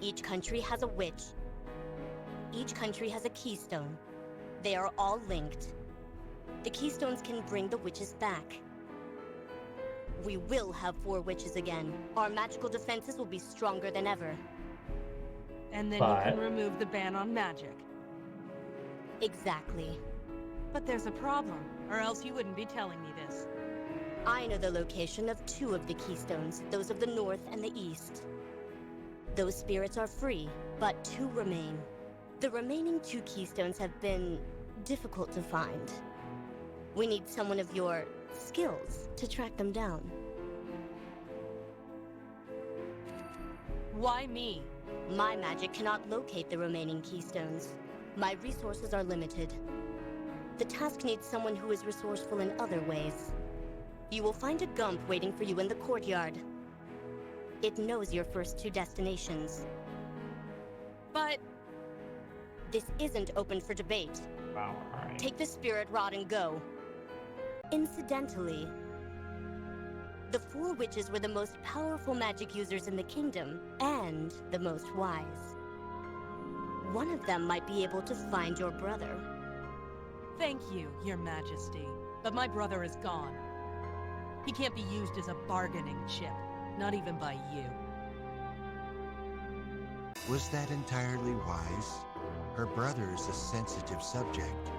Speaker 16: Each country has a witch. Each country has a keystone. They are all linked. The keystones can bring the witches back. We will have 4 witches again. Our magical defenses will be stronger than ever.
Speaker 2: And then
Speaker 1: But-
Speaker 2: you can remove the ban on magic.
Speaker 16: Exactly.
Speaker 2: But there's a problem, or else you wouldn't be telling me this.
Speaker 16: I know the location of 2 of the keystones, those of the north and the east. Those spirits are free, but 2 remain. The remaining 2 keystones have been difficult to find. We need someone of your skills to track them down.
Speaker 2: Why me?
Speaker 16: My magic cannot locate the remaining keystones. My resources are limited. The task needs someone who is resourceful in other ways. You will find a gump waiting for you in the courtyard. It knows your first 2 destinations.
Speaker 2: But
Speaker 16: this isn't open for debate.
Speaker 1: Wow, alright.
Speaker 16: Take the spirit rod and go. Incidentally, The 4 witches were the most powerful magic users in the kingdom, and the most wise. One of them might be able to find your brother.
Speaker 2: Thank you, Your Majesty. But my brother is gone. He can't be used as a bargaining chip, not even by you.
Speaker 6: Was that entirely wise? Her brother is a sensitive subject.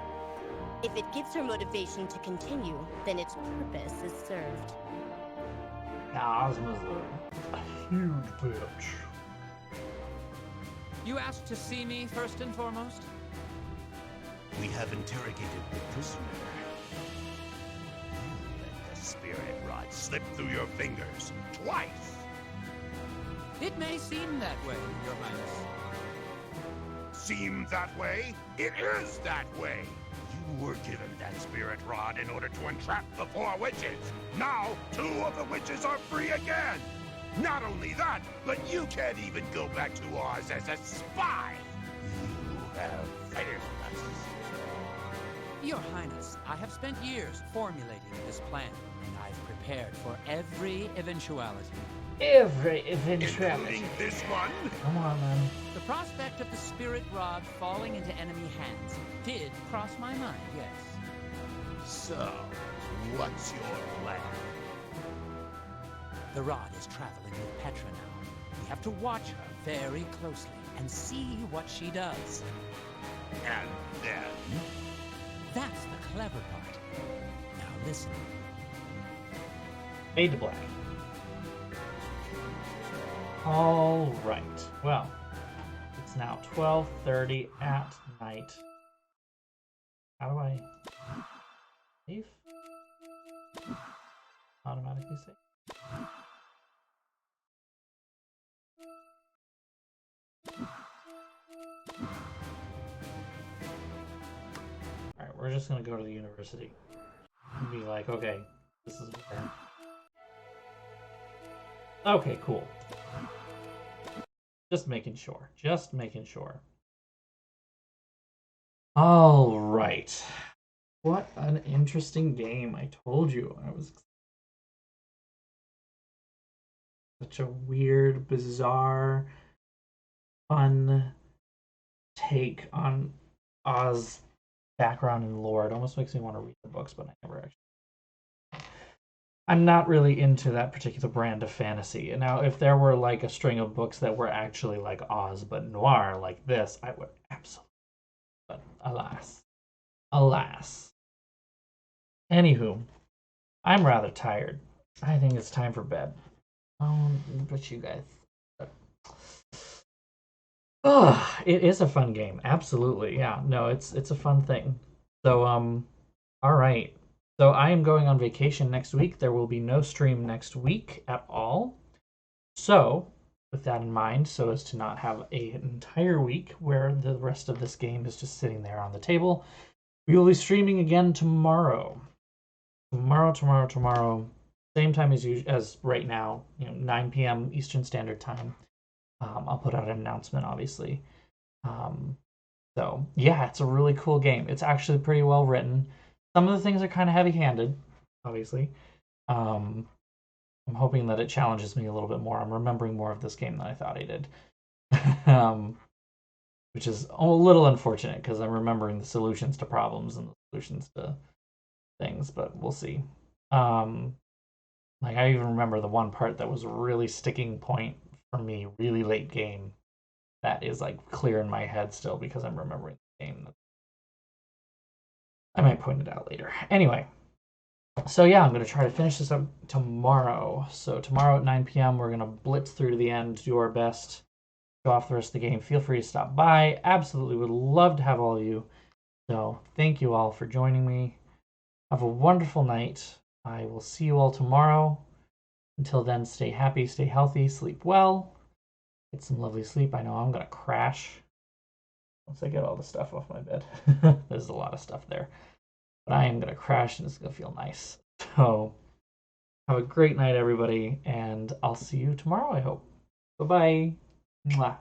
Speaker 16: If it gives her motivation to continue, then its purpose is served.
Speaker 1: Ozma's a huge bitch.
Speaker 9: You asked to see me first and foremost?
Speaker 15: We have interrogated the prisoner. Let the spirit rod slip through your fingers twice.
Speaker 9: It may seem that way, Your Highness.
Speaker 15: Seem that way? It is that way. You were given that spirit rod in order to entrap the 4 witches. Now, 2 of the witches are free again. Not only that, but you can't even go back to Oz as a spy. You have failed us.
Speaker 9: Your Highness, I have spent years formulating this plan, and I've prepared for every eventuality.
Speaker 1: Every eventuality.
Speaker 15: Including this one?
Speaker 1: Come on, man.
Speaker 9: The prospect of the spirit rod falling into enemy hands did cross my mind, yes.
Speaker 15: So, what's your plan?
Speaker 9: The rod is traveling with Petra now. We have to watch her very closely and see what she does.
Speaker 15: And then?
Speaker 9: That's the clever part. Now listen.
Speaker 1: Fade to black. All right. Well, it's now 12:30 at night. How do I save? Automatically save. Alright, we're just gonna go to the university and be like, okay, this is where. Okay, cool. Just making sure. Just making sure. All right. What an interesting game. I told you. I was such a weird, bizarre, fun take on Oz background and lore. It almost makes me want to read the books, but I never actually. I'm not really into that particular brand of fantasy. And now, if there were like a string of books that were actually like Oz but noir like this, I would absolutely. But alas. Alas. Anywho, I'm rather tired. I think it's time for bed. But you guys. Oh, it is a fun game. Absolutely. Yeah. No, it's a fun thing. So, all right. So I am going on vacation next week. There will be no stream next week at all. So, with that in mind, so as to not have an entire week where the rest of this game is just sitting there on the table, we will be streaming again tomorrow. Tomorrow. Same time as right now, 9 p.m. Eastern Standard Time. I'll put out an announcement, obviously. So, yeah, it's a really cool game. It's actually pretty well written. Some of the things are kind of heavy-handed, obviously. I'm hoping that it challenges me a little bit more. I'm remembering more of this game than I thought I did. Which is a little unfortunate, because I'm remembering the solutions to problems and the solutions to things, but we'll see. Like, I even remember the one part that was a really sticking point for me, really late game, that is, like, clear in my head still, because I'm remembering the game. I might point it out later. Anyway, so yeah, I'm going to try to finish this up tomorrow. So tomorrow at 9 p.m., we're going to blitz through to the end, do our best, go off the rest of the game. Feel free to stop by. Absolutely would love to have all of you. So thank you all for joining me. Have a wonderful night. I will see you all tomorrow. Until then, stay happy, stay healthy, sleep well. Get some lovely sleep. I know I'm going to crash once I get all the stuff off my bed. There's a lot of stuff there. But I am going to crash and it's going to feel nice. So have a great night, everybody. And I'll see you tomorrow, I hope. Bye-bye. Mwah.